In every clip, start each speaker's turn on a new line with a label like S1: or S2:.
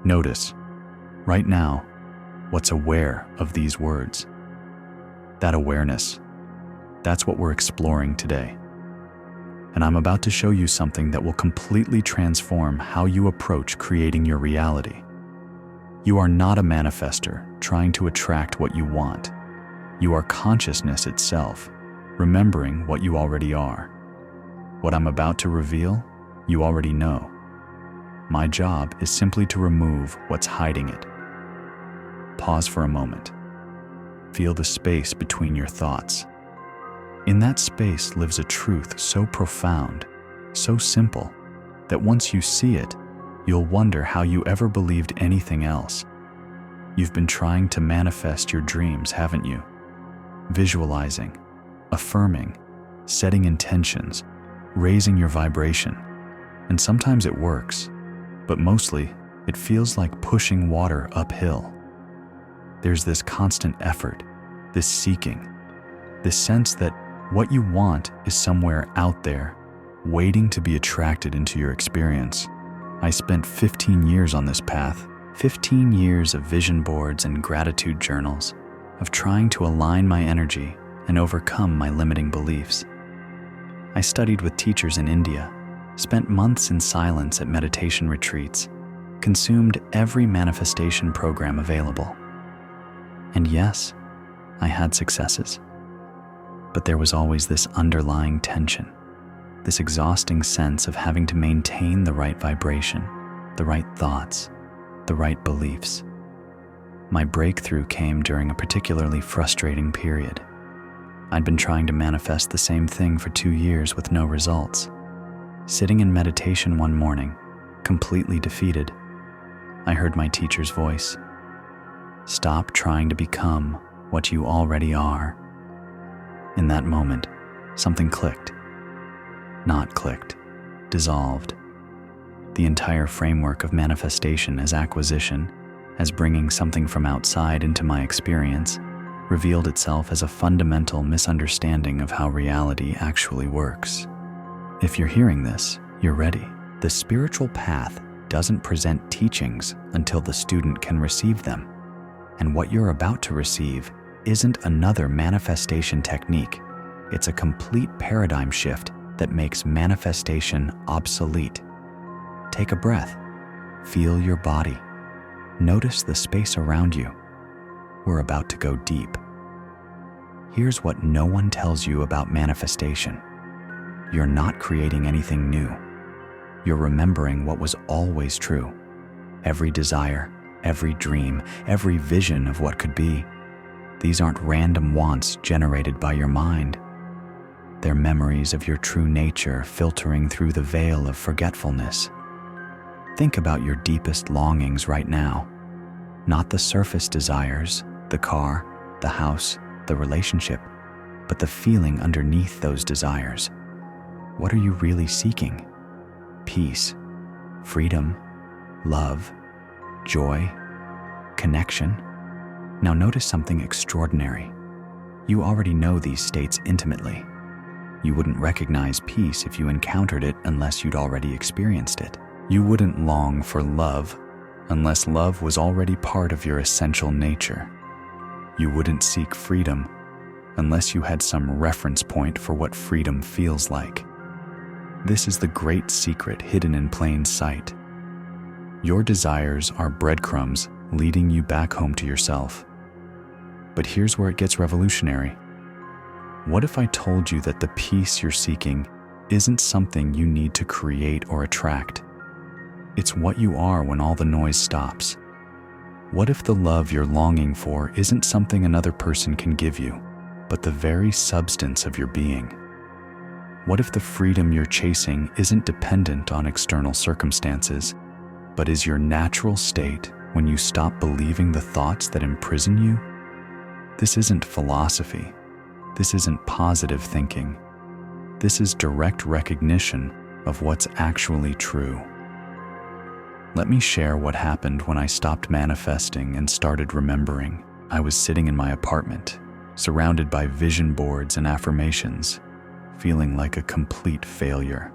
S1: Notice, right now, what's aware of these words. That awareness, that's what we're exploring today. And I'm about to show you something that will completely transform how you approach creating your reality. You are not a manifester trying to attract what you want. You are consciousness itself, remembering what you already are. What I'm about to reveal, you already know. My job is simply to remove what's hiding it. Pause for a moment. Feel the space between your thoughts. In that space lives a truth so profound, so simple, that once you see it, you'll wonder how you ever believed anything else. You've been trying to manifest your dreams, haven't you? Visualizing, affirming, setting intentions, raising your vibration. And sometimes it works, but mostly it feels like pushing water uphill. There's this constant effort, this seeking, this sense that what you want is somewhere out there, waiting to be attracted into your experience. I spent 15 years on this path, 15 years of vision boards and gratitude journals, of trying to align my energy and overcome my limiting beliefs. I studied with teachers in India, spent months in silence at meditation retreats, consumed every manifestation program available. And yes, I had successes. But there was always this underlying tension, this exhausting sense of having to maintain the right vibration, the right thoughts, the right beliefs. My breakthrough came during a particularly frustrating period. I'd been trying to manifest the same thing for 2 years with no results. Sitting in meditation one morning, completely defeated, I heard my teacher's voice. Stop trying to become what you already are. In that moment, something clicked. Not clicked, dissolved. The entire framework of manifestation as acquisition, as bringing something from outside into my experience, revealed itself as a fundamental misunderstanding of how reality actually works. If you're hearing this, you're ready. The spiritual path doesn't present teachings until the student can receive them. And what you're about to receive isn't another manifestation technique. It's a complete paradigm shift that makes manifestation obsolete. Take a breath. Feel your body. Notice the space around you. We're about to go deep. Here's what no one tells you about manifestation. You're not creating anything new. You're remembering what was always true. Every desire, every dream, every vision of what could be. These aren't random wants generated by your mind. They're memories of your true nature filtering through the veil of forgetfulness. Think about your deepest longings right now. Not the surface desires, the car, the house, the relationship, but the feeling underneath those desires. What are you really seeking? Peace, freedom, love, joy, connection. Now notice something extraordinary. You already know these states intimately. You wouldn't recognize peace if you encountered it unless you'd already experienced it. You wouldn't long for love unless love was already part of your essential nature. You wouldn't seek freedom unless you had some reference point for what freedom feels like. This is the great secret hidden in plain sight. Your desires are breadcrumbs leading you back home to yourself. But here's where it gets revolutionary. What if I told you that the peace you're seeking isn't something you need to create or attract? It's what you are when all the noise stops. What if the love you're longing for isn't something another person can give you, but the very substance of your being? What if the freedom you're chasing isn't dependent on external circumstances, but is your natural state when you stop believing the thoughts that imprison you? This isn't philosophy. This isn't positive thinking. This is direct recognition of what's actually true. Let me share what happened when I stopped manifesting and started remembering. I was sitting in my apartment, surrounded by vision boards and affirmations, feeling like a complete failure.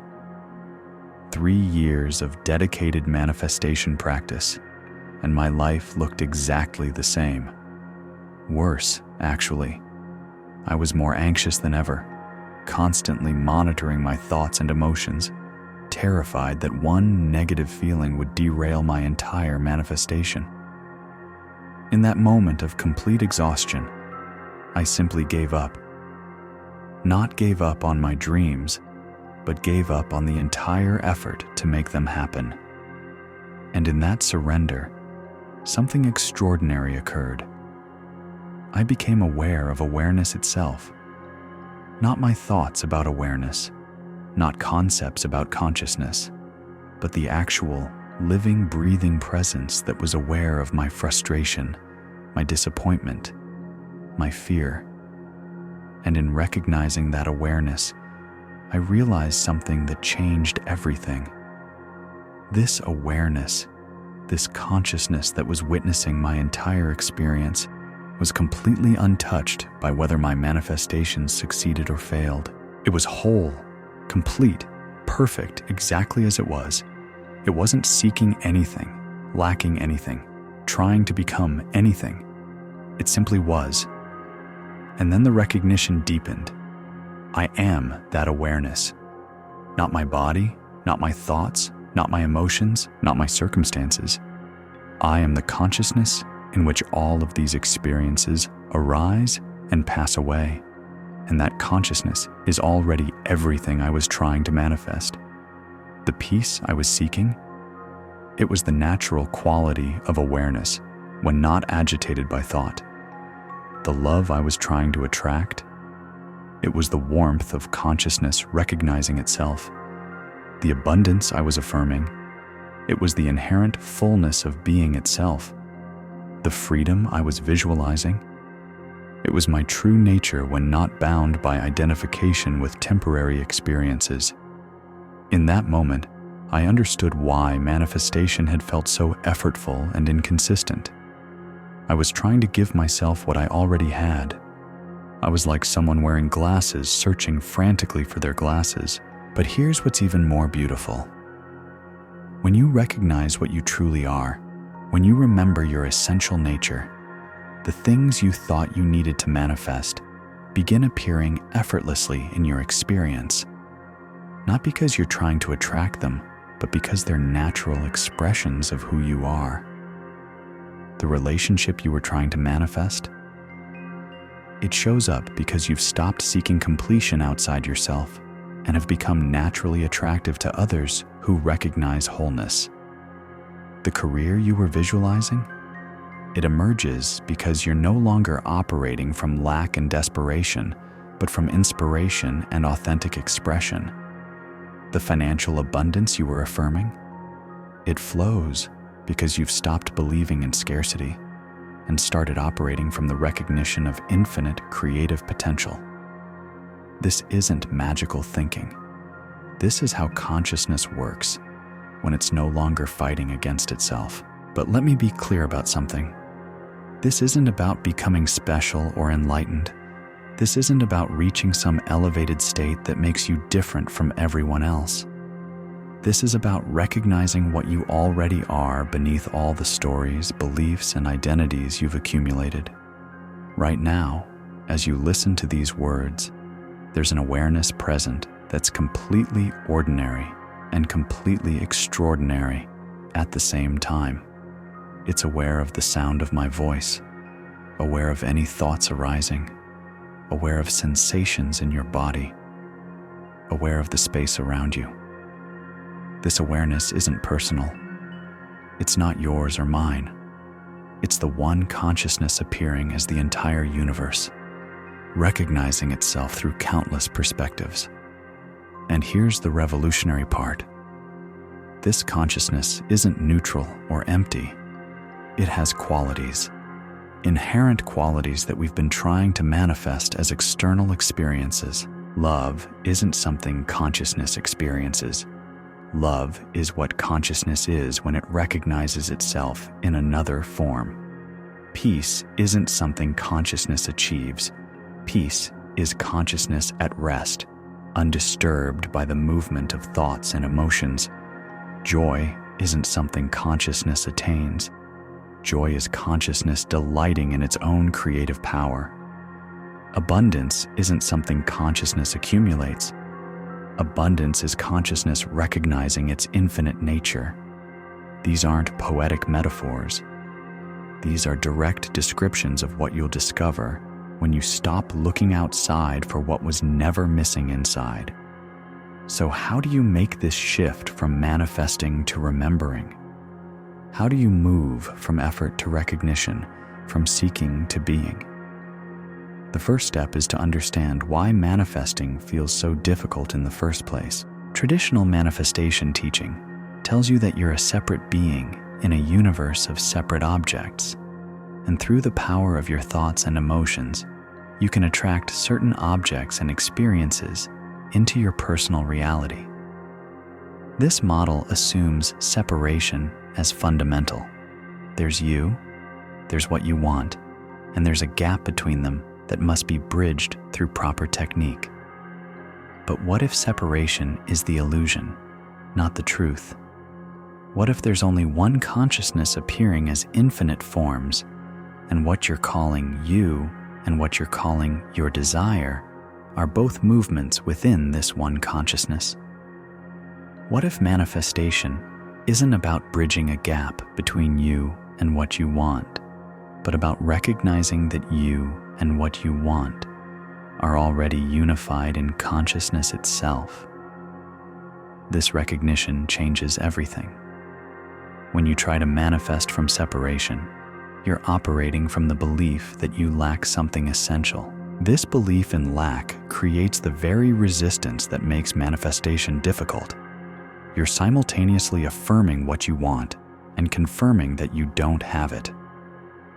S1: 3 years of dedicated manifestation practice, and my life looked exactly the same. Worse, actually. I was more anxious than ever, constantly monitoring my thoughts and emotions, terrified that one negative feeling would derail my entire manifestation. In that moment of complete exhaustion, I simply gave up. Not gave up on my dreams, but gave up on the entire effort to make them happen. And in that surrender, something extraordinary occurred. I became aware of awareness itself. Not my thoughts about awareness, not concepts about consciousness, but the actual, living, breathing presence that was aware of my frustration, my disappointment, my fear. And in recognizing that awareness, I realized something that changed everything. This awareness, this consciousness that was witnessing my entire experience, was completely untouched by whether my manifestations succeeded or failed. It was whole, complete, perfect, exactly as it was. It wasn't seeking anything, lacking anything, trying to become anything. It simply was. And then the recognition deepened. I am that awareness. Not my body, not my thoughts, not my emotions, not my circumstances. I am the consciousness in which all of these experiences arise and pass away. And that consciousness is already everything I was trying to manifest. The peace I was seeking, it was the natural quality of awareness when not agitated by thought. The love I was trying to attract, it was the warmth of consciousness recognizing itself. The abundance I was affirming, it was the inherent fullness of being itself. The freedom I was visualizing, it was my true nature when not bound by identification with temporary experiences. In that moment, I understood why manifestation had felt so effortful and inconsistent. I was trying to give myself what I already had. I was like someone wearing glasses searching frantically for their glasses. But here's what's even more beautiful. When you recognize what you truly are, when you remember your essential nature, the things you thought you needed to manifest begin appearing effortlessly in your experience. Not because you're trying to attract them, but because they're natural expressions of who you are. The relationship you were trying to manifest, it shows up because you've stopped seeking completion outside yourself and have become naturally attractive to others who recognize wholeness. The career you were visualizing, it emerges because you're no longer operating from lack and desperation, but from inspiration and authentic expression. The financial abundance you were affirming, it flows because you've stopped believing in scarcity and started operating from the recognition of infinite creative potential. This isn't magical thinking. This is how consciousness works when it's no longer fighting against itself. But let me be clear about something. This isn't about becoming special or enlightened. This isn't about reaching some elevated state that makes you different from everyone else. This is about recognizing what you already are beneath all the stories, beliefs, and identities you've accumulated. Right now, as you listen to these words, there's an awareness present that's completely ordinary and completely extraordinary at the same time. It's aware of the sound of my voice, aware of any thoughts arising, aware of sensations in your body, aware of the space around you. This awareness isn't personal. It's not yours or mine. It's the one consciousness appearing as the entire universe, recognizing itself through countless perspectives. And here's the revolutionary part. This consciousness isn't neutral or empty. It has qualities, inherent qualities that we've been trying to manifest as external experiences. Love isn't something consciousness experiences. Love is what consciousness is when it recognizes itself in another form. Peace isn't something consciousness achieves. Peace is consciousness at rest, undisturbed by the movement of thoughts and emotions. Joy isn't something consciousness attains. Joy is consciousness delighting in its own creative power. Abundance isn't something consciousness accumulates. Abundance is consciousness recognizing its infinite nature. These aren't poetic metaphors. These are direct descriptions of what you'll discover when you stop looking outside for what was never missing inside. So how do you make this shift from manifesting to remembering? How do you move from effort to recognition, from seeking to being? The first step is to understand why manifesting feels so difficult in the first place. Traditional manifestation teaching tells you that you're a separate being in a universe of separate objects, and through the power of your thoughts and emotions, you can attract certain objects and experiences into your personal reality. This model assumes separation as fundamental. There's you, there's what you want, and there's a gap between them that must be bridged through proper technique. But what if separation is the illusion, not the truth? What if there's only one consciousness appearing as infinite forms, and what you're calling you and what you're calling your desire are both movements within this one consciousness? What if manifestation isn't about bridging a gap between you and what you want, but about recognizing that you and what you want are already unified in consciousness itself? This recognition changes everything. When you try to manifest from separation, you're operating from the belief that you lack something essential. This belief in lack creates the very resistance that makes manifestation difficult. You're simultaneously affirming what you want and confirming that you don't have it.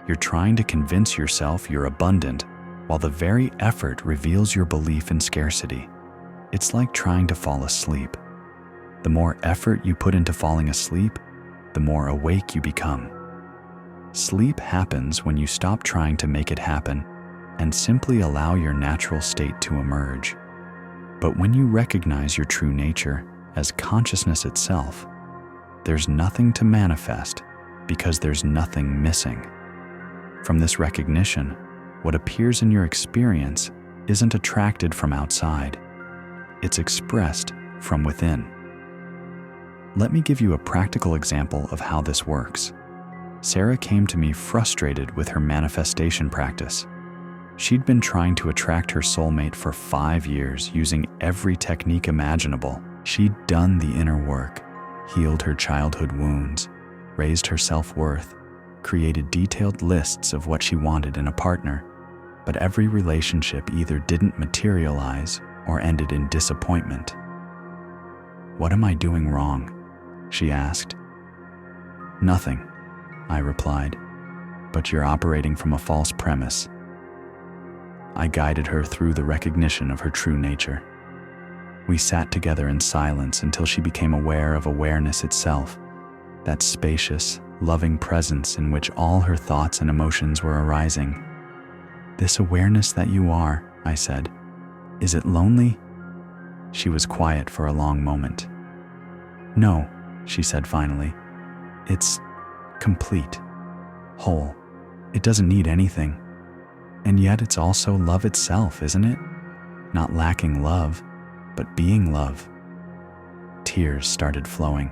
S1: You're trying to convince yourself you're abundant, while the very effort reveals your belief in scarcity. It's like trying to fall asleep. The more effort you put into falling asleep, the more awake you become. Sleep happens when you stop trying to make it happen and simply allow your natural state to emerge. But when you recognize your true nature as consciousness itself, there's nothing to manifest because there's nothing missing. From this recognition, what appears in your experience isn't attracted from outside. It's expressed from within. Let me give you a practical example of how this works. Sarah came to me frustrated with her manifestation practice. She'd been trying to attract her soulmate for 5 years using every technique imaginable. She'd done the inner work, healed her childhood wounds, raised her self-worth, created detailed lists of what she wanted in a partner, but every relationship either didn't materialize or ended in disappointment. "What am I doing wrong?" she asked. "Nothing," I replied, "but you're operating from a false premise." I guided her through the recognition of her true nature. We sat together in silence until she became aware of awareness itself, that spacious, loving presence in which all her thoughts and emotions were arising. "This awareness that you are," I said, "is it lonely?" She was quiet for a long moment. "No," she said finally. "It's complete, whole. It doesn't need anything. And yet it's also love itself, isn't it? Not lacking love, but being love." Tears started flowing.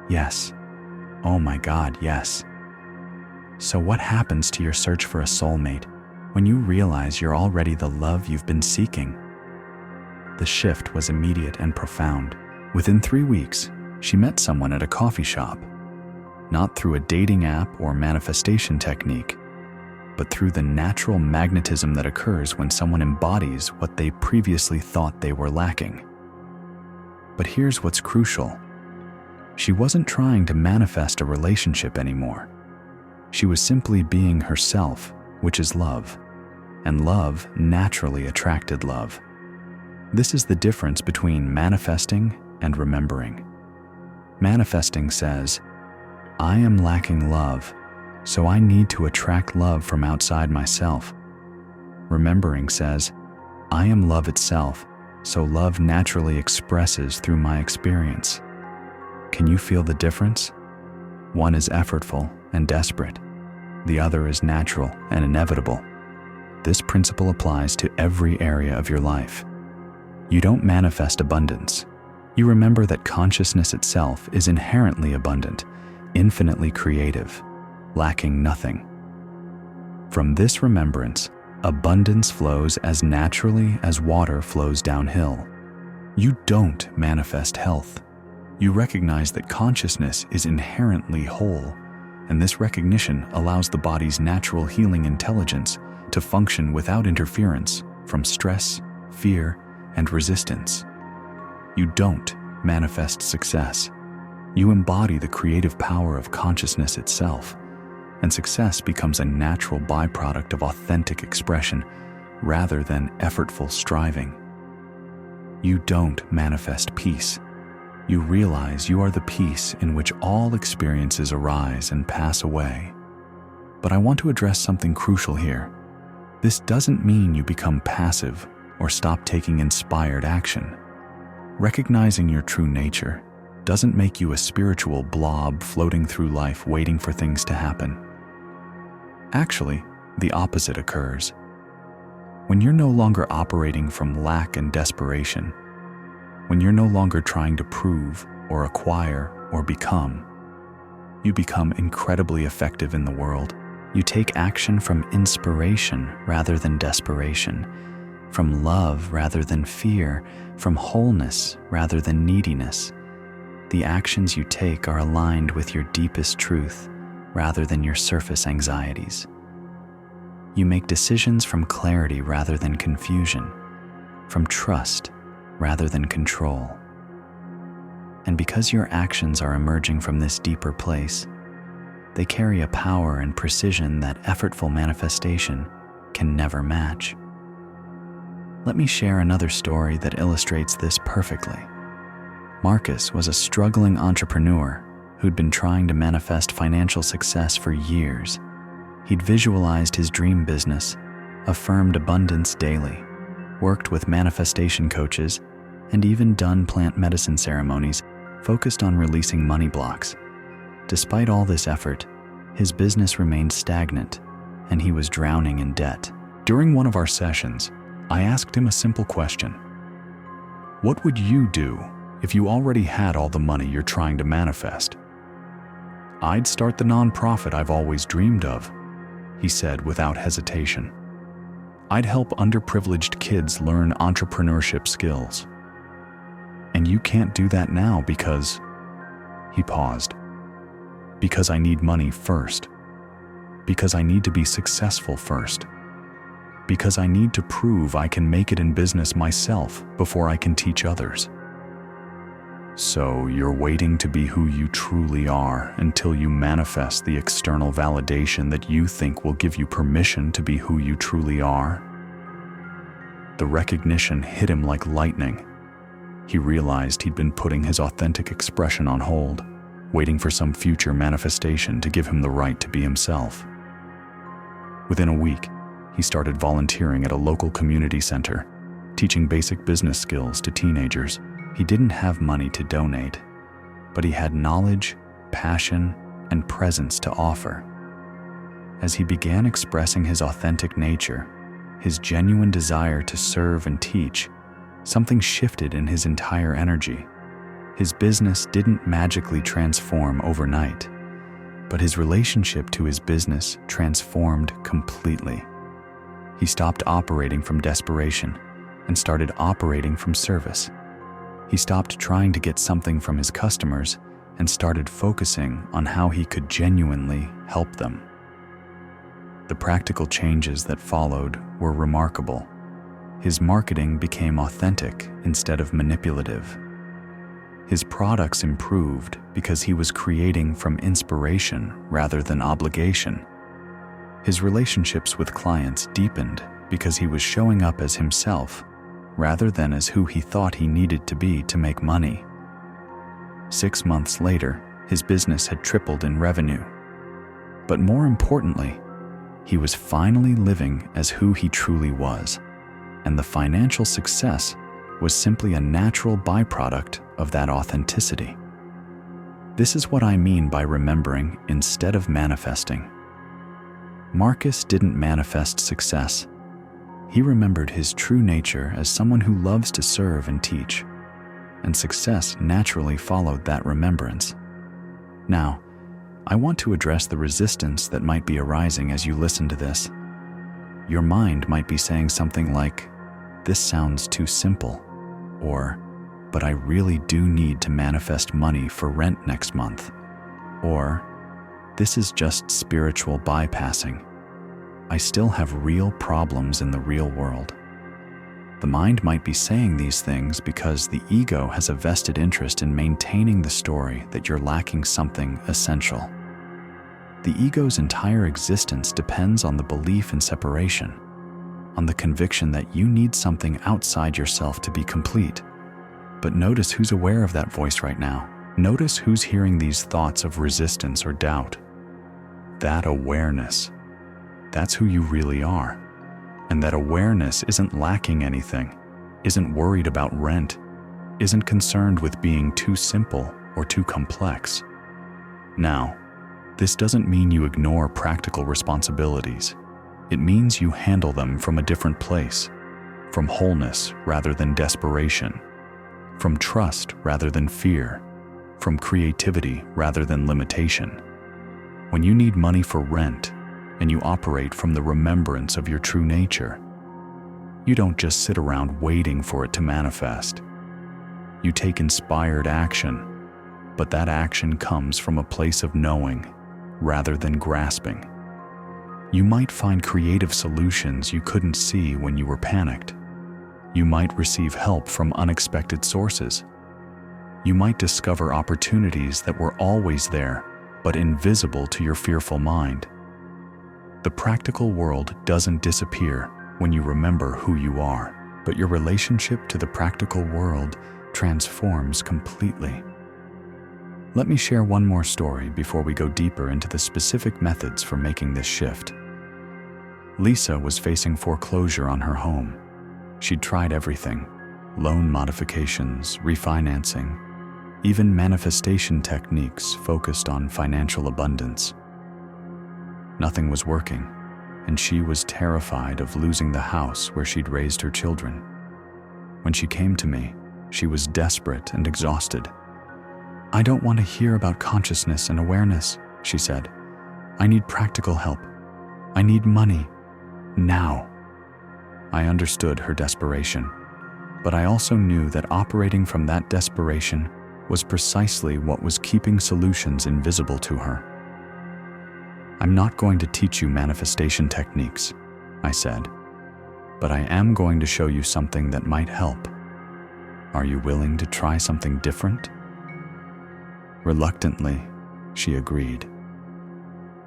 S1: "Yes. Oh my God, yes." So what happens to your search for a soulmate when you realize you're already the love you've been seeking? The shift was immediate and profound. Within 3 weeks, she met someone at a coffee shop, not through a dating app or manifestation technique, but through the natural magnetism that occurs when someone embodies what they previously thought they were lacking. But here's what's crucial. She wasn't trying to manifest a relationship anymore. She was simply being herself, which is love, and love naturally attracted love. This is the difference between manifesting and remembering. Manifesting says, "I am lacking love, so I need to attract love from outside myself." Remembering says, "I am love itself, so love naturally expresses through my experience." Can you feel the difference? One is effortful and desperate. The other is natural and inevitable. This principle applies to every area of your life. You don't manifest abundance. You remember that consciousness itself is inherently abundant, infinitely creative, lacking nothing. From this remembrance, abundance flows as naturally as water flows downhill. You don't manifest health. You recognize that consciousness is inherently whole, and this recognition allows the body's natural healing intelligence to function without interference from stress, fear, and resistance. You don't manifest success. You embody the creative power of consciousness itself, and success becomes a natural byproduct of authentic expression rather than effortful striving. You don't manifest peace. You realize you are the peace in which all experiences arise and pass away. But I want to address something crucial here. This doesn't mean you become passive or stop taking inspired action. Recognizing your true nature doesn't make you a spiritual blob floating through life waiting for things to happen. Actually, the opposite occurs. When you're no longer operating from lack and desperation, when you're no longer trying to prove or acquire or become, you become incredibly effective in the world. You take action from inspiration rather than desperation, from love rather than fear, from wholeness rather than neediness. The actions you take are aligned with your deepest truth rather than your surface anxieties. You make decisions from clarity rather than confusion, from trust rather than control. And because your actions are emerging from this deeper place, they carry a power and precision that effortful manifestation can never match. Let me share another story that illustrates this perfectly. Marcus was a struggling entrepreneur who'd been trying to manifest financial success for years. He'd visualized his dream business, affirmed abundance daily, worked with manifestation coaches, and even done plant medicine ceremonies focused on releasing money blocks. Despite all this effort, his business remained stagnant, and he was drowning in debt. During one of our sessions, I asked him a simple question. What would you do if you already had all the money you're trying to manifest? I'd start the nonprofit I've always dreamed of, he said without hesitation. I'd help underprivileged kids learn entrepreneurship skills. And you can't do that now because, he paused, because I need money first, because I need to be successful first, because I need to prove I can make it in business myself before I can teach others. So you're waiting to be who you truly are until you manifest the external validation that you think will give you permission to be who you truly are? The recognition hit him like lightning. He realized he'd been putting his authentic expression on hold, waiting for some future manifestation to give him the right to be himself. Within a week, he started volunteering at a local community center, teaching basic business skills to teenagers. He didn't have money to donate, but he had knowledge, passion, and presence to offer. As he began expressing his authentic nature, his genuine desire to serve and teach, something shifted in his entire energy. His business didn't magically transform overnight, but his relationship to his business transformed completely. He stopped operating from desperation and started operating from service. He stopped trying to get something from his customers and started focusing on how he could genuinely help them. The practical changes that followed were remarkable. His marketing became authentic instead of manipulative. His products improved because he was creating from inspiration rather than obligation. His relationships with clients deepened because he was showing up as himself rather than as who he thought he needed to be to make money. 6 months later, his business had tripled in revenue. But more importantly, he was finally living as who he truly was, and the financial success was simply a natural byproduct of that authenticity. This is what I mean by remembering instead of manifesting. Marcus didn't manifest success. He remembered his true nature as someone who loves to serve and teach, and success naturally followed that remembrance. Now, I want to address the resistance that might be arising as you listen to this. Your mind might be saying something like, "This sounds too simple," or, "But I really do need to manifest money for rent next month," or, "This is just spiritual bypassing. I still have real problems in the real world." The mind might be saying these things because the ego has a vested interest in maintaining the story that you're lacking something essential. The ego's entire existence depends on the belief in separation, on the conviction that you need something outside yourself to be complete. But notice who's aware of that voice right now. Notice who's hearing these thoughts of resistance or doubt. That awareness. That's who you really are. And that awareness isn't lacking anything, isn't worried about rent, isn't concerned with being too simple or too complex. Now, this doesn't mean you ignore practical responsibilities. It means you handle them from a different place, from wholeness rather than desperation, from trust rather than fear, from creativity rather than limitation. When you need money for rent, and you operate from the remembrance of your true nature, you don't just sit around waiting for it to manifest. You take inspired action, but that action comes from a place of knowing rather than grasping. You might find creative solutions you couldn't see when you were panicked. You might receive help from unexpected sources. You might discover opportunities that were always there, but invisible to your fearful mind. The practical world doesn't disappear when you remember who you are, but your relationship to the practical world transforms completely. Let me share one more story before we go deeper into the specific methods for making this shift. Lisa was facing foreclosure on her home. She'd tried everything: loan modifications, refinancing, even manifestation techniques focused on financial abundance. Nothing was working, and she was terrified of losing the house where she'd raised her children. When she came to me, she was desperate and exhausted. "I don't want to hear about consciousness and awareness," she said. "I need practical help. I need money. Now." I understood her desperation, but I also knew that operating from that desperation was precisely what was keeping solutions invisible to her. "I'm not going to teach you manifestation techniques," I said, "but I am going to show you something that might help. Are you willing to try something different?" Reluctantly, she agreed.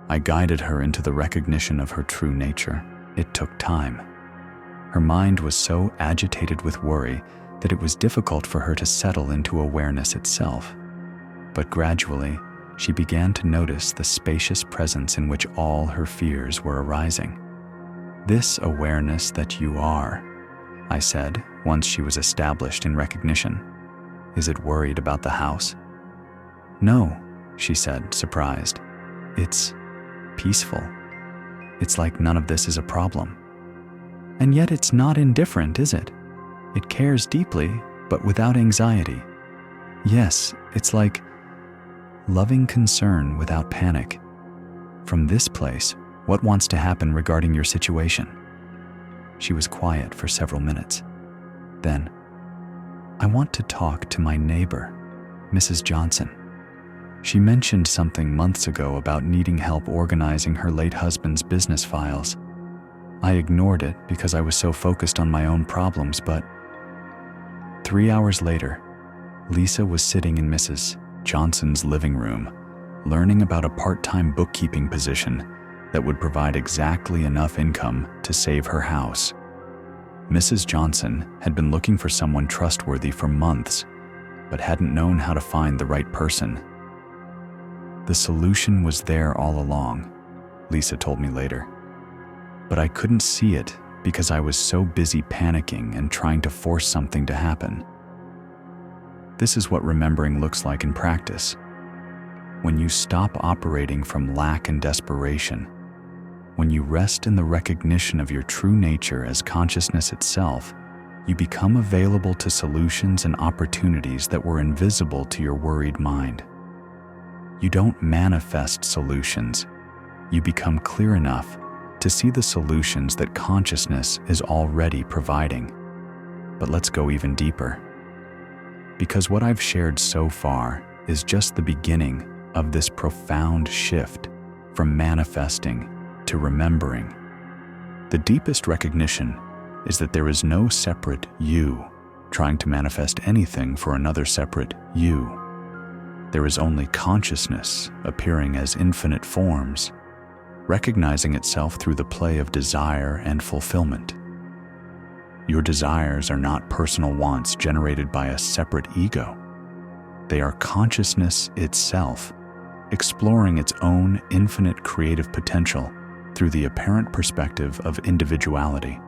S1: I guided her into the recognition of her true nature. It took time. Her mind was so agitated with worry that it was difficult for her to settle into awareness itself. But gradually, she began to notice the spacious presence in which all her fears were arising. "This awareness that you are," I said, once she was established in recognition. "Is it worried about the house?" "No," she said, surprised. "It's peaceful. It's like none of this is a problem." "And yet it's not indifferent, is it? It cares deeply, but without anxiety." "Yes, it's like loving concern without panic. From this place, what wants to happen regarding your situation?" She was quiet for several minutes. Then, "I want to talk to my neighbor, Mrs. Johnson. She mentioned something months ago about needing help organizing her late husband's business files. I ignored it because I was so focused on my own problems, but 3 hours later, Lisa was sitting in Mrs. Johnson's living room, learning about a part-time bookkeeping position that would provide exactly enough income to save her house. Mrs. Johnson had been looking for someone trustworthy for months, but hadn't known how to find the right person. "The solution was there all along," Lisa told me later. "But I couldn't see it because I was so busy panicking and trying to force something to happen." This is what remembering looks like in practice. When you stop operating from lack and desperation, when you rest in the recognition of your true nature as consciousness itself, you become available to solutions and opportunities that were invisible to your worried mind. You don't manifest solutions. You become clear enough to see the solutions that consciousness is already providing. But let's go even deeper. Because what I've shared so far is just the beginning of this profound shift from manifesting to remembering. The deepest recognition is that there is no separate you trying to manifest anything for another separate you. There is only consciousness appearing as infinite forms, recognizing itself through the play of desire and fulfillment. Your desires are not personal wants generated by a separate ego. They are consciousness itself, exploring its own infinite creative potential through the apparent perspective of individuality.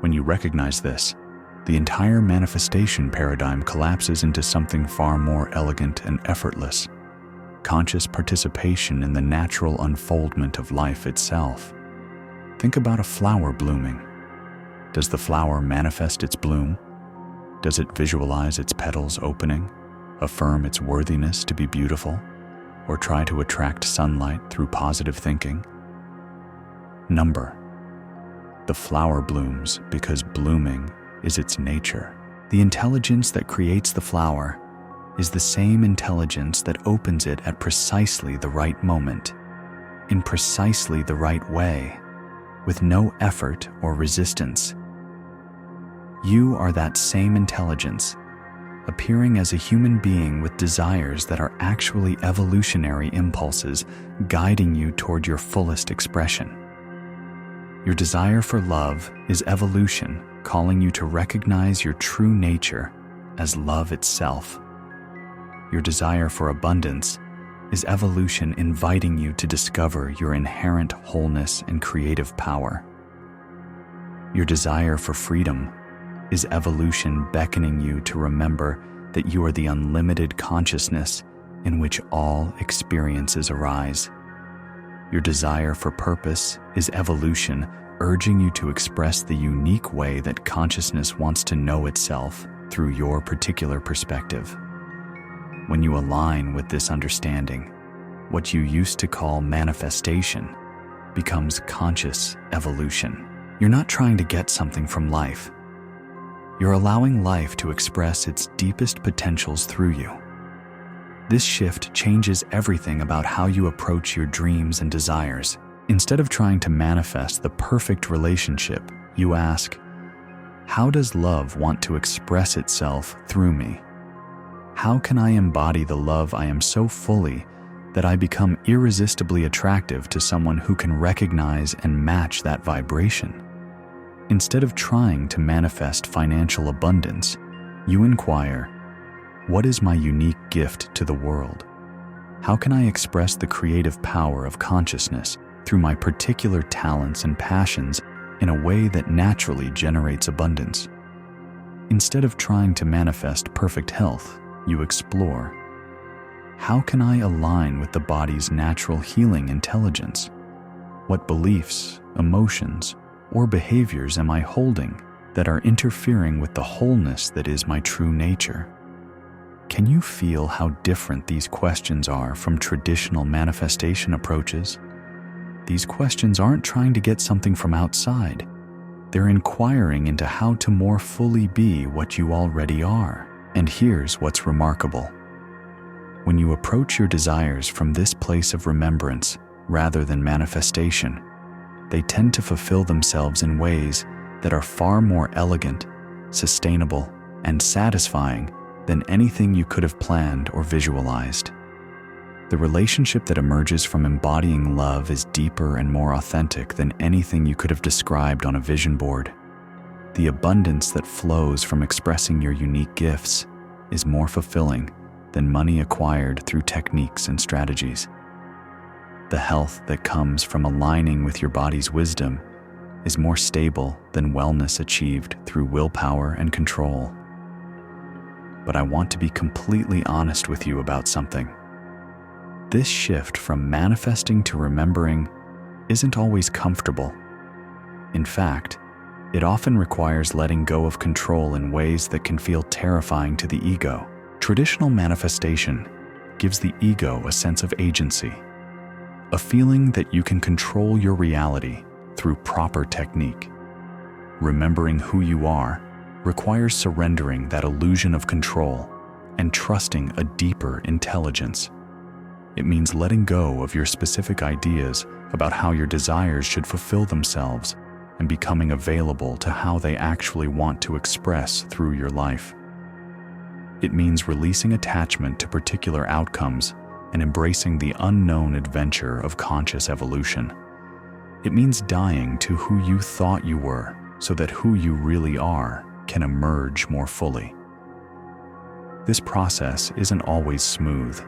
S1: When you recognize this, the entire manifestation paradigm collapses into something far more elegant and effortless: conscious participation in the natural unfoldment of life itself. Think about a flower blooming. Does the flower manifest its bloom? Does it visualize its petals opening, affirm its worthiness to be beautiful, or try to attract sunlight through positive thinking? The flower blooms because blooming is its nature. The intelligence that creates the flower is the same intelligence that opens it at precisely the right moment, in precisely the right way, with no effort or resistance. You are that same intelligence, appearing as a human being with desires that are actually evolutionary impulses guiding you toward your fullest expression. Your desire for love is evolution calling you to recognize your true nature as love itself. Your desire for abundance is evolution inviting you to discover your inherent wholeness and creative power. Your desire for freedom is evolution beckoning you to remember that you are the unlimited consciousness in which all experiences arise. Your desire for purpose is evolution urging you to express the unique way that consciousness wants to know itself through your particular perspective. When you align with this understanding, what you used to call manifestation becomes conscious evolution. You're not trying to get something from life. You're allowing life to express its deepest potentials through you. This shift changes everything about how you approach your dreams and desires. Instead of trying to manifest the perfect relationship, you ask, how does love want to express itself through me? How can I embody the love I am so fully that I become irresistibly attractive to someone who can recognize and match that vibration? Instead of trying to manifest financial abundance, you inquire, what is my unique gift to the world? How can I express the creative power of consciousness through my particular talents and passions in a way that naturally generates abundance? Instead of trying to manifest perfect health, you explore, how can I align with the body's natural healing intelligence? What beliefs, emotions, or behaviors am I holding that are interfering with the wholeness that is my true nature? Can you feel how different these questions are from traditional manifestation approaches? These questions aren't trying to get something from outside. They're inquiring into how to more fully be what you already are. And here's what's remarkable. When you approach your desires from this place of remembrance rather than manifestation, they tend to fulfill themselves in ways that are far more elegant, sustainable, and satisfying than anything you could have planned or visualized. The relationship that emerges from embodying love is deeper and more authentic than anything you could have described on a vision board. The abundance that flows from expressing your unique gifts is more fulfilling than money acquired through techniques and strategies. The health that comes from aligning with your body's wisdom is more stable than wellness achieved through willpower and control. But I want to be completely honest with you about something. This shift from manifesting to remembering isn't always comfortable. In fact, it often requires letting go of control in ways that can feel terrifying to the ego. Traditional manifestation gives the ego a sense of agency, a feeling that you can control your reality through proper technique. Remembering who you are requires surrendering that illusion of control and trusting a deeper intelligence. It means letting go of your specific ideas about how your desires should fulfill themselves and becoming available to how they actually want to express through your life. It means releasing attachment to particular outcomes and embracing the unknown adventure of conscious evolution. It means dying to who you thought you were so that who you really are can emerge more fully. This process isn't always smooth.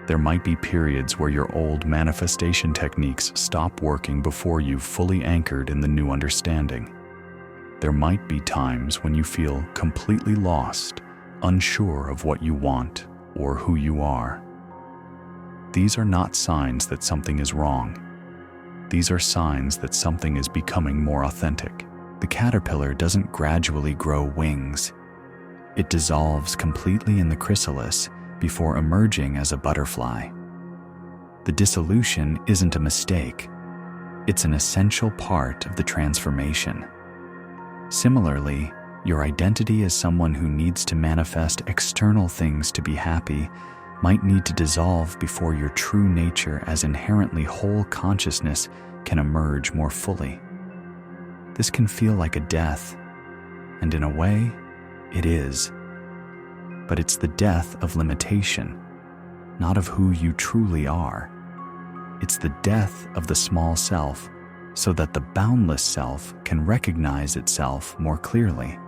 S1: There might be periods where your old manifestation techniques stop working before you've fully anchored in the new understanding. There might be times when you feel completely lost, unsure of what you want or who you are. These are not signs that something is wrong. These are signs that something is becoming more authentic. The caterpillar doesn't gradually grow wings. It dissolves completely in the chrysalis before emerging as a butterfly. The dissolution isn't a mistake. It's an essential part of the transformation. Similarly, your identity as someone who needs to manifest external things to be happy might need to dissolve before your true nature as inherently whole consciousness can emerge more fully. This can feel like a death, and in a way, it is. But it's the death of limitation, not of who you truly are. It's the death of the small self, so that the boundless self can recognize itself more clearly.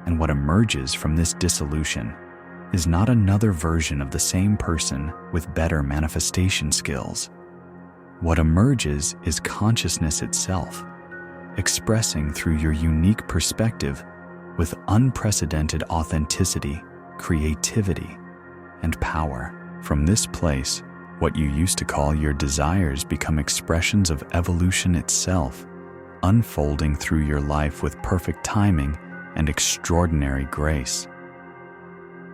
S1: And what emerges from this dissolution is not another version of the same person with better manifestation skills. What emerges is consciousness itself, expressing through your unique perspective with unprecedented authenticity, creativity, and power. From this place, what you used to call your desires become expressions of evolution itself, unfolding through your life with perfect timing and extraordinary grace.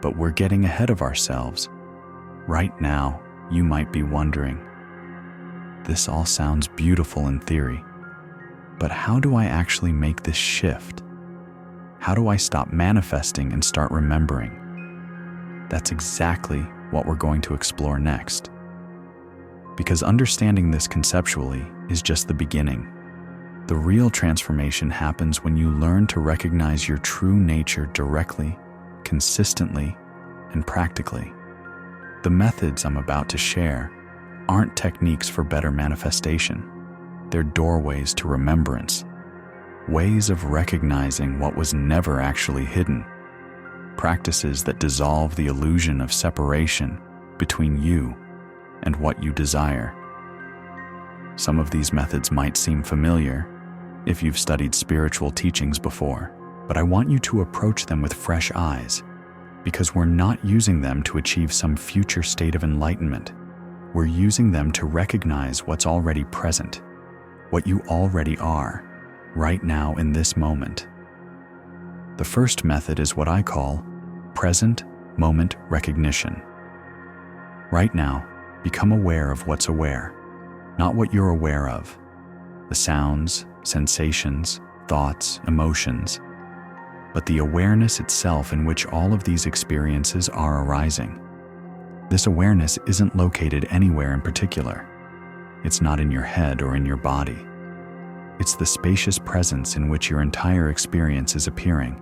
S1: But we're getting ahead of ourselves. Right now, you might be wondering, this all sounds beautiful in theory, but how do I actually make this shift? How do I stop manifesting and start remembering? That's exactly what we're going to explore next. Because understanding this conceptually is just the beginning. The real transformation happens when you learn to recognize your true nature directly, consistently, and practically. The methods I'm about to share aren't techniques for better manifestation. They're doorways to remembrance, ways of recognizing what was never actually hidden, practices that dissolve the illusion of separation between you and what you desire. Some of these methods might seem familiar if you've studied spiritual teachings before, but I want you to approach them with fresh eyes, because we're not using them to achieve some future state of enlightenment. We're using them to recognize what's already present, what you already are, right now in this moment. The first method is what I call present moment recognition. Right now, become aware of what's aware, not what you're aware of. The sounds, sensations, thoughts, emotions, but the awareness itself in which all of these experiences are arising. This awareness isn't located anywhere in particular. It's not in your head or in your body. It's the spacious presence in which your entire experience is appearing,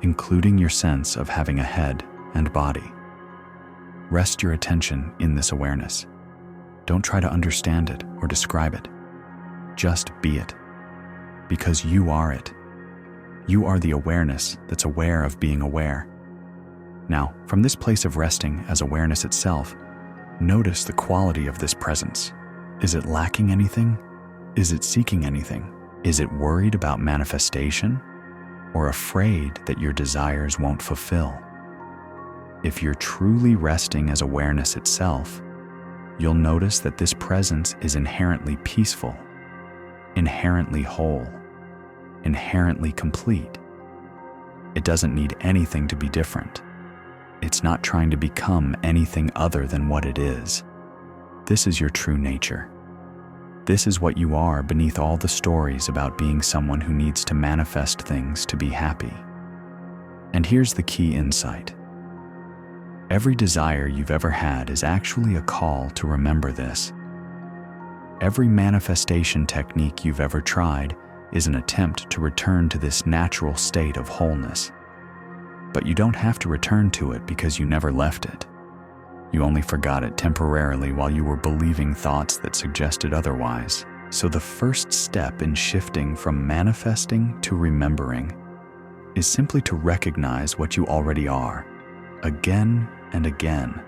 S1: including your sense of having a head and body. Rest your attention in this awareness. Don't try to understand it or describe it. Just be it. Because you are it. You are the awareness that's aware of being aware. Now, from this place of resting as awareness itself, notice the quality of this presence. Is it lacking anything? Is it seeking anything? Is it worried about manifestation? Or afraid that your desires won't fulfill? If you're truly resting as awareness itself, you'll notice that this presence is inherently peaceful, inherently whole, inherently complete. It doesn't need anything to be different. It's not trying to become anything other than what it is. This is your true nature. This is what you are beneath all the stories about being someone who needs to manifest things to be happy. And here's the key insight. Every desire you've ever had is actually a call to remember this. Every manifestation technique you've ever tried is an attempt to return to this natural state of wholeness. But you don't have to return to it because you never left it. You only forgot it temporarily while you were believing thoughts that suggested otherwise. So the first step in shifting from manifesting to remembering is simply to recognize what you already are, again and again,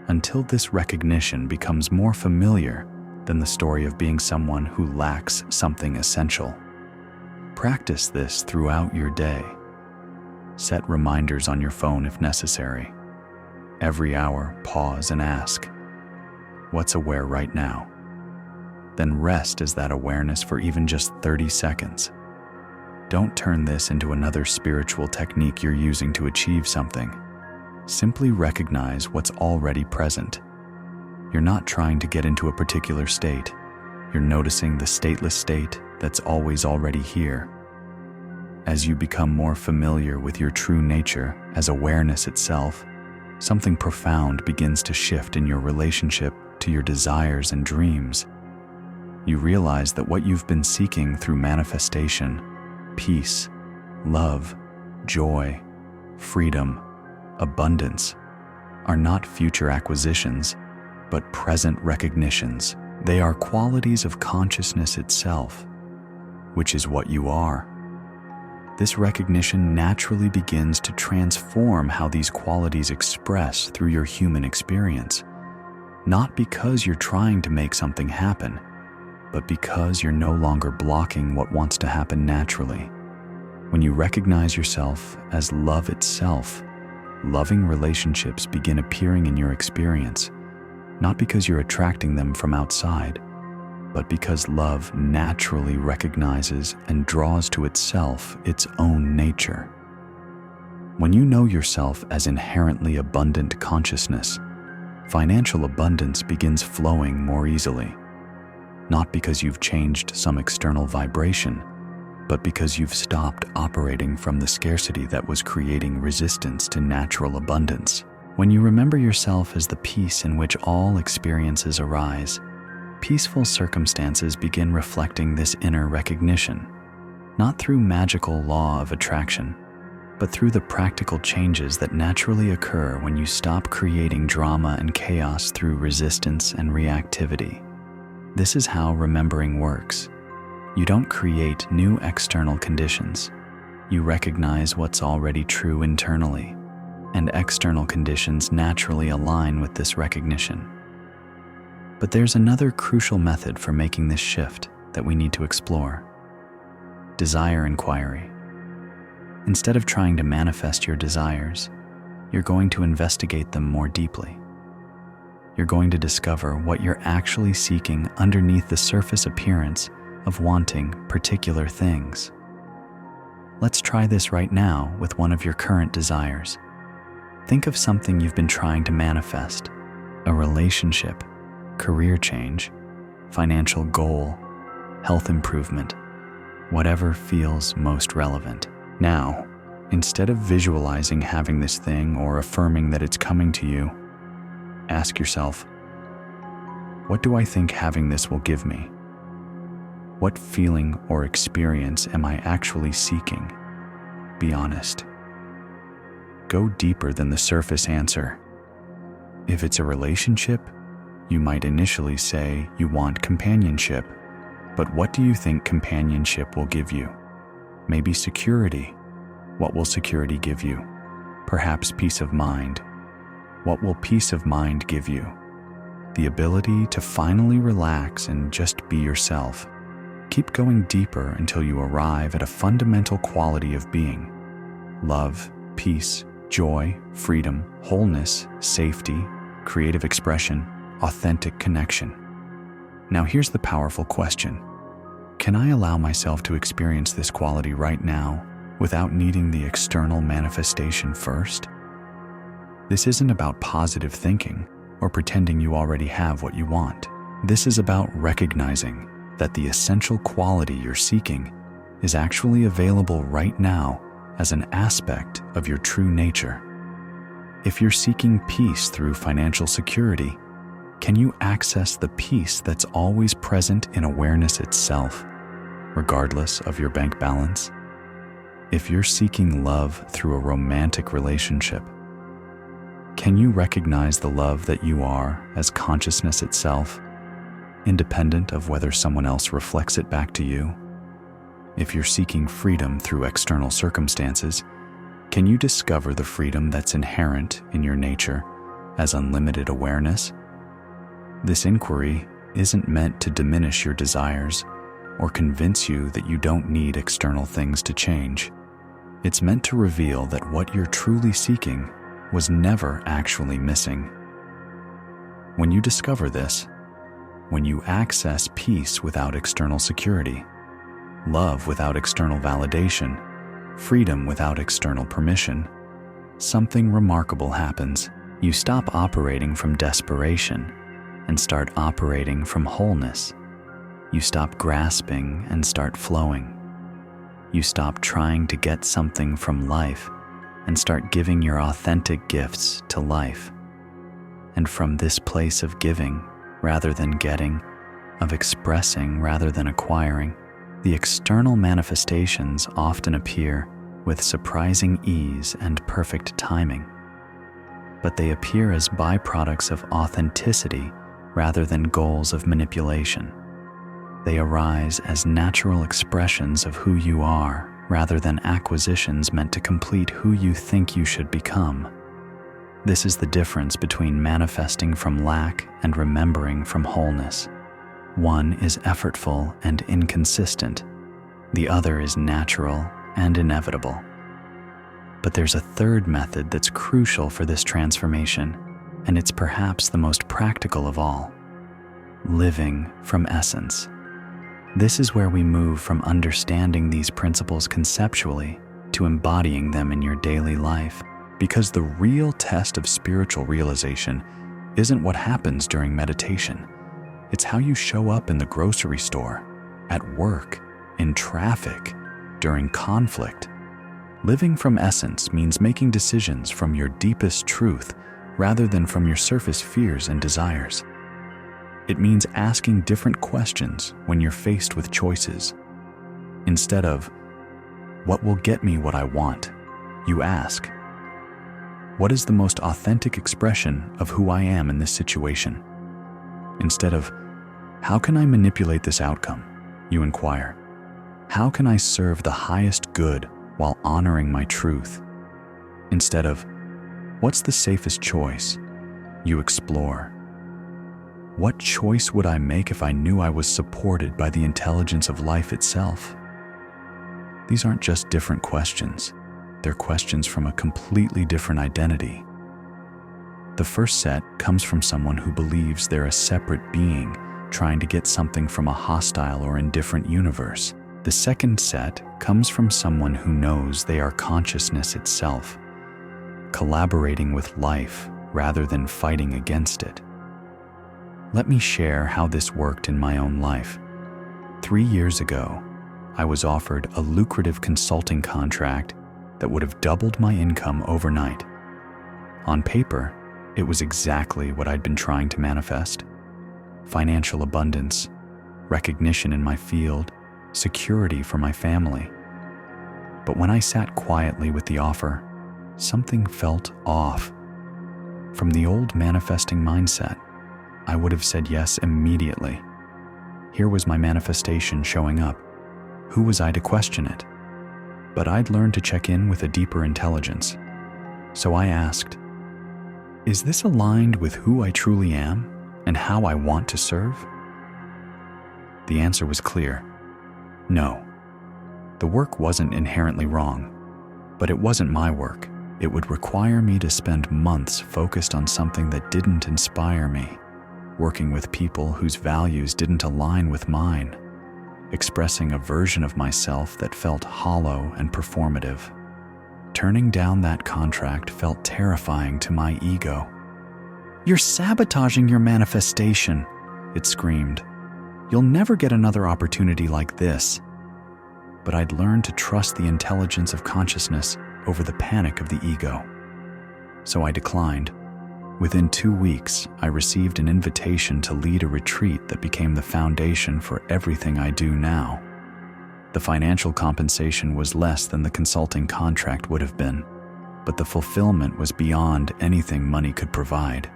S1: until this recognition becomes more familiar than the story of being someone who lacks something essential. Practice this throughout your day. Set reminders on your phone if necessary. Every hour, pause and ask, what's aware right now? Then rest as that awareness for even just 30 seconds. Don't turn this into another spiritual technique you're using to achieve something. Simply recognize what's already present. You're not trying to get into a particular state. You're noticing the stateless state that's always already here. As you become more familiar with your true nature as awareness itself, something profound begins to shift in your relationship to your desires and dreams. You realize that what you've been seeking through manifestation, peace, love, joy, freedom, abundance, are not future acquisitions, but present recognitions. They are qualities of consciousness itself, which is what you are. This recognition naturally begins to transform how these qualities express through your human experience, not because you're trying to make something happen, but because you're no longer blocking what wants to happen naturally. When you recognize yourself as love itself, loving relationships begin appearing in your experience, not because you're attracting them from outside, but because love naturally recognizes and draws to itself its own nature. When you know yourself as inherently abundant consciousness, financial abundance begins flowing more easily, not because you've changed some external vibration, but because you've stopped operating from the scarcity that was creating resistance to natural abundance. When you remember yourself as the peace in which all experiences arise, peaceful circumstances begin reflecting this inner recognition, not through magical law of attraction, but through the practical changes that naturally occur when you stop creating drama and chaos through resistance and reactivity. This is how remembering works. You don't create new external conditions. You recognize what's already true internally, and external conditions naturally align with this recognition. But there's another crucial method for making this shift that we need to explore: desire inquiry. Instead of trying to manifest your desires, you're going to investigate them more deeply. You're going to discover what you're actually seeking underneath the surface appearance of wanting particular things. Let's try this right now with one of your current desires. Think of something you've been trying to manifest: a relationship, career change, financial goal, health improvement, whatever feels most relevant. Now, instead of visualizing having this thing or affirming that it's coming to you, ask yourself, what do I think having this will give me? What feeling or experience am I actually seeking? Be honest. Go deeper than the surface answer. If it's a relationship, you might initially say you want companionship, but what do you think companionship will give you? Maybe security. What will security give you? Perhaps peace of mind. What will peace of mind give you? The ability to finally relax and just be yourself. Keep going deeper until you arrive at a fundamental quality of being: love, peace, joy, freedom, wholeness, safety, creative expression, authentic connection. Now here's the powerful question. Can I allow myself to experience this quality right now without needing the external manifestation first? This isn't about positive thinking or pretending you already have what you want. This is about recognizing that the essential quality you're seeking is actually available right now as an aspect of your true nature. If you're seeking peace through financial security, can you access the peace that's always present in awareness itself, regardless of your bank balance? If you're seeking love through a romantic relationship, can you recognize the love that you are as consciousness itself, independent of whether someone else reflects it back to you? If you're seeking freedom through external circumstances, can you discover the freedom that's inherent in your nature as unlimited awareness? This inquiry isn't meant to diminish your desires or convince you that you don't need external things to change. It's meant to reveal that what you're truly seeking was never actually missing. When you discover this, when you access peace without external security, love without external validation, freedom without external permission, something remarkable happens. You stop operating from desperation and start operating from wholeness. You stop grasping and start flowing. You stop trying to get something from life and start giving your authentic gifts to life. And from this place of giving rather than getting, of expressing rather than acquiring, the external manifestations often appear with surprising ease and perfect timing. But they appear as byproducts of authenticity rather than goals of manipulation. They arise as natural expressions of who you are rather than acquisitions meant to complete who you think you should become. This is the difference between manifesting from lack and remembering from wholeness. One is effortful and inconsistent. The other is natural and inevitable. But there's a third method that's crucial for this transformation, and it's perhaps the most practical of all: living from essence. This is where we move from understanding these principles conceptually to embodying them in your daily life, because the real test of spiritual realization isn't what happens during meditation. It's how you show up in the grocery store, at work, in traffic, during conflict. Living from essence means making decisions from your deepest truth rather than from your surface fears and desires. It means asking different questions when you're faced with choices. Instead of, "What will get me what I want?" you ask, "What is the most authentic expression of who I am in this situation?" Instead of, "How can I manipulate this outcome?" you inquire, "How can I serve the highest good while honoring my truth?" Instead of, "What's the safest choice?" you explore, "What choice would I make if I knew I was supported by the intelligence of life itself?" These aren't just different questions. They're questions from a completely different identity. The first set comes from someone who believes they're a separate being trying to get something from a hostile or indifferent universe. The second set comes from someone who knows they are consciousness itself, collaborating with life rather than fighting against it. Let me share how this worked in my own life. 3 years ago, I was offered a lucrative consulting contract that would have doubled my income overnight. On paper, it was exactly what I'd been trying to manifest: financial abundance, recognition in my field, security for my family. But when I sat quietly with the offer, something felt off. From the old manifesting mindset, I would have said yes immediately. Here was my manifestation showing up. Who was I to question it? But I'd learned to check in with a deeper intelligence. So I asked, "Is this aligned with who I truly am and how I want to serve?" The answer was clear. No. The work wasn't inherently wrong, but it wasn't my work. It would require me to spend months focused on something that didn't inspire me, working with people whose values didn't align with mine, expressing a version of myself that felt hollow and performative. Turning down that contract felt terrifying to my ego. "You're sabotaging your manifestation," it screamed. "You'll never get another opportunity like this." But I'd learned to trust the intelligence of consciousness over the panic of the ego. So I declined. Within 2 weeks, I received an invitation to lead a retreat that became the foundation for everything I do now. The financial compensation was less than the consulting contract would have been, but the fulfillment was beyond anything money could provide.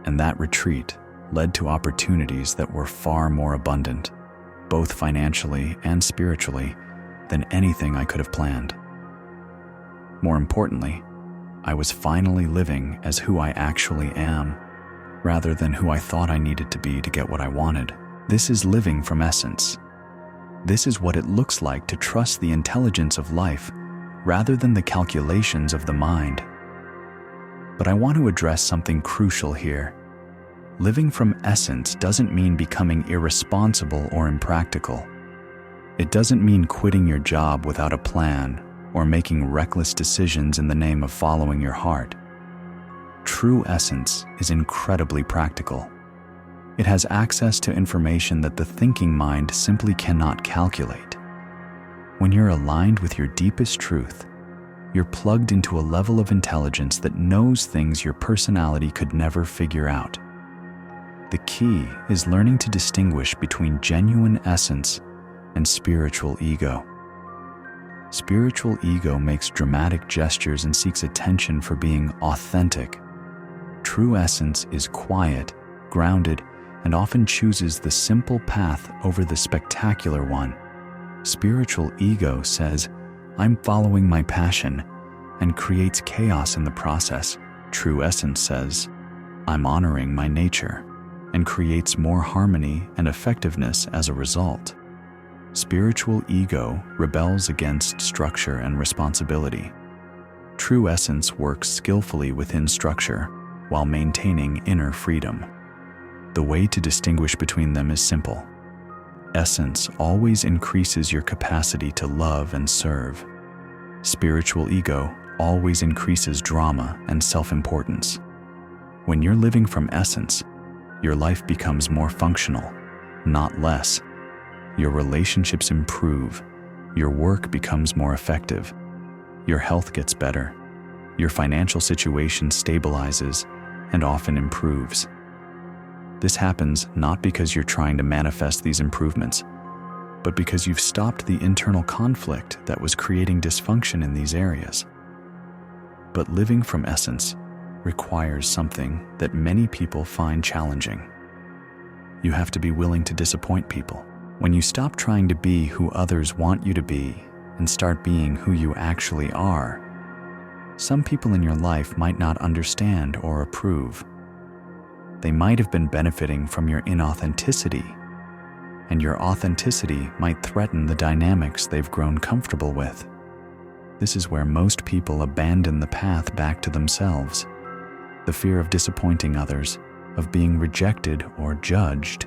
S1: And that retreat led to opportunities that were far more abundant, both financially and spiritually, than anything I could have planned. More importantly, I was finally living as who I actually am, rather than who I thought I needed to be to get what I wanted. This is living from essence. This is what it looks like to trust the intelligence of life rather than the calculations of the mind. But I want to address something crucial here. Living from essence doesn't mean becoming irresponsible or impractical. It doesn't mean quitting your job without a plan or making reckless decisions in the name of following your heart. True essence is incredibly practical. It has access to information that the thinking mind simply cannot calculate. When you're aligned with your deepest truth, you're plugged into a level of intelligence that knows things your personality could never figure out. The key is learning to distinguish between genuine essence and spiritual ego. Spiritual ego makes dramatic gestures and seeks attention for being authentic. True essence is quiet, grounded, and often chooses the simple path over the spectacular one. Spiritual ego says, "I'm following my passion," and creates chaos in the process. True essence says, "I'm honoring my nature," and creates more harmony and effectiveness as a result. Spiritual ego rebels against structure and responsibility. True essence works skillfully within structure while maintaining inner freedom. The way to distinguish between them is simple. Essence always increases your capacity to love and serve. Spiritual ego always increases drama and self-importance. When you're living from essence, your life becomes more functional, not less. Your relationships improve, your work becomes more effective, your health gets better, your financial situation stabilizes and often improves. This happens not because you're trying to manifest these improvements, but because you've stopped the internal conflict that was creating dysfunction in these areas. But living from essence requires something that many people find challenging. You have to be willing to disappoint people. When you stop trying to be who others want you to be and start being who you actually are, some people in your life might not understand or approve. They might have been benefiting from your inauthenticity, and your authenticity might threaten the dynamics they've grown comfortable with. This is where most people abandon the path back to themselves. The fear of disappointing others, of being rejected or judged,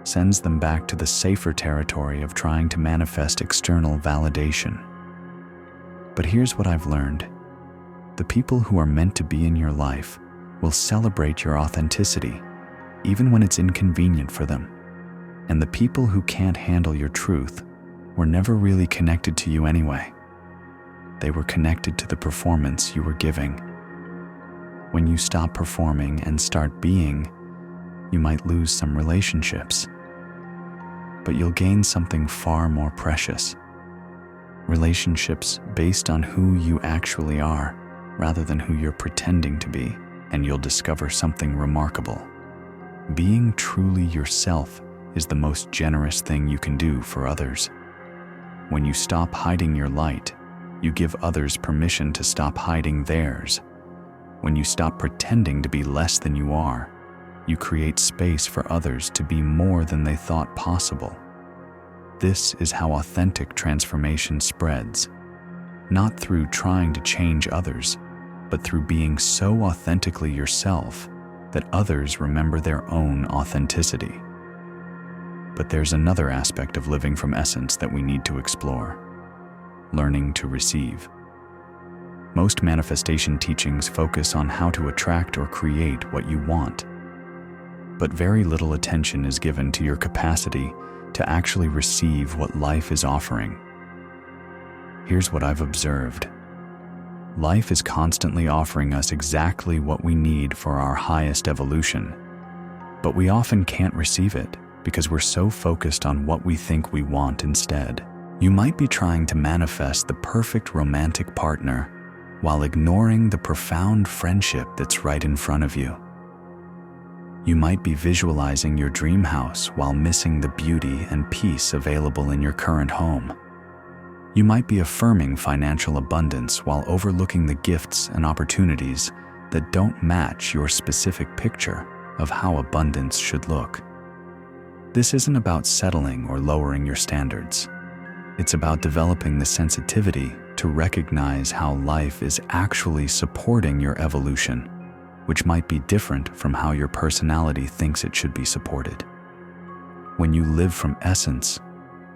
S1: sends them back to the safer territory of trying to manifest external validation. But here's what I've learned. The people who are meant to be in your life will celebrate your authenticity, even when it's inconvenient for them. And the people who can't handle your truth were never really connected to you anyway. They were connected to the performance you were giving. When you stop performing and start being, you might lose some relationships, but you'll gain something far more precious. Relationships based on who you actually are, rather than who you're pretending to be, and you'll discover something remarkable. Being truly yourself is the most generous thing you can do for others. When you stop hiding your light, you give others permission to stop hiding theirs. When you stop pretending to be less than you are, you create space for others to be more than they thought possible. This is how authentic transformation spreads, not through trying to change others, but through being so authentically yourself that others remember their own authenticity. But there's another aspect of living from essence that we need to explore: learning to receive. Most manifestation teachings focus on how to attract or create what you want, but very little attention is given to your capacity to actually receive what life is offering. Here's what I've observed. Life is constantly offering us exactly what we need for our highest evolution, but we often can't receive it because we're so focused on what we think we want instead. You might be trying to manifest the perfect romantic partner while ignoring the profound friendship that's right in front of you. You might be visualizing your dream house while missing the beauty and peace available in your current home. You might be affirming financial abundance while overlooking the gifts and opportunities that don't match your specific picture of how abundance should look. This isn't about settling or lowering your standards. It's about developing the sensitivity to recognize how life is actually supporting your evolution, which might be different from how your personality thinks it should be supported. When you live from essence,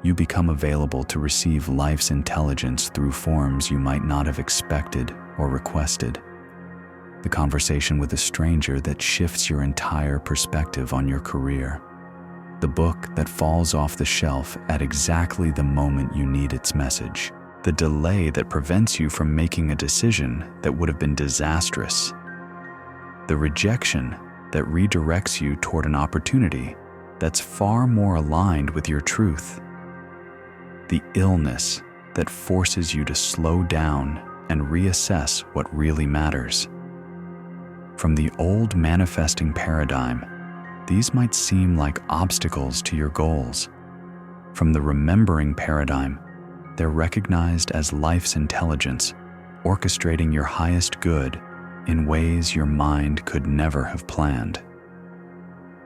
S1: you become available to receive life's intelligence through forms you might not have expected or requested. The conversation with a stranger that shifts your entire perspective on your career. The book that falls off the shelf at exactly the moment you need its message. The delay that prevents you from making a decision that would have been disastrous. The rejection that redirects you toward an opportunity that's far more aligned with your truth. The illness that forces you to slow down and reassess what really matters. From the old manifesting paradigm, these might seem like obstacles to your goals. From the remembering paradigm, they're recognized as life's intelligence, orchestrating your highest good in ways your mind could never have planned.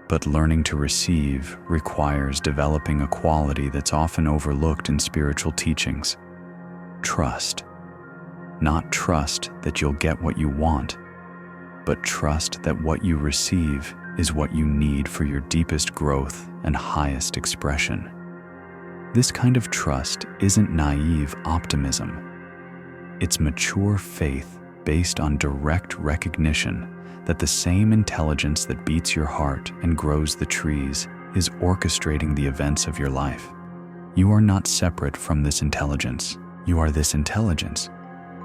S1: But learning to receive requires developing a quality that's often overlooked in spiritual teachings: trust. Not trust that you'll get what you want, but trust that what you receive is what you need for your deepest growth and highest expression. This kind of trust isn't naive optimism. It's mature faith based on direct recognition that the same intelligence that beats your heart and grows the trees is orchestrating the events of your life. You are not separate from this intelligence. You are this intelligence,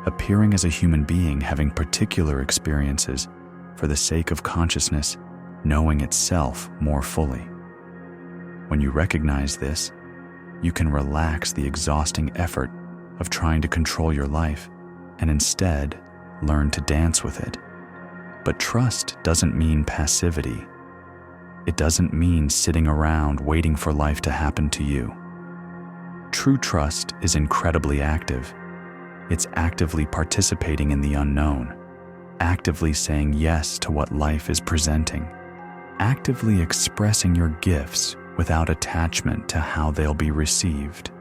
S1: appearing as a human being having particular experiences for the sake of consciousness knowing itself more fully. When you recognize this, you can relax the exhausting effort of trying to control your life and instead learn to dance with it. But trust doesn't mean passivity. It doesn't mean sitting around waiting for life to happen to you. True trust is incredibly active. It's actively participating in the unknown, actively saying yes to what life is presenting, actively expressing your gifts without attachment to how they'll be received.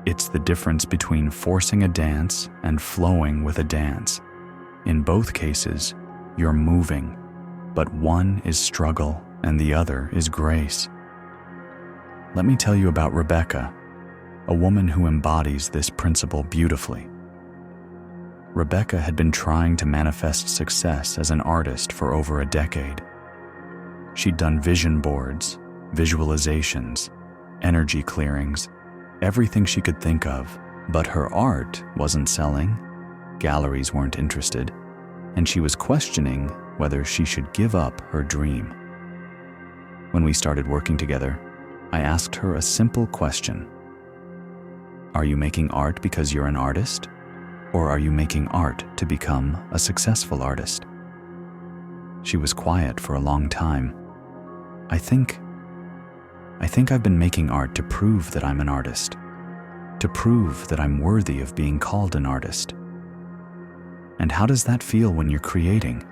S1: It's the difference between forcing a dance and flowing with a dance. In both cases, you're moving, but one is struggle and the other is grace. Let me tell you about Rebecca, a woman who embodies this principle beautifully. Rebecca had been trying to manifest success as an artist for over a decade. She'd done vision boards, visualizations, energy clearings, everything she could think of, but her art wasn't selling, galleries weren't interested, and she was questioning whether she should give up her dream. When we started working together, I asked her a simple question. Are you making art because you're an artist? Or are you making art to become a successful artist? She was quiet for a long time. I think I've been making art to prove that I'm an artist, to prove that I'm worthy of being called an artist. And how does that feel when you're creating?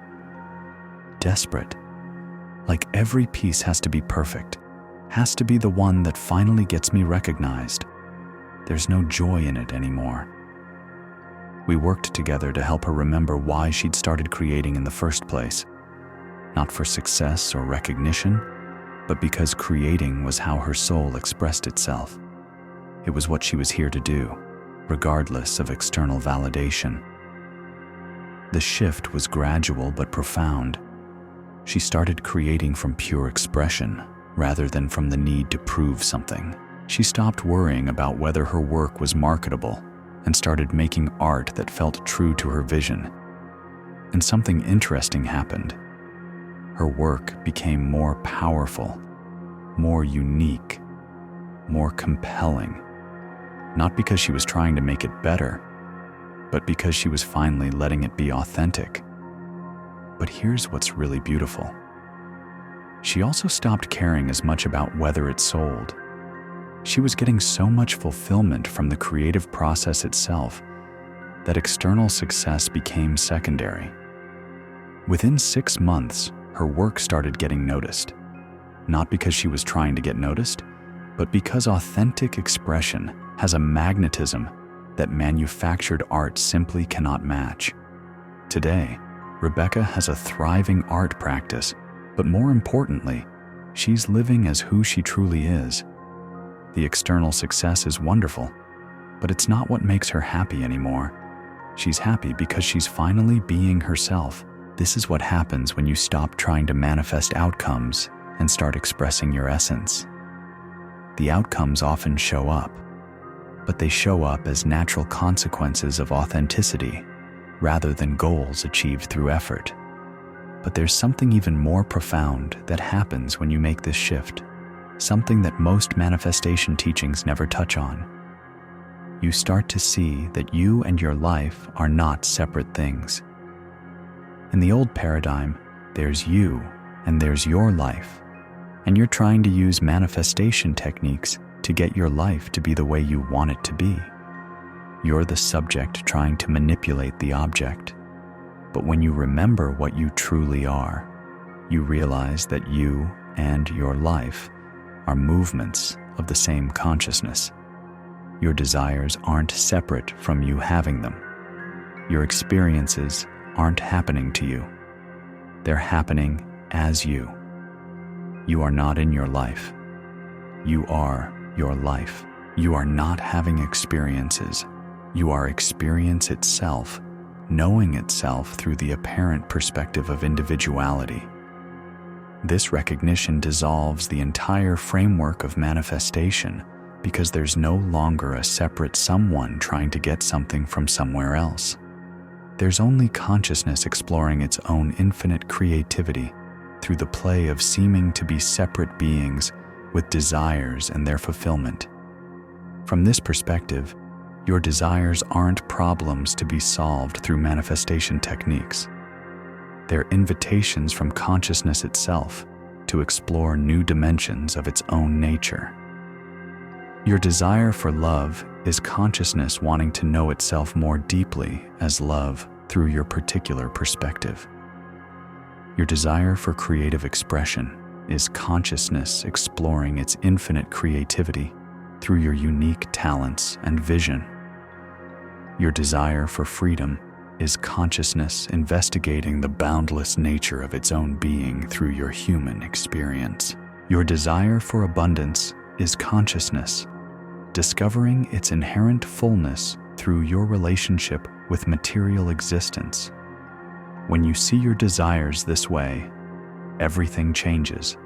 S1: Desperate. Like every piece has to be perfect, has to be the one that finally gets me recognized. There's no joy in it anymore. We worked together to help her remember why she'd started creating in the first place. not for success or recognition, but because creating was how her soul expressed itself. It was what she was here to do, regardless of external validation. The shift was gradual but profound. She started creating from pure expression, rather than from the need to prove something. She stopped worrying about whether her work was marketable and started making art that felt true to her vision. And something interesting happened. Her work became more powerful, more unique, more compelling. Not because she was trying to make it better, but because she was finally letting it be authentic. But here's what's really beautiful. She also stopped caring as much about whether it sold. She was getting so much fulfillment from the creative process itself that external success became secondary. Within 6 months, her work started getting noticed. Not because she was trying to get noticed, but because authentic expression has a magnetism that manufactured art simply cannot match. Today, Rebecca has a thriving art practice, but more importantly, she's living as who she truly is. The external success is wonderful, but it's not what makes her happy anymore. She's happy because she's finally being herself. This is what happens when you stop trying to manifest outcomes and start expressing your essence. The outcomes often show up, but they show up as natural consequences of authenticity rather than goals achieved through effort. But there's something even more profound that happens when you make this shift, something that most manifestation teachings never touch on. You start to see that you and your life are not separate things. In the old paradigm, there's you and there's your life, and you're trying to use manifestation techniques to get your life to be the way you want it to be. You're the subject trying to manipulate the object. But when you remember what you truly are, you realize that you and your life are movements of the same consciousness. Your desires aren't separate from you having them. Your experiences aren't happening to you. They're happening as you. You are not in your life. You are your life. You are not having experiences. You are experience itself, knowing itself through the apparent perspective of individuality. This recognition dissolves the entire framework of manifestation because there's no longer a separate someone trying to get something from somewhere else. There's only consciousness exploring its own infinite creativity through the play of seeming to be separate beings with desires and their fulfillment. From this perspective, your desires aren't problems to be solved through manifestation techniques. They're invitations from consciousness itself to explore new dimensions of its own nature. Your desire for love is consciousness wanting to know itself more deeply as love through your particular perspective. Your desire for creative expression is consciousness exploring its infinite creativity through your unique talents and vision. Your desire for freedom is consciousness investigating the boundless nature of its own being through your human experience. Your desire for abundance is consciousness discovering its inherent fullness through your relationship with material existence. When you see your desires this way, everything changes.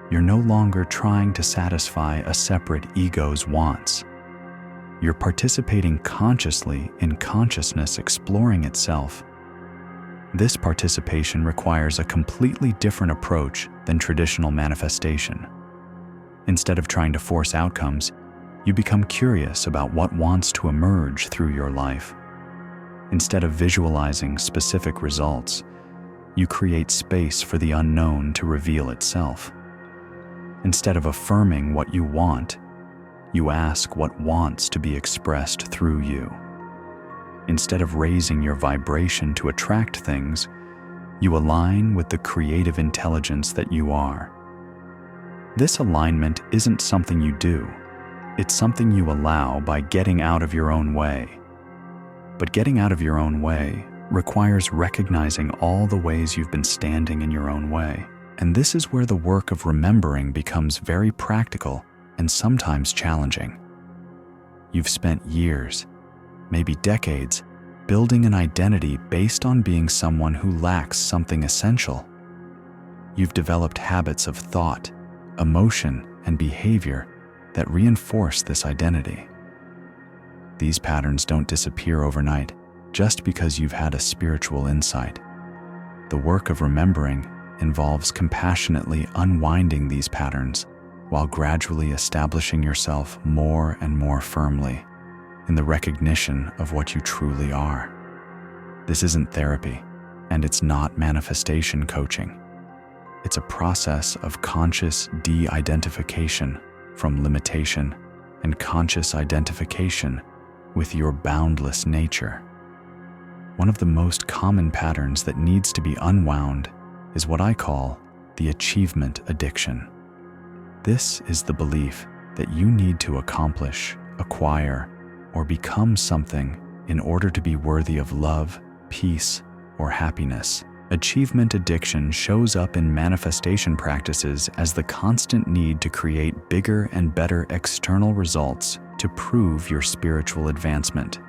S1: You're no longer trying to satisfy a separate ego's wants. You're participating consciously in consciousness exploring itself. This participation requires a completely different approach than traditional manifestation. Instead of trying to force outcomes, you become curious about what wants to emerge through your life. Instead of visualizing specific results, you create space for the unknown to reveal itself. Instead of affirming what you want, you ask what wants to be expressed through you. Instead of raising your vibration to attract things, you align with the creative intelligence that you are. This alignment isn't something you do. It's something you allow by getting out of your own way. But getting out of your own way requires recognizing all the ways you've been standing in your own way. And this is where the work of remembering becomes very practical and sometimes challenging. You've spent years, maybe decades, building an identity based on being someone who lacks something essential. You've developed habits of thought, emotion, and behavior that reinforce this identity. These patterns don't disappear overnight just because you've had a spiritual insight. The work of remembering involves compassionately unwinding these patterns while gradually establishing yourself more and more firmly in the recognition of what you truly are. This isn't therapy, and it's not manifestation coaching. It's a process of conscious de-identification from limitation and conscious identification with your boundless nature. One of the most common patterns that needs to be unwound is what I call the achievement addiction. This is the belief that you need to accomplish, acquire, or become something in order to be worthy of love, peace, or happiness. Achievement addiction shows up in manifestation practices as the constant need to create bigger and better external results to prove your spiritual advancement.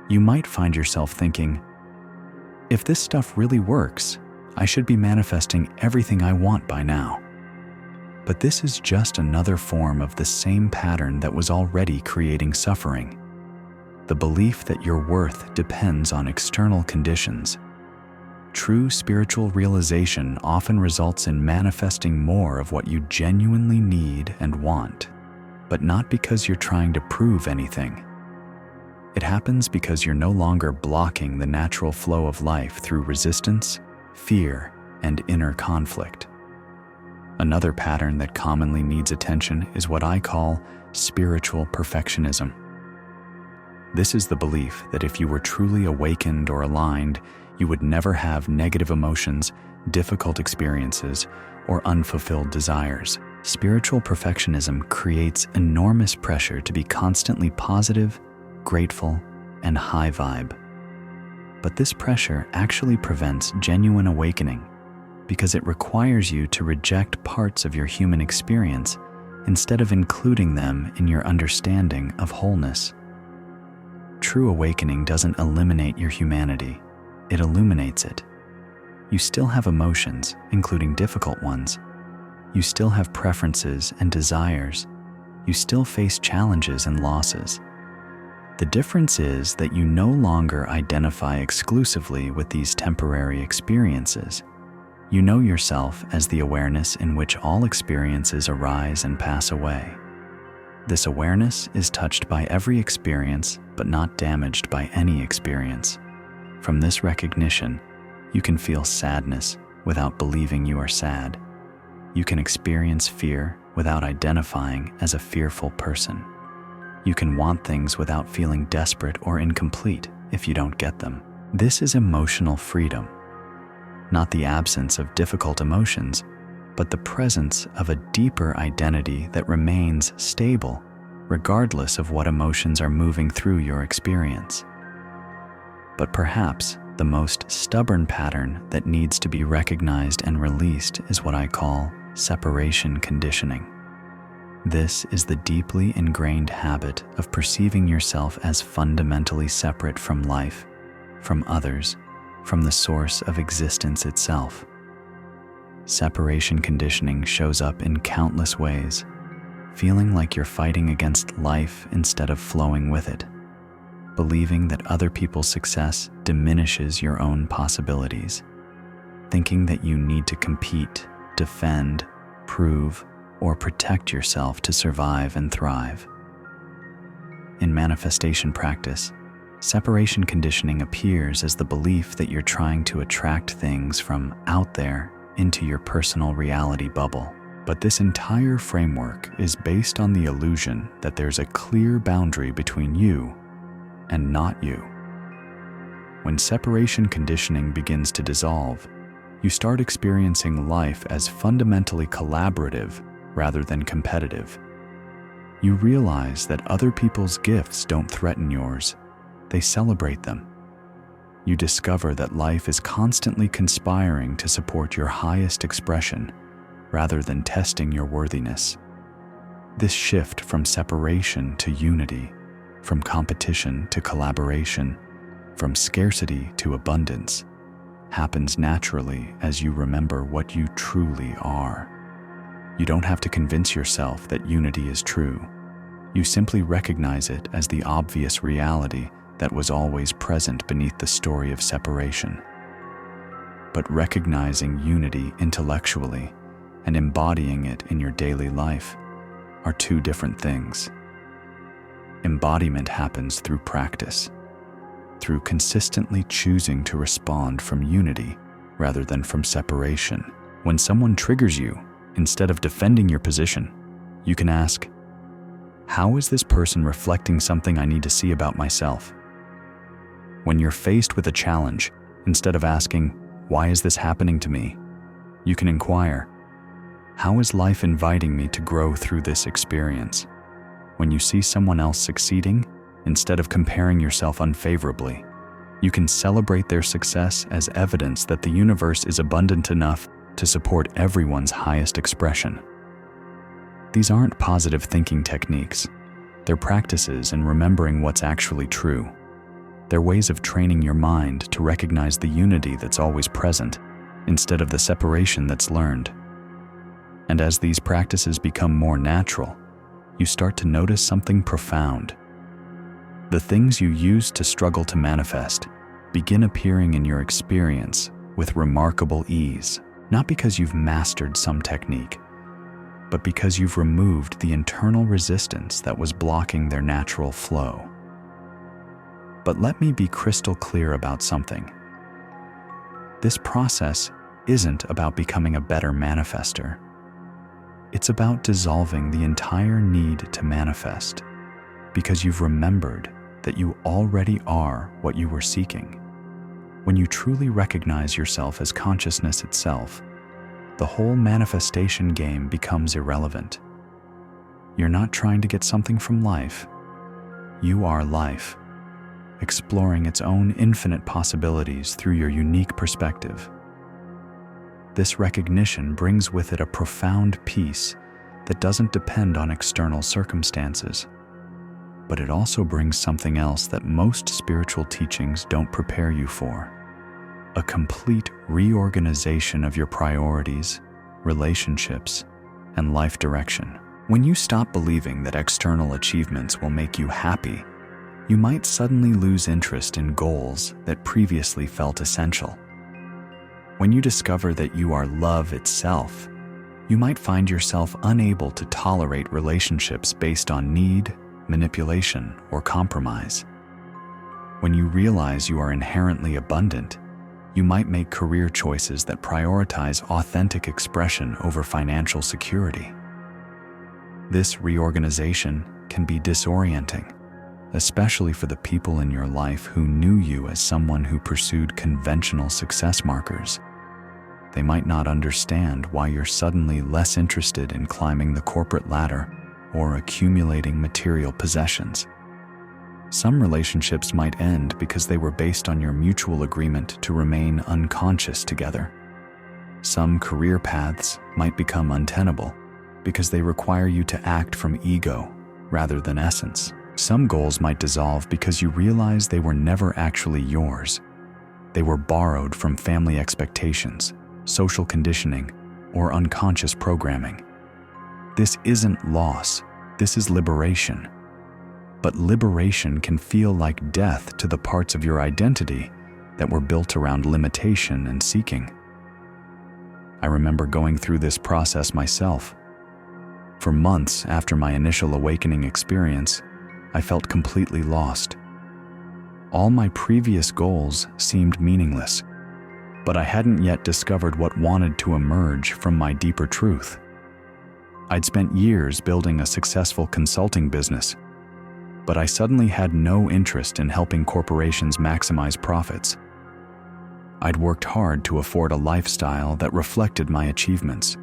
S1: You might find yourself thinking, if this stuff really works, I should be manifesting everything I want by now. But this is just another form of the same pattern that was already creating suffering. The belief that your worth depends on external conditions. True spiritual realization often results in manifesting more of what you genuinely need and want, but not because you're trying to prove anything. It happens because you're no longer blocking the natural flow of life through resistance, fear, and inner conflict. Another pattern that commonly needs attention is what I call spiritual perfectionism. This is the belief that if you were truly awakened or aligned, you would never have negative emotions, difficult experiences, or unfulfilled desires. Spiritual perfectionism creates enormous pressure to be constantly positive, grateful, and high vibe. But this pressure actually prevents genuine awakening because it requires you to reject parts of your human experience instead of including them in your understanding of wholeness. True awakening doesn't eliminate your humanity, it illuminates it. You still have emotions, including difficult ones. You still have preferences and desires. You still face challenges and losses. The difference is that you no longer identify exclusively with these temporary experiences. You know yourself as the awareness in which all experiences arise and pass away. This awareness is touched by every experience, but not damaged by any experience. From this recognition, you can feel sadness without believing you are sad. You can experience fear without identifying as a fearful person. You can want things without feeling desperate or incomplete if you don't get them. This is emotional freedom. Not the absence of difficult emotions, but the presence of a deeper identity that remains stable, regardless of what emotions are moving through your experience. But perhaps the most stubborn pattern that needs to be recognized and released is what I call separation conditioning. This is the deeply ingrained habit of perceiving yourself as fundamentally separate from life, from others, from the source of existence itself. Separation conditioning shows up in countless ways, feeling like you're fighting against life instead of flowing with it, believing that other people's success diminishes your own possibilities, thinking that you need to compete, defend, prove, or protect yourself to survive and thrive. In manifestation practice, separation conditioning appears as the belief that you're trying to attract things from out there into your personal reality bubble. But this entire framework is based on the illusion that there's a clear boundary between you and not you. When separation conditioning begins to dissolve, you start experiencing life as fundamentally collaborative rather than competitive. You realize that other people's gifts don't threaten yours, they celebrate them. you discover that life is constantly conspiring to support your highest expression rather than testing your worthiness. This shift from separation to unity, from competition to collaboration, from scarcity to abundance, happens naturally as you remember what you truly are. You don't have to convince yourself that unity is true. You simply recognize it as the obvious reality that was always present beneath the story of separation. But recognizing unity intellectually and embodying it in your daily life are two different things. Embodiment happens through practice, through consistently choosing to respond from unity rather than from separation. When someone triggers you, instead of defending your position, you can ask, how is this person reflecting something I need to see about myself? When you're faced with a challenge, instead of asking, why is this happening to me? You can inquire, how is life inviting me to grow through this experience? When you see someone else succeeding, instead of comparing yourself unfavorably, you can celebrate their success as evidence that the universe is abundant enough to support everyone's highest expression. These aren't positive thinking techniques. They're practices in remembering what's actually true. They're ways of training your mind to recognize the unity that's always present instead of the separation that's learned. And as these practices become more natural, you start to notice something profound. The things you used to struggle to manifest begin appearing in your experience with remarkable ease, not because you've mastered some technique, but because you've removed the internal resistance that was blocking their natural flow. But let me be crystal clear about something. This process isn't about becoming a better manifester. It's about dissolving the entire need to manifest, because you've remembered that you already are what you were seeking. When you truly recognize yourself as consciousness itself, the whole manifestation game becomes irrelevant. You're not trying to get something from life. You are life, exploring its own infinite possibilities through your unique perspective. This recognition brings with it a profound peace that doesn't depend on external circumstances, but it also brings something else that most spiritual teachings don't prepare you for: a complete reorganization of your priorities, relationships, and life direction. When you stop believing that external achievements will make you happy, you might suddenly lose interest in goals that previously felt essential. When you discover that you are love itself, you might find yourself unable to tolerate relationships based on need, manipulation, or compromise. When you realize you are inherently abundant, you might make career choices that prioritize authentic expression over financial security. This reorganization can be disorienting, especially for the people in your life who knew you as someone who pursued conventional success markers. They might not understand why you're suddenly less interested in climbing the corporate ladder or accumulating material possessions. Some relationships might end because they were based on your mutual agreement to remain unconscious together. Some career paths might become untenable because they require you to act from ego rather than essence. Some goals might dissolve because you realize they were never actually yours. They were borrowed from family expectations, social conditioning, or unconscious programming. This isn't loss, this is liberation. But liberation can feel like death to the parts of your identity that were built around limitation and seeking. I remember going through this process myself. For months after my initial awakening experience, I felt completely lost. All my previous goals seemed meaningless, but I hadn't yet discovered what wanted to emerge from my deeper truth. I'd spent years building a successful consulting business, but I suddenly had no interest in helping corporations maximize profits. I'd worked hard to afford a lifestyle that reflected my achievements,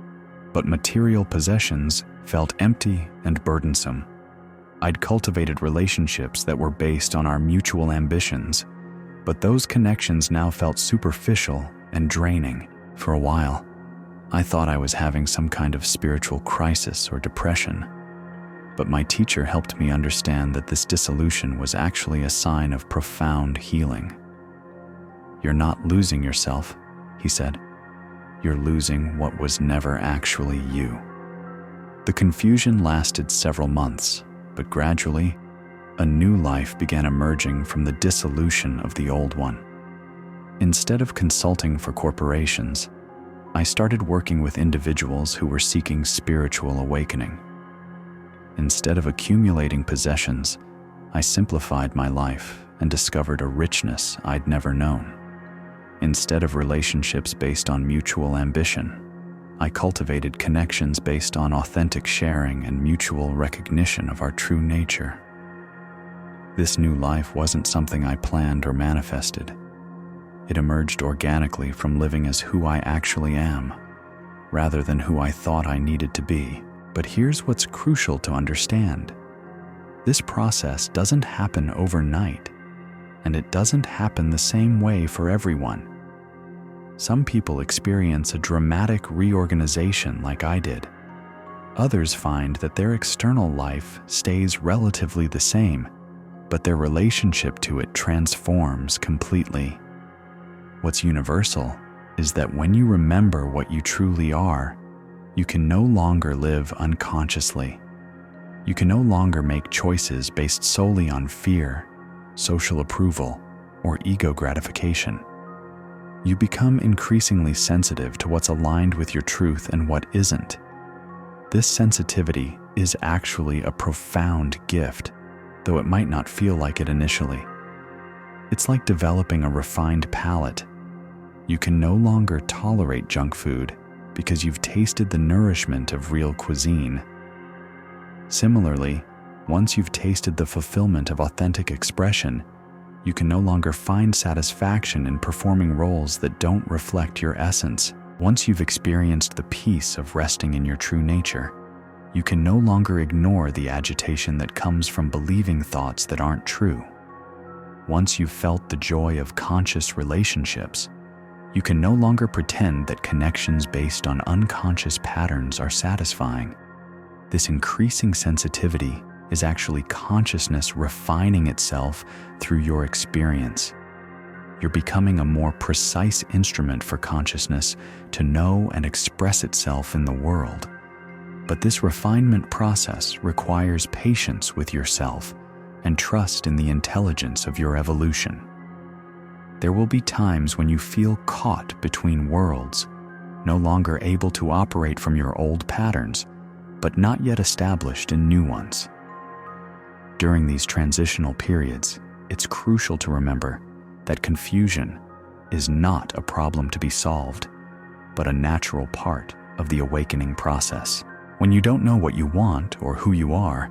S1: but material possessions felt empty and burdensome. I'd cultivated relationships that were based on our mutual ambitions, But those connections now felt superficial and draining. For a while, I thought I was having some kind of spiritual crisis or depression. But my teacher helped me understand that this dissolution was actually a sign of profound healing. "You're not losing yourself," he said. "You're losing what was never actually you." The confusion lasted several months, but gradually, a new life began emerging from the dissolution of the old one. Instead of consulting for corporations, I started working with individuals who were seeking spiritual awakening. Instead of accumulating possessions, I simplified my life and discovered a richness I'd never known. Instead of relationships based on mutual ambition, I cultivated connections based on authentic sharing and mutual recognition of our true nature. This new life wasn't something I planned or manifested. It emerged organically from living as who I actually am, rather than who I thought I needed to be. But here's what's crucial to understand. This process doesn't happen overnight, and it doesn't happen the same way for everyone. Some people experience a dramatic reorganization like I did. Others find that their external life stays relatively the same, but their relationship to it transforms completely. What's universal is that when you remember what you truly are, you can no longer live unconsciously. You can no longer make choices based solely on fear, social approval, or ego gratification. You become increasingly sensitive to what's aligned with your truth and what isn't. This sensitivity is actually a profound gift, though it might not feel like it initially. It's like developing a refined palate. You can no longer tolerate junk food because you've tasted the nourishment of real cuisine. Similarly, once you've tasted the fulfillment of authentic expression, you can no longer find satisfaction in performing roles that don't reflect your essence. Once you've experienced the peace of resting in your true nature, you can no longer ignore the agitation that comes from believing thoughts that aren't true. Once you've felt the joy of conscious relationships, you can no longer pretend that connections based on unconscious patterns are satisfying. This increasing sensitivity is actually consciousness refining itself through your experience. You're becoming a more precise instrument for consciousness to know and express itself in the world. But this refinement process requires patience with yourself and trust in the intelligence of your evolution. There will be times when you feel caught between worlds, no longer able to operate from your old patterns, but not yet established in new ones. During these transitional periods, it's crucial to remember that confusion is not a problem to be solved, but a natural part of the awakening process. When you don't know what you want or who you are,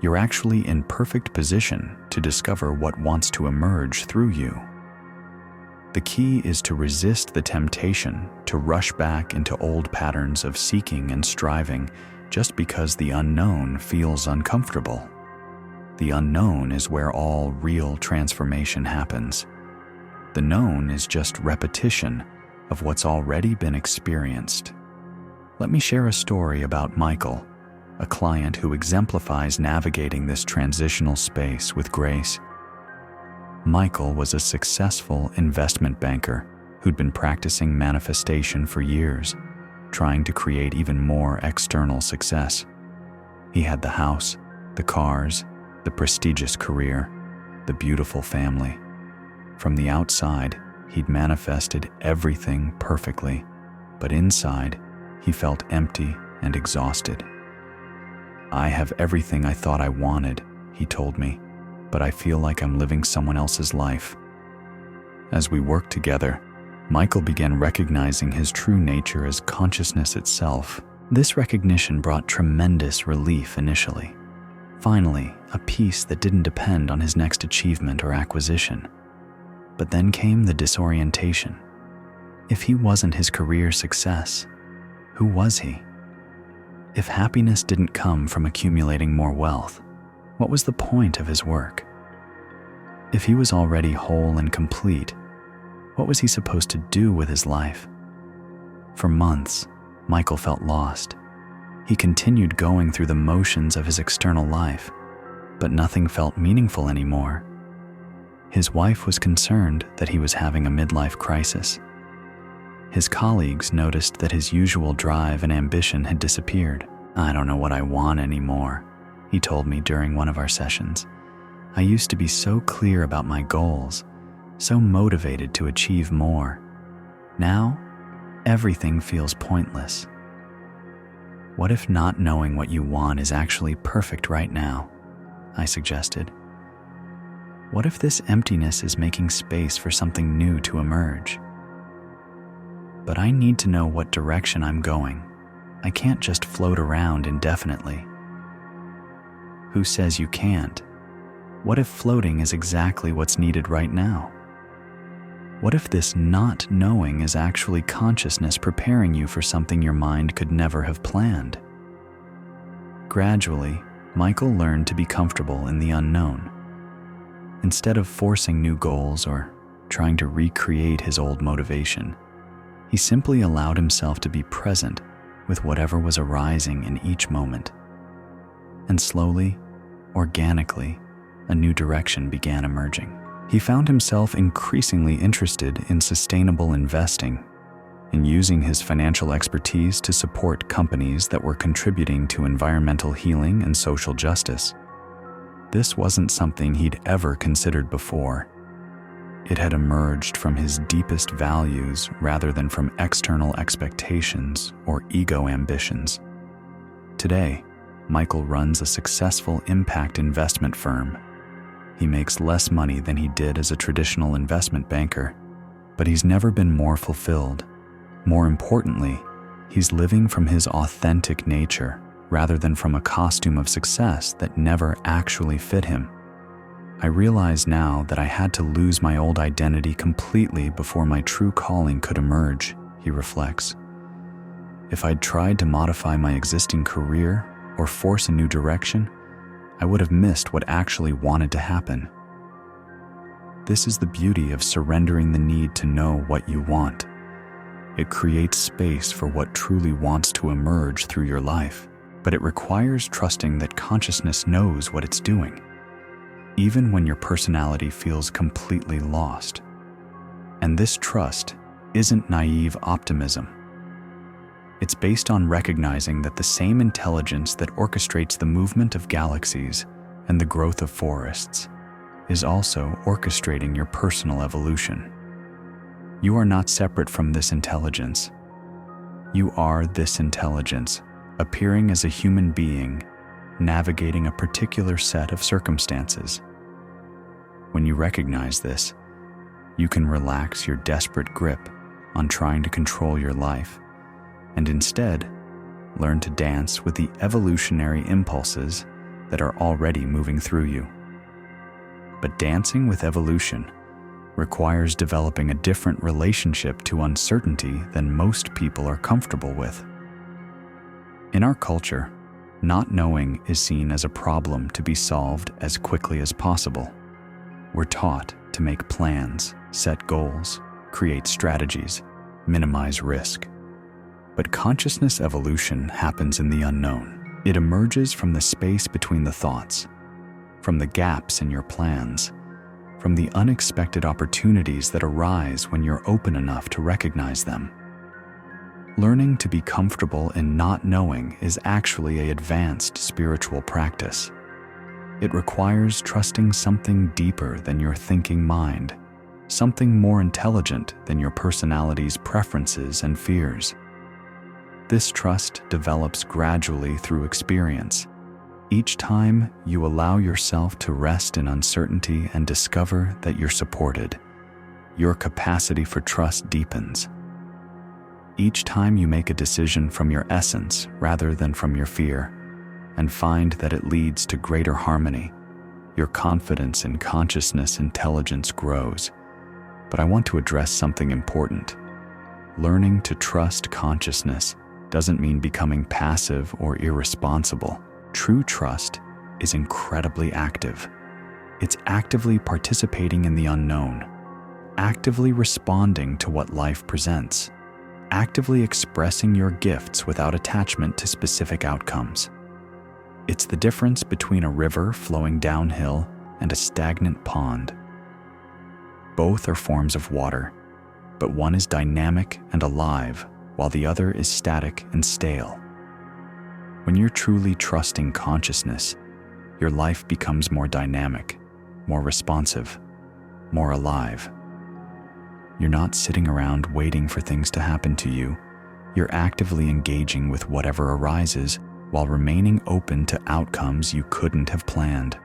S1: you're actually in perfect position to discover what wants to emerge through you. The key is to resist the temptation to rush back into old patterns of seeking and striving just because the unknown feels uncomfortable. The unknown is where all real transformation happens. The known is just repetition of what's already been experienced. Let me share a story about Michael, a client who exemplifies navigating this transitional space with grace. Michael was a successful investment banker who'd been practicing manifestation for years, trying to create even more external success. He had the house, the cars, the prestigious career, the beautiful family. From the outside, he'd manifested everything perfectly, but inside, he felt empty and exhausted. "I have everything I thought I wanted," he told me, "but I feel like I'm living someone else's life." As we worked together, Michael began recognizing his true nature as consciousness itself. This recognition brought tremendous relief initially. Finally, a peace that didn't depend on his next achievement or acquisition. But then came the disorientation. If he wasn't his career success, who was he? If happiness didn't come from accumulating more wealth, what was the point of his work? If he was already whole and complete, what was he supposed to do with his life? For months, Michael felt lost. He continued going through the motions of his external life, but nothing felt meaningful anymore. His wife was concerned that he was having a midlife crisis. His colleagues noticed that his usual drive and ambition had disappeared. "I don't know what I want anymore," he told me during one of our sessions. "I used to be so clear about my goals, so motivated to achieve more. Now, everything feels pointless." "What if not knowing what you want is actually perfect right now?" I suggested. "What if this emptiness is making space for something new to emerge?" "But I need to know what direction I'm going. I can't just float around indefinitely." "Who says you can't? What if floating is exactly what's needed right now? What if this not knowing is actually consciousness preparing you for something your mind could never have planned?" Gradually, Michael learned to be comfortable in the unknown. Instead of forcing new goals or trying to recreate his old motivation, he simply allowed himself to be present with whatever was arising in each moment. And slowly, organically, a new direction began emerging. He found himself increasingly interested in sustainable investing, in using his financial expertise to support companies that were contributing to environmental healing and social justice. This wasn't something he'd ever considered before. It had emerged from his deepest values rather than from external expectations or ego ambitions. Today, Michael runs a successful impact investment firm. He makes less money than he did as a traditional investment banker, but he's never been more fulfilled. More importantly, he's living from his authentic nature rather than from a costume of success that never actually fit him. "I realize now that I had to lose my old identity completely before my true calling could emerge," he reflects. "If I'd tried to modify my existing career or force a new direction, I would have missed what actually wanted to happen." This is the beauty of surrendering the need to know what you want. It creates space for what truly wants to emerge through your life, but it requires trusting that consciousness knows what it's doing, even when your personality feels completely lost. And this trust isn't naive optimism. It's based on recognizing that the same intelligence that orchestrates the movement of galaxies and the growth of forests is also orchestrating your personal evolution. You are not separate from this intelligence. You are this intelligence, appearing as a human being, navigating a particular set of circumstances. When you recognize this, you can relax your desperate grip on trying to control your life, and instead, learn to dance with the evolutionary impulses that are already moving through you. But dancing with evolution requires developing a different relationship to uncertainty than most people are comfortable with. In our culture, not knowing is seen as a problem to be solved as quickly as possible. We're taught to make plans, set goals, create strategies, minimize risk. But consciousness evolution happens in the unknown. It emerges from the space between the thoughts, from the gaps in your plans, from the unexpected opportunities that arise when you're open enough to recognize them. Learning to be comfortable in not knowing is actually an advanced spiritual practice. It requires trusting something deeper than your thinking mind, something more intelligent than your personality's preferences and fears. This trust develops gradually through experience. Each time you allow yourself to rest in uncertainty and discover that you're supported, your capacity for trust deepens. Each time you make a decision from your essence rather than from your fear, and find that it leads to greater harmony, your confidence in consciousness intelligence grows. But I want to address something important. Learning to trust consciousness doesn't mean becoming passive or irresponsible. True trust is incredibly active. It's actively participating in the unknown, actively responding to what life presents, actively expressing your gifts without attachment to specific outcomes. It's the difference between a river flowing downhill and a stagnant pond. Both are forms of water, but one is dynamic and alive, while the other is static and stale. When you're truly trusting consciousness, your life becomes more dynamic, more responsive, more alive. You're not sitting around waiting for things to happen to you. You're actively engaging with whatever arises while remaining open to outcomes you couldn't have planned.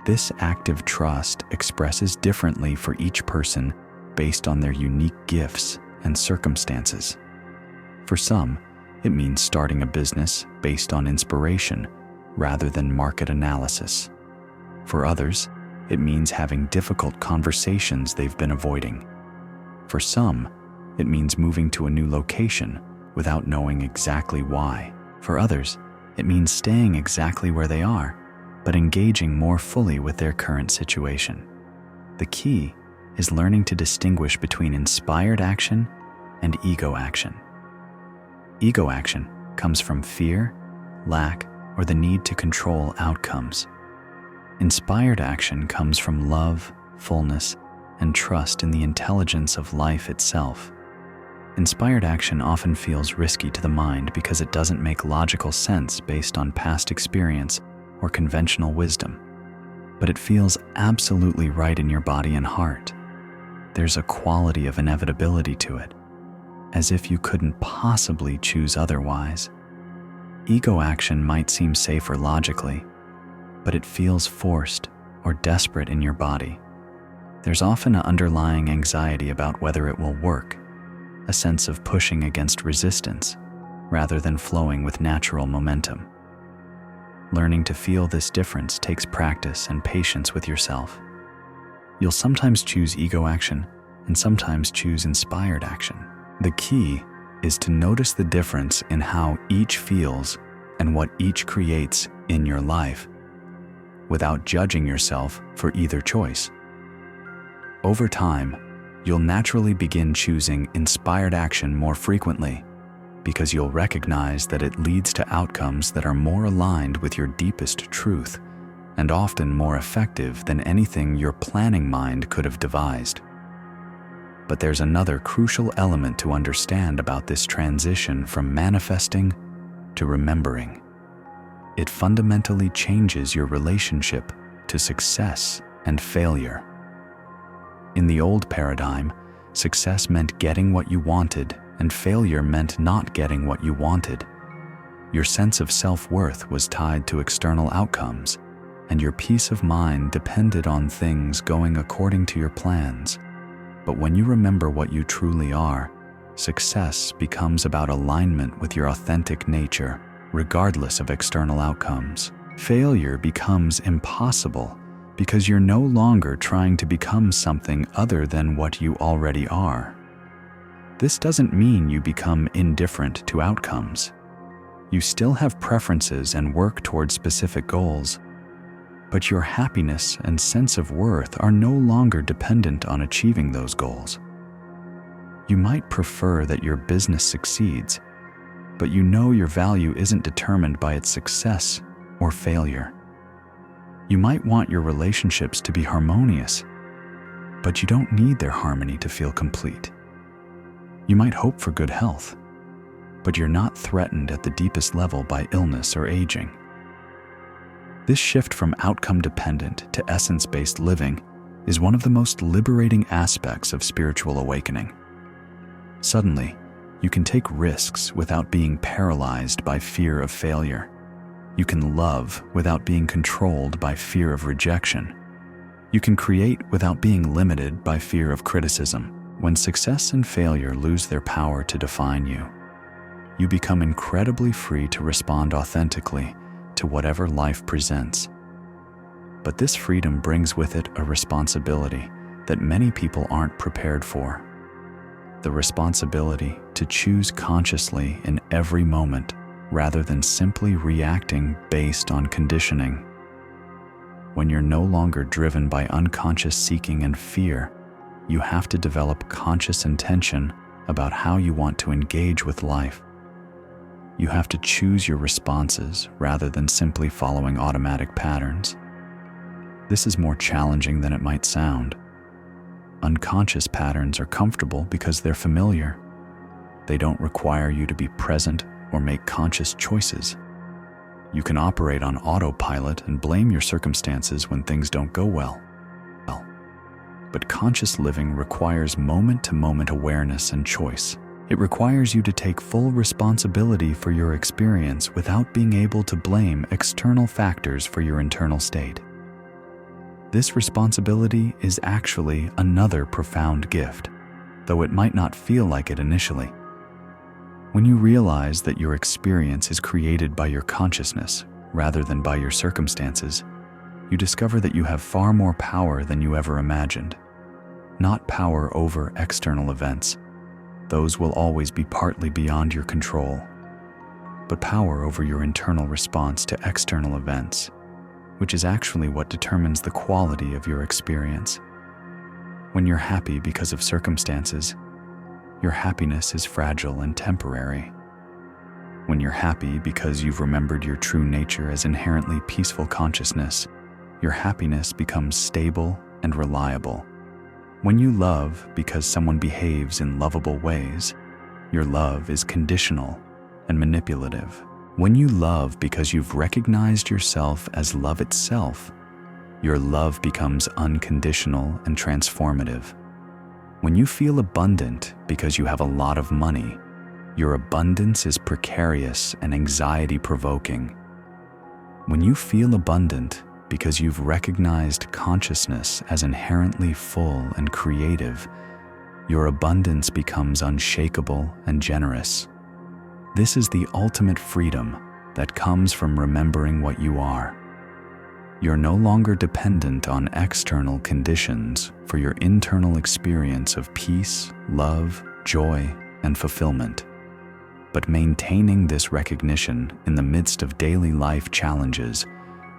S1: This active trust expresses differently for each person based on their unique gifts and circumstances. For some, it means starting a business based on inspiration rather than market analysis. For others, it means having difficult conversations they've been avoiding. For some, it means moving to a new location without knowing exactly why. For others, it means staying exactly where they are, but engaging more fully with their current situation. The key is learning to distinguish between inspired action and ego action. Ego action comes from fear, lack, or the need to control outcomes. Inspired action comes from love, fullness, and trust in the intelligence of life itself. Inspired action often feels risky to the mind because it doesn't make logical sense based on past experience or conventional wisdom, but it feels absolutely right in your body and heart. There's a quality of inevitability to it, as if you couldn't possibly choose otherwise. Ego action might seem safer logically, but it feels forced or desperate in your body. There's often an underlying anxiety about whether it will work, a sense of pushing against resistance rather than flowing with natural momentum. Learning to feel this difference takes practice and patience with yourself. You'll sometimes choose ego action and sometimes choose inspired action. The key is to notice the difference in how each feels and what each creates in your life, without judging yourself for either choice. Over time, you'll naturally begin choosing inspired action more frequently because you'll recognize that it leads to outcomes that are more aligned with your deepest truth and often more effective than anything your planning mind could have devised. But there's another crucial element to understand about this transition from manifesting to remembering. It fundamentally changes your relationship to success and failure. In the old paradigm, success meant getting what you wanted, and failure meant not getting what you wanted. Your sense of self-worth was tied to external outcomes, and your peace of mind depended on things going according to your plans. But when you remember what you truly are, success becomes about alignment with your authentic nature, regardless of external outcomes. Failure becomes impossible because you're no longer trying to become something other than what you already are. This doesn't mean you become indifferent to outcomes. You still have preferences and work toward specific goals, but your happiness and sense of worth are no longer dependent on achieving those goals. You might prefer that your business succeeds, but you know your value isn't determined by its success or failure. You might want your relationships to be harmonious, but you don't need their harmony to feel complete. You might hope for good health, but you're not threatened at the deepest level by illness or aging. This shift from outcome-dependent to essence-based living is one of the most liberating aspects of spiritual awakening. Suddenly, you can take risks without being paralyzed by fear of failure. You can love without being controlled by fear of rejection. You can create without being limited by fear of criticism. When success and failure lose their power to define you, you become incredibly free to respond authentically to whatever life presents. But this freedom brings with it a responsibility that many people aren't prepared for. The responsibility to choose consciously in every moment rather than simply reacting based on conditioning. When you're no longer driven by unconscious seeking and fear, you have to develop conscious intention about how you want to engage with life. You have to choose your responses rather than simply following automatic patterns. This is more challenging than it might sound. Unconscious patterns are comfortable because they're familiar. They don't require you to be present or make conscious choices. You can operate on autopilot and blame your circumstances when things don't go well. But conscious living requires moment-to-moment awareness and choice. It requires you to take full responsibility for your experience without being able to blame external factors for your internal state. This responsibility is actually another profound gift, though it might not feel like it initially. When you realize that your experience is created by your consciousness rather than by your circumstances, you discover that you have far more power than you ever imagined. Not power over external events. Those will always be partly beyond your control. But power over your internal response to external events, which is actually what determines the quality of your experience. When you're happy because of circumstances, your happiness is fragile and temporary. When you're happy because you've remembered your true nature as inherently peaceful consciousness, your happiness becomes stable and reliable. When you love because someone behaves in lovable ways, your love is conditional and manipulative. When you love because you've recognized yourself as love itself, your love becomes unconditional and transformative. When you feel abundant because you have a lot of money, your abundance is precarious and anxiety-provoking. When you feel abundant because you've recognized consciousness as inherently full and creative, your abundance becomes unshakable and generous. This is the ultimate freedom that comes from remembering what you are. You're no longer dependent on external conditions for your internal experience of peace, love, joy, and fulfillment. But maintaining this recognition in the midst of daily life challenges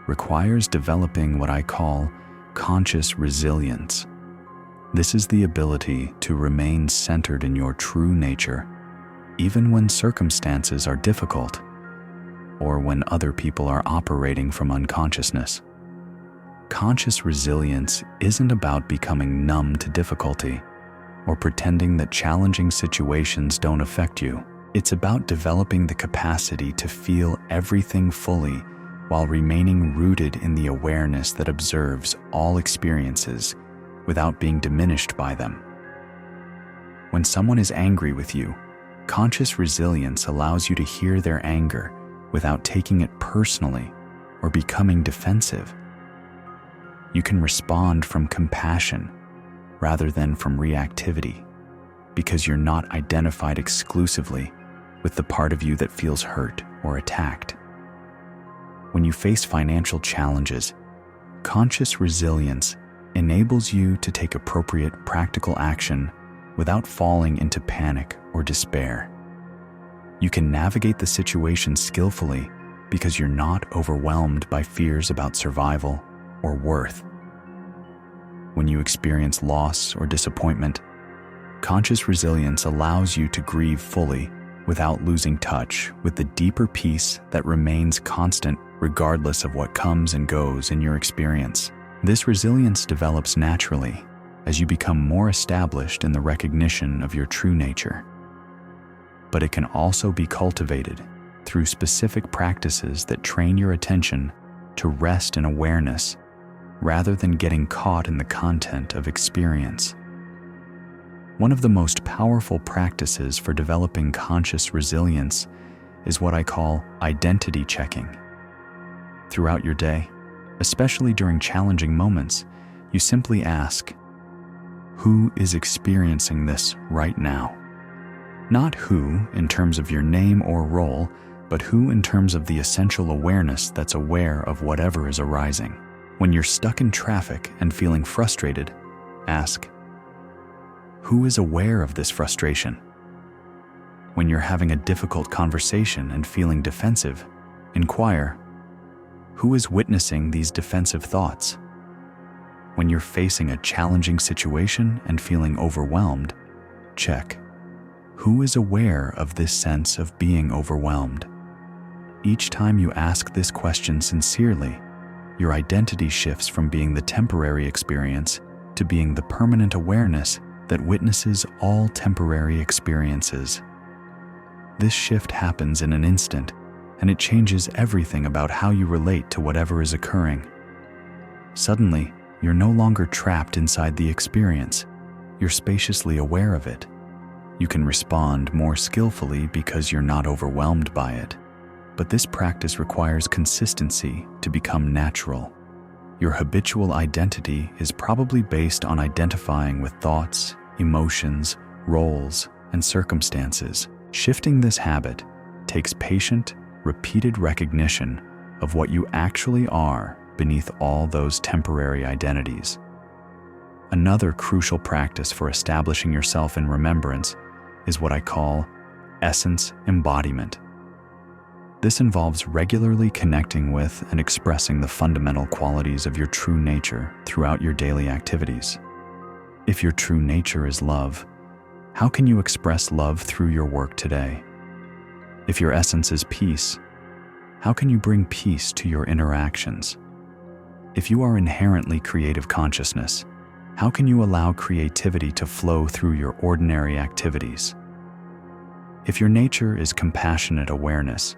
S1: requires developing what I call conscious resilience. This is the ability to remain centered in your true nature, even when circumstances are difficult or when other people are operating from unconsciousness. Conscious resilience isn't about becoming numb to difficulty or pretending that challenging situations don't affect you. It's about developing the capacity to feel everything fully while remaining rooted in the awareness that observes all experiences without being diminished by them. When someone is angry with you, conscious resilience allows you to hear their anger without taking it personally or becoming defensive. You can respond from compassion rather than from reactivity because you're not identified exclusively with the part of you that feels hurt or attacked. When you face financial challenges, conscious resilience enables you to take appropriate practical action without falling into panic or despair. You can navigate the situation skillfully because you're not overwhelmed by fears about survival or worth. When you experience loss or disappointment, conscious resilience allows you to grieve fully without losing touch with the deeper peace that remains constant regardless of what comes and goes in your experience. This resilience develops naturally as you become more established in the recognition of your true nature. But it can also be cultivated through specific practices that train your attention to rest in awareness rather than getting caught in the content of experience. One of the most powerful practices for developing conscious resilience is what I call identity checking. Throughout your day, especially during challenging moments, you simply ask, who is experiencing this right now? Not who in terms of your name or role, but who in terms of the essential awareness that's aware of whatever is arising. When you're stuck in traffic and feeling frustrated, ask, who is aware of this frustration? When you're having a difficult conversation and feeling defensive, inquire, Who is witnessing these defensive thoughts? When you're facing a challenging situation and feeling overwhelmed, check. Who is aware of this sense of being overwhelmed? Each time you ask this question sincerely, your identity shifts from being the temporary experience to being the permanent awareness that witnesses all temporary experiences. This shift happens in an instant, and it changes everything about how you relate to whatever is occurring. Suddenly, you're no longer trapped inside the experience. You're spaciously aware of it. You can respond more skillfully because you're not overwhelmed by it. But this practice requires consistency to become natural. Your habitual identity is probably based on identifying with thoughts, emotions, roles, and circumstances. Shifting this habit takes patient, repeated recognition of what you actually are beneath all those temporary identities. Another crucial practice for establishing yourself in remembrance is what I call essence embodiment. This involves regularly connecting with and expressing the fundamental qualities of your true nature throughout your daily activities. If your true nature is love, how can you express love through your work today? If your essence is peace, how can you bring peace to your interactions? If you are inherently creative consciousness, how can you allow creativity to flow through your ordinary activities? If your nature is compassionate awareness,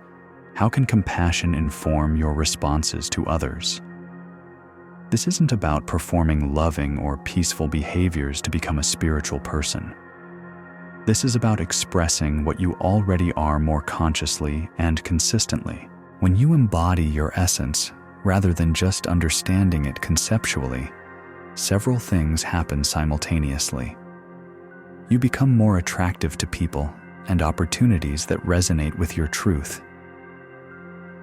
S1: how can compassion inform your responses to others? This isn't about performing loving or peaceful behaviors to become a spiritual person. This is about expressing what you already are more consciously and consistently. When you embody your essence, rather than just understanding it conceptually, several things happen simultaneously. You become more attractive to people and opportunities that resonate with your truth.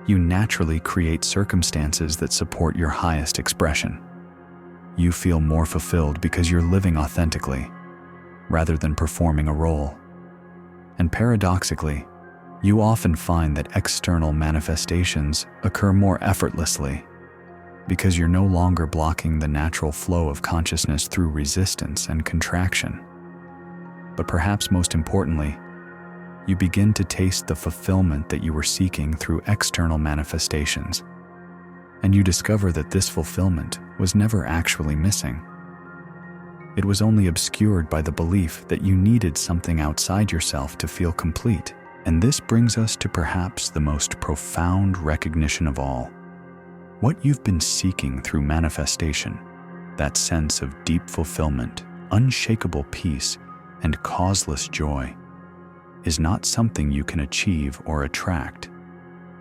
S1: You naturally create circumstances that support your highest expression. You feel more fulfilled because you're living authentically, rather than performing a role. And paradoxically, you often find that external manifestations occur more effortlessly because you're no longer blocking the natural flow of consciousness through resistance and contraction. But perhaps most importantly, you begin to taste the fulfillment that you were seeking through external manifestations, and you discover that this fulfillment was never actually missing. It was only obscured by the belief that you needed something outside yourself to feel complete. And this brings us to perhaps the most profound recognition of all. What you've been seeking through manifestation, that sense of deep fulfillment, unshakable peace, and causeless joy, is not something you can achieve or attract.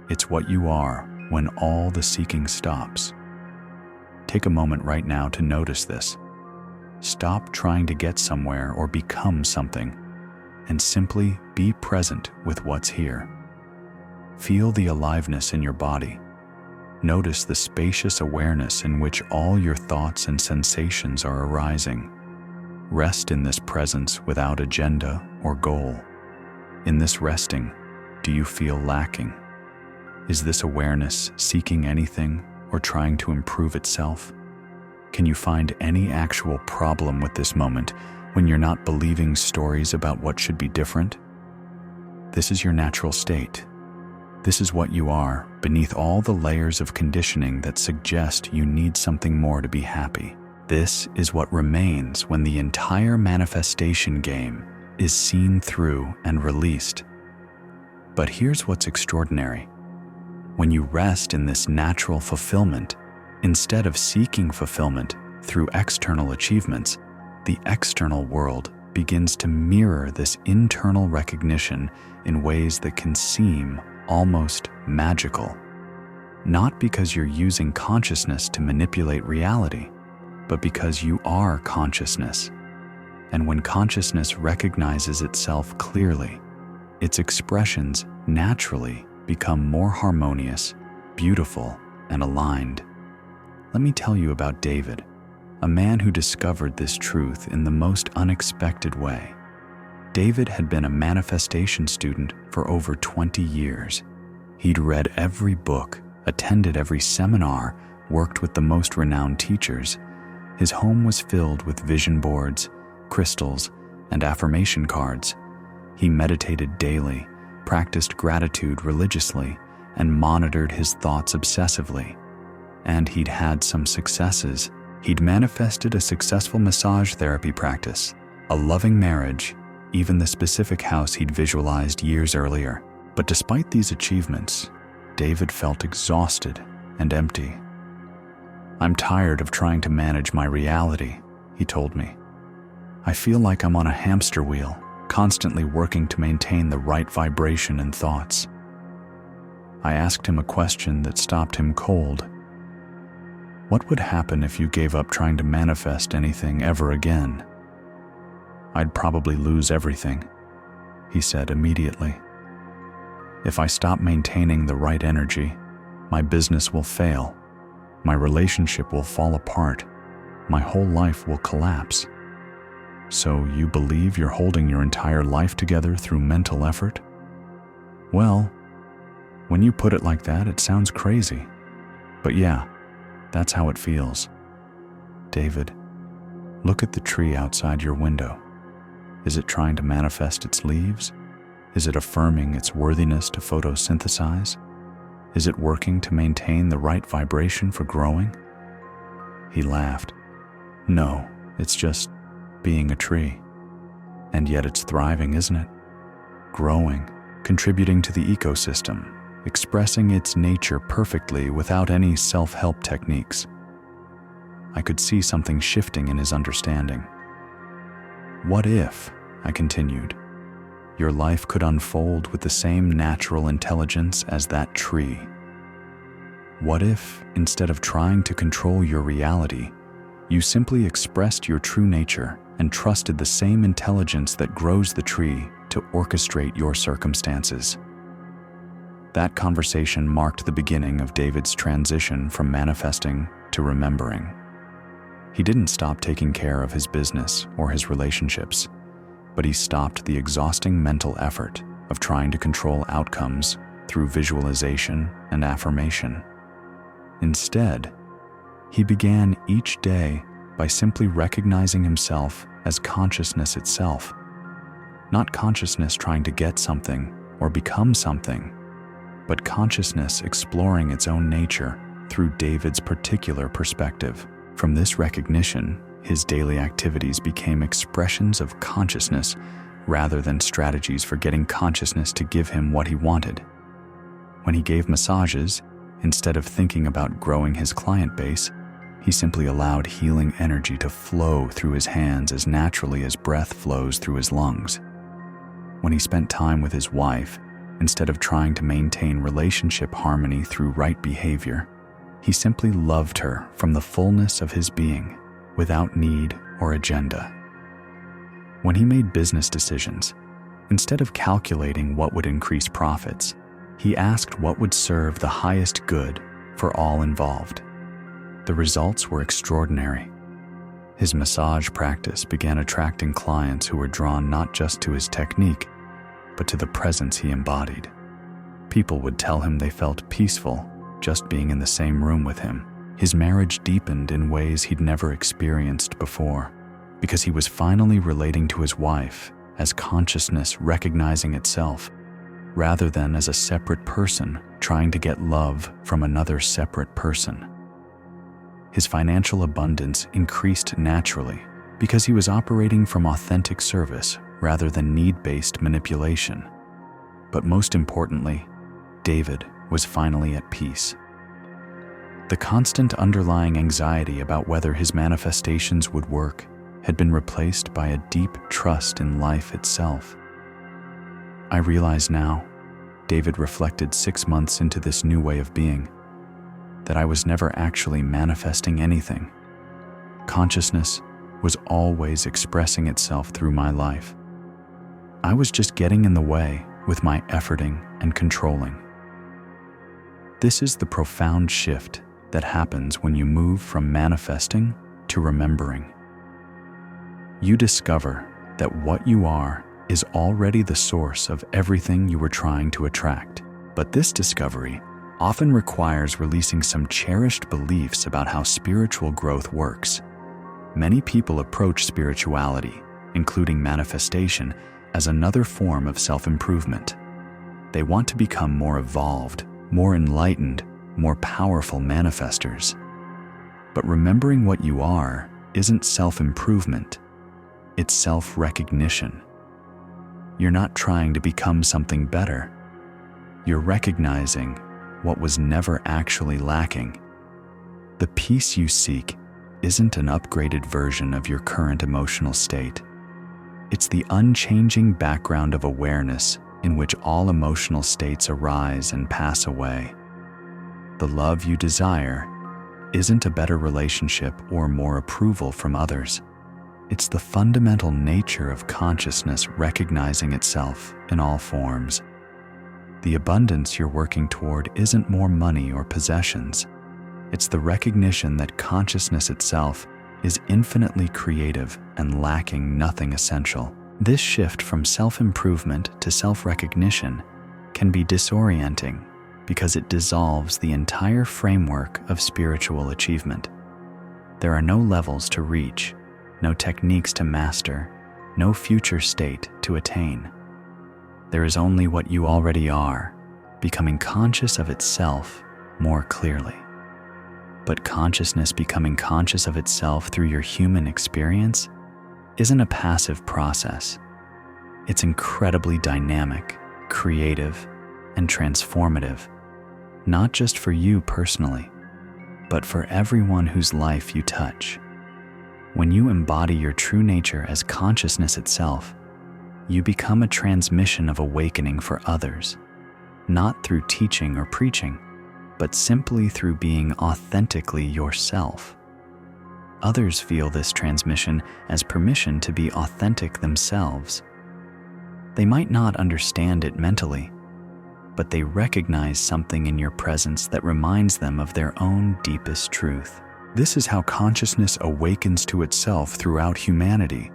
S1: It's what you are when all the seeking stops. Take a moment right now to notice this. Stop trying to get somewhere or become something, and simply be present with what's here. Feel the aliveness in your body. Notice the spacious awareness in which all your thoughts and sensations are arising. Rest in this presence without agenda or goal. In this resting, do you feel lacking? Is this awareness seeking anything or trying to improve itself? Can you find any actual problem with this moment when you're not believing stories about what should be different? This is your natural state. This is what you are beneath all the layers of conditioning that suggest you need something more to be happy. This is what remains when the entire manifestation game is seen through and released. But here's what's extraordinary. When you rest in this natural fulfillment, instead of seeking fulfillment through external achievements, the external world begins to mirror this internal recognition in ways that can seem almost magical. Not because you're using consciousness to manipulate reality, but because you are consciousness. And when consciousness recognizes itself clearly, its expressions naturally become more harmonious, beautiful, and aligned. Let me tell you about David, a man who discovered this truth in the most unexpected way. David had been a manifestation student for over 20 years. He'd read every book, attended every seminar, worked with the most renowned teachers. His home was filled with vision boards, crystals, and affirmation cards. He meditated daily, practiced gratitude religiously, and monitored his thoughts obsessively. And he'd had some successes. He'd manifested a successful massage therapy practice, a loving marriage, even the specific house he'd visualized years earlier. But despite these achievements, David felt exhausted and empty. "I'm tired of trying to manage my reality," he told me. "I feel like I'm on a hamster wheel, constantly working to maintain the right vibration and thoughts." I asked him a question that stopped him cold. "What would happen if you gave up trying to manifest anything ever again?" "I'd probably lose everything," he said immediately. "If I stop maintaining the right energy, my business will fail, my relationship will fall apart, my whole life will collapse." "So you believe you're holding your entire life together through mental effort?" "Well, when you put it like that, it sounds crazy. But yeah, that's how it feels." "David, look at the tree outside your window. Is it trying to manifest its leaves? Is it affirming its worthiness to photosynthesize? Is it working to maintain the right vibration for growing?" He laughed. "No, it's just being a tree. And yet it's thriving, isn't it? Growing, contributing to the ecosystem, expressing its nature perfectly without any self-help techniques." I could see something shifting in his understanding. "What if," I continued, "your life could unfold with the same natural intelligence as that tree? What if, instead of trying to control your reality, you simply expressed your true nature and trusted the same intelligence that grows the tree to orchestrate your circumstances?" That conversation marked the beginning of David's transition from manifesting to remembering. He didn't stop taking care of his business or his relationships, but he stopped the exhausting mental effort of trying to control outcomes through visualization and affirmation. Instead, he began each day by simply recognizing himself as consciousness itself, not consciousness trying to get something or become something, but consciousness exploring its own nature through David's particular perspective. From this recognition, his daily activities became expressions of consciousness rather than strategies for getting consciousness to give him what he wanted. When he gave massages, instead of thinking about growing his client base, he simply allowed healing energy to flow through his hands as naturally as breath flows through his lungs. When he spent time with his wife, instead of trying to maintain relationship harmony through right behavior, he simply loved her from the fullness of his being, without need or agenda. When he made business decisions, instead of calculating what would increase profits, he asked what would serve the highest good for all involved. The results were extraordinary. His massage practice began attracting clients who were drawn not just to his technique, but to the presence he embodied. People would tell him they felt peaceful just being in the same room with him. His marriage deepened in ways he'd never experienced before, because he was finally relating to his wife as consciousness recognizing itself, rather than as a separate person trying to get love from another separate person. His financial abundance increased naturally because he was operating from authentic service rather than need-based manipulation. But most importantly, David was finally at peace. The constant underlying anxiety about whether his manifestations would work had been replaced by a deep trust in life itself. I realize now, David reflected 6 months into this new way of being, that I was never actually manifesting anything. Consciousness was always expressing itself through my life. I was just getting in the way with my efforting and controlling. This is the profound shift that happens when you move from manifesting to remembering. You discover that what you are is already the source of everything you were trying to attract. But this discovery often requires releasing some cherished beliefs about how spiritual growth works. Many people approach spirituality, including manifestation, as another form of self-improvement. They want to become more evolved, more enlightened, more powerful manifestors. But remembering what you are isn't self-improvement, it's self-recognition. You're not trying to become something better. You're recognizing what was never actually lacking. The peace you seek isn't an upgraded version of your current emotional state. It's the unchanging background of awareness in which all emotional states arise and pass away. The love you desire isn't a better relationship or more approval from others. It's the fundamental nature of consciousness recognizing itself in all forms. The abundance you're working toward isn't more money or possessions. It's the recognition that consciousness itself is infinitely creative and lacking nothing essential. This shift from self-improvement to self-recognition can be disorienting because it dissolves the entire framework of spiritual achievement. There are no levels to reach, no techniques to master, no future state to attain. There is only what you already are, becoming conscious of itself more clearly. But consciousness becoming conscious of itself through your human experience isn't a passive process. It's incredibly dynamic, creative, and transformative, not just for you personally, but for everyone whose life you touch. When you embody your true nature as consciousness itself, you become a transmission of awakening for others, not through teaching or preaching, but simply through being authentically yourself. Others feel this transmission as permission to be authentic themselves. They might not understand it mentally, but they recognize something in your presence that reminds them of their own deepest truth. This is how consciousness awakens to itself throughout humanity,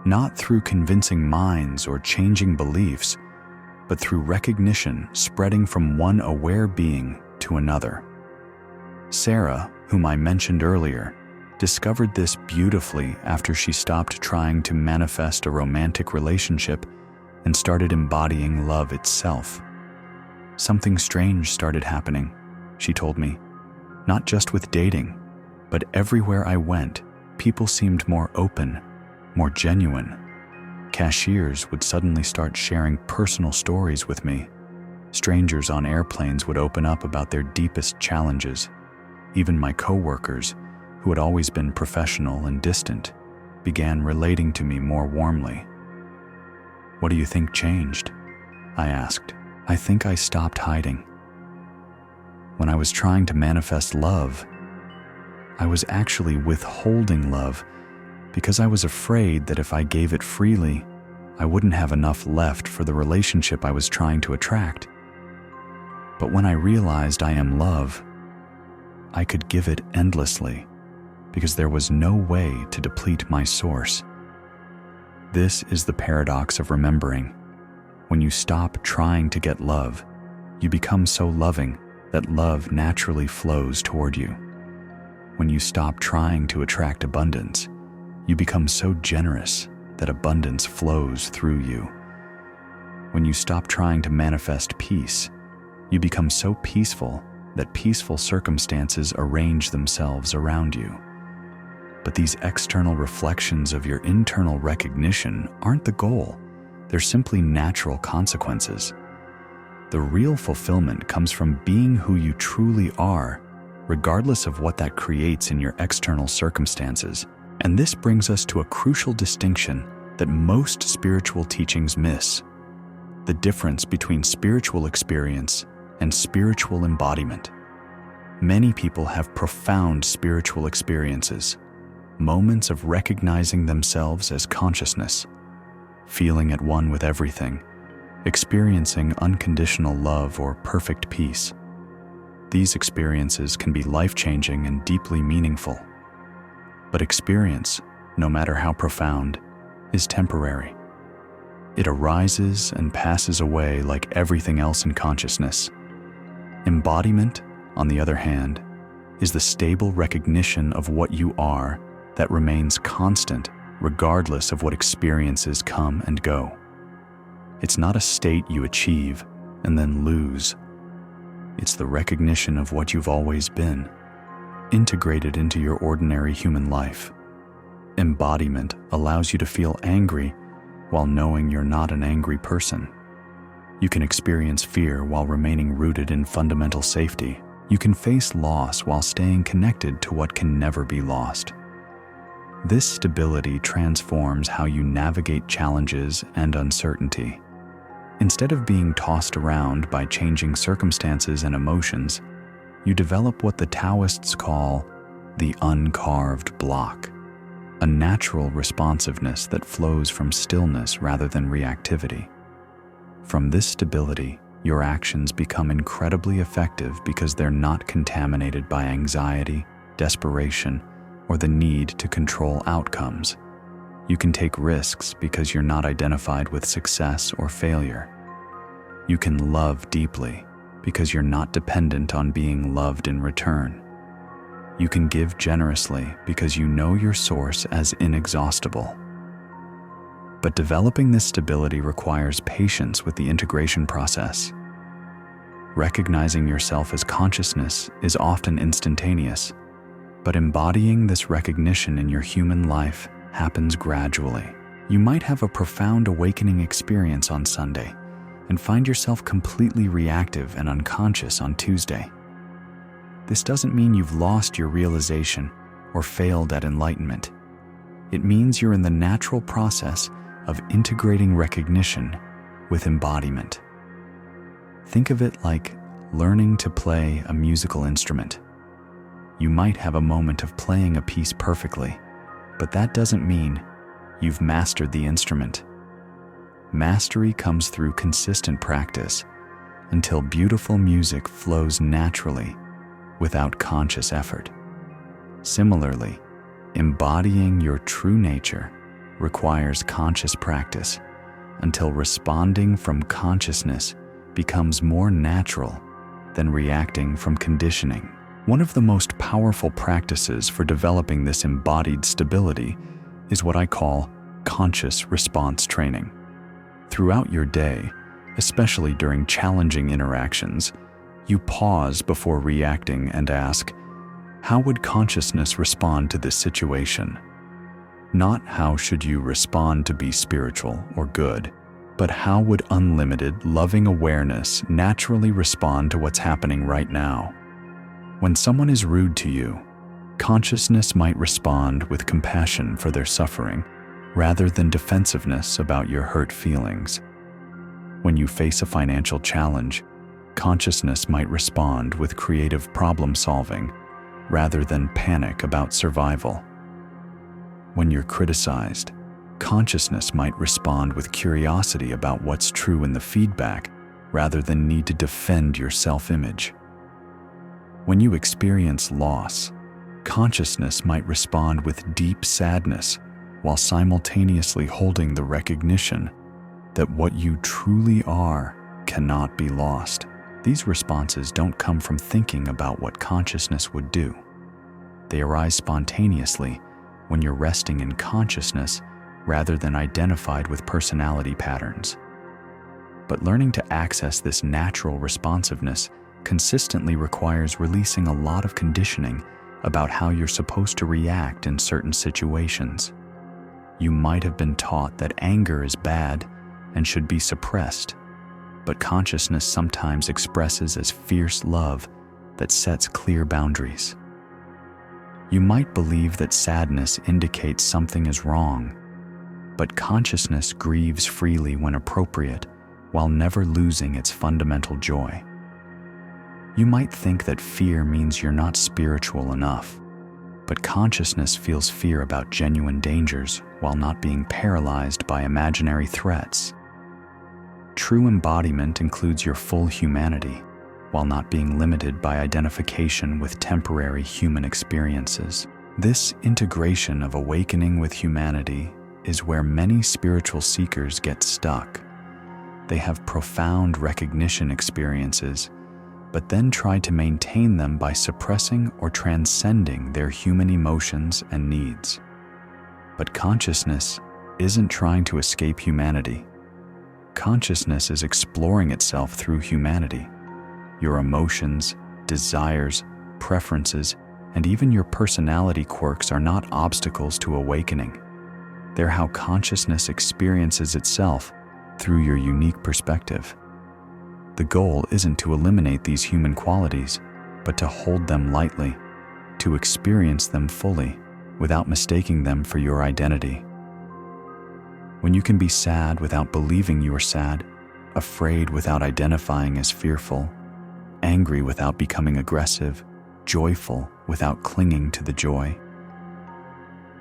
S1: not through convincing minds or changing beliefs, but through recognition spreading from one aware being to another. Sarah, whom I mentioned earlier, discovered this beautifully after she stopped trying to manifest a romantic relationship and started embodying love itself. Something strange started happening, she told me, not just with dating, but everywhere I went, people seemed more open, more genuine. Cashiers would suddenly start sharing personal stories with me. Strangers on airplanes would open up about their deepest challenges. Even my coworkers, who had always been professional and distant, began relating to me more warmly. "What do you think changed?" I asked. "I think I stopped hiding. When I was trying to manifest love, I was actually withholding love because I was afraid that if I gave it freely, I wouldn't have enough left for the relationship I was trying to attract. But when I realized I am love, I could give it endlessly because there was no way to deplete my source." This is the paradox of remembering. When you stop trying to get love, you become so loving that love naturally flows toward you. When you stop trying to attract abundance, you become so generous that abundance flows through you. When you stop trying to manifest peace, you become so peaceful that peaceful circumstances arrange themselves around you. But these external reflections of your internal recognition aren't the goal. They're simply natural consequences. The real fulfillment comes from being who you truly are, regardless of what that creates in your external circumstances. And this brings us to a crucial distinction that most spiritual teachings miss: the difference between spiritual experience and spiritual embodiment. Many people have profound spiritual experiences, moments of recognizing themselves as consciousness, feeling at one with everything, experiencing unconditional love or perfect peace. These experiences can be life-changing and deeply meaningful. But experience, no matter how profound, is temporary. It arises and passes away like everything else in consciousness. Embodiment, on the other hand, is the stable recognition of what you are that remains constant regardless of what experiences come and go. It's not a state you achieve and then lose. It's the recognition of what you've always been, integrated into your ordinary human life. Embodiment allows you to feel angry while knowing you're not an angry person. You can experience fear while remaining rooted in fundamental safety. You can face loss while staying connected to what can never be lost. This stability transforms how you navigate challenges and uncertainty. Instead of being tossed around by changing circumstances and emotions, you develop what the Taoists call the uncarved block, a natural responsiveness that flows from stillness rather than reactivity. From this stability, your actions become incredibly effective because they're not contaminated by anxiety, desperation, or the need to control outcomes. You can take risks because you're not identified with success or failure. You can love deeply because you're not dependent on being loved in return. You can give generously because you know your source as inexhaustible. But developing this stability requires patience with the integration process. Recognizing yourself as consciousness is often instantaneous, but embodying this recognition in your human life happens gradually. You might have a profound awakening experience on Sunday and find yourself completely reactive and unconscious on Tuesday. This doesn't mean you've lost your realization or failed at enlightenment. It means you're in the natural process of integrating recognition with embodiment. Think of it like learning to play a musical instrument. You might have a moment of playing a piece perfectly, but that doesn't mean you've mastered the instrument. Mastery comes through consistent practice until beautiful music flows naturally without conscious effort. Similarly, embodying your true nature requires conscious practice until responding from consciousness becomes more natural than reacting from conditioning. One of the most powerful practices for developing this embodied stability is what I call conscious response training. Throughout your day, especially during challenging interactions, you pause before reacting and ask, how would consciousness respond to this situation? Not how should you respond to be spiritual or good, but how would unlimited, loving awareness naturally respond to what's happening right now? When someone is rude to you, consciousness might respond with compassion for their suffering, rather than defensiveness about your hurt feelings. When you face a financial challenge, consciousness might respond with creative problem solving, rather than panic about survival. When you're criticized, consciousness might respond with curiosity about what's true in the feedback, rather than need to defend your self-image. When you experience loss, consciousness might respond with deep sadness while simultaneously holding the recognition that what you truly are cannot be lost. These responses don't come from thinking about what consciousness would do. They arise spontaneously when you're resting in consciousness rather than identified with personality patterns. But learning to access this natural responsiveness consistently requires releasing a lot of conditioning about how you're supposed to react in certain situations. You might have been taught that anger is bad and should be suppressed, but consciousness sometimes expresses as fierce love that sets clear boundaries. You might believe that sadness indicates something is wrong, but consciousness grieves freely when appropriate while never losing its fundamental joy. You might think that fear means you're not spiritual enough, but consciousness feels fear about genuine dangers while not being paralyzed by imaginary threats. True embodiment includes your full humanity, while not being limited by identification with temporary human experiences. This integration of awakening with humanity is where many spiritual seekers get stuck. They have profound recognition experiences, but then try to maintain them by suppressing or transcending their human emotions and needs. But consciousness isn't trying to escape humanity. Consciousness is exploring itself through humanity. Your emotions, desires, preferences, and even your personality quirks are not obstacles to awakening. They're how consciousness experiences itself through your unique perspective. The goal isn't to eliminate these human qualities, but to hold them lightly, to experience them fully without mistaking them for your identity. When you can be sad without believing you are sad, afraid without identifying as fearful, angry without becoming aggressive, joyful without clinging to the joy,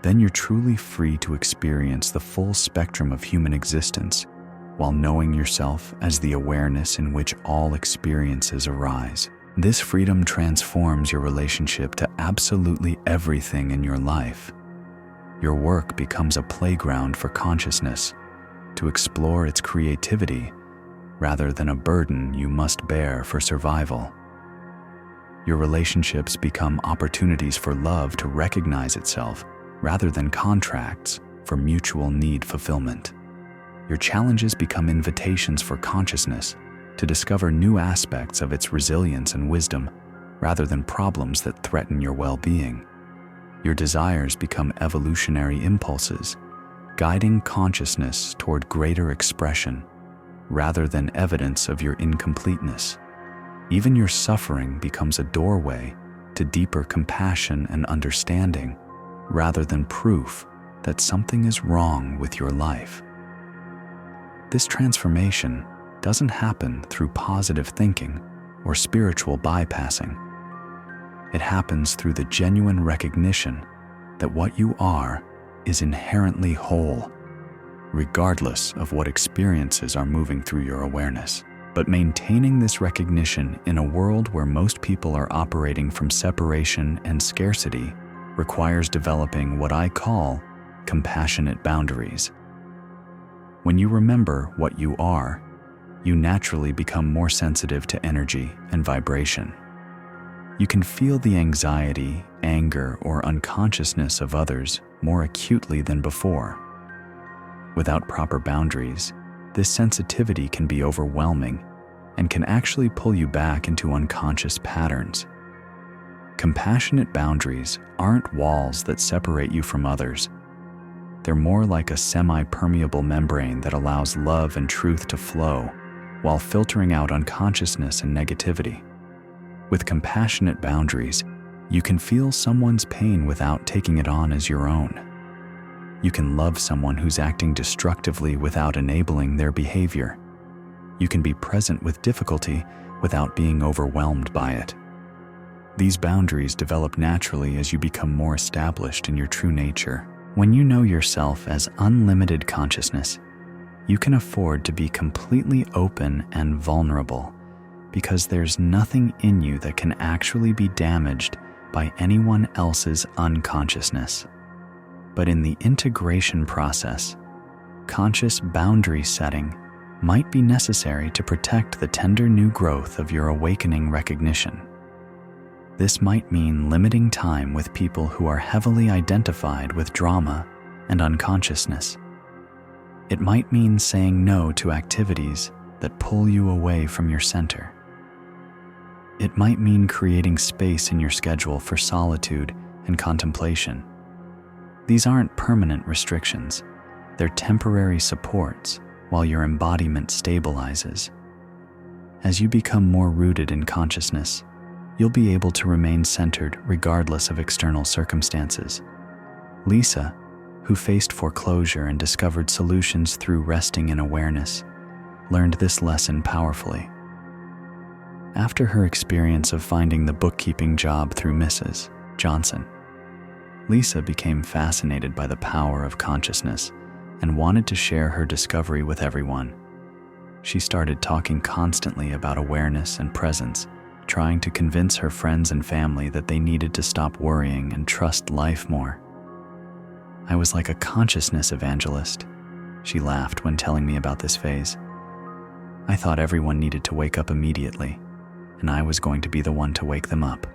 S1: then you're truly free to experience the full spectrum of human existence while knowing yourself as the awareness in which all experiences arise. This freedom transforms your relationship to absolutely everything in your life. Your work becomes a playground for consciousness to explore its creativity rather than a burden you must bear for survival. Your relationships become opportunities for love to recognize itself rather than contracts for mutual need fulfillment. Your challenges become invitations for consciousness to discover new aspects of its resilience and wisdom rather than problems that threaten your well-being. Your desires become evolutionary impulses, guiding consciousness toward greater expression rather than evidence of your incompleteness. Even your suffering becomes a doorway to deeper compassion and understanding rather than proof that something is wrong with your life. This transformation doesn't happen through positive thinking or spiritual bypassing. It happens through the genuine recognition that what you are is inherently whole, regardless of what experiences are moving through your awareness. But maintaining this recognition in a world where most people are operating from separation and scarcity requires developing what I call compassionate boundaries. When you remember what you are, you naturally become more sensitive to energy and vibration. You can feel the anxiety, anger, or unconsciousness of others more acutely than before. Without proper boundaries, this sensitivity can be overwhelming and can actually pull you back into unconscious patterns. Compassionate boundaries aren't walls that separate you from others. They're more like a semi-permeable membrane that allows love and truth to flow while filtering out unconsciousness and negativity. With compassionate boundaries, you can feel someone's pain without taking it on as your own. You can love someone who's acting destructively without enabling their behavior. You can be present with difficulty without being overwhelmed by it. These boundaries develop naturally as you become more established in your true nature. When you know yourself as unlimited consciousness, you can afford to be completely open and vulnerable because there's nothing in you that can actually be damaged by anyone else's unconsciousness. But in the integration process, conscious boundary setting might be necessary to protect the tender new growth of your awakening recognition. This might mean limiting time with people who are heavily identified with drama and unconsciousness. It might mean saying no to activities that pull you away from your center. It might mean creating space in your schedule for solitude and contemplation. These aren't permanent restrictions. They're temporary supports while your embodiment stabilizes. As you become more rooted in consciousness, you'll be able to remain centered regardless of external circumstances. Lisa, who faced foreclosure and discovered solutions through resting in awareness, learned this lesson powerfully. After her experience of finding the bookkeeping job through Mrs. Johnson, Lisa became fascinated by the power of consciousness and wanted to share her discovery with everyone. She started talking constantly about awareness and presence, trying to convince her friends and family that they needed to stop worrying and trust life more. I was like a consciousness evangelist, she laughed when telling me about this phase. I thought everyone needed to wake up immediately, and I was going to be the one to wake them up.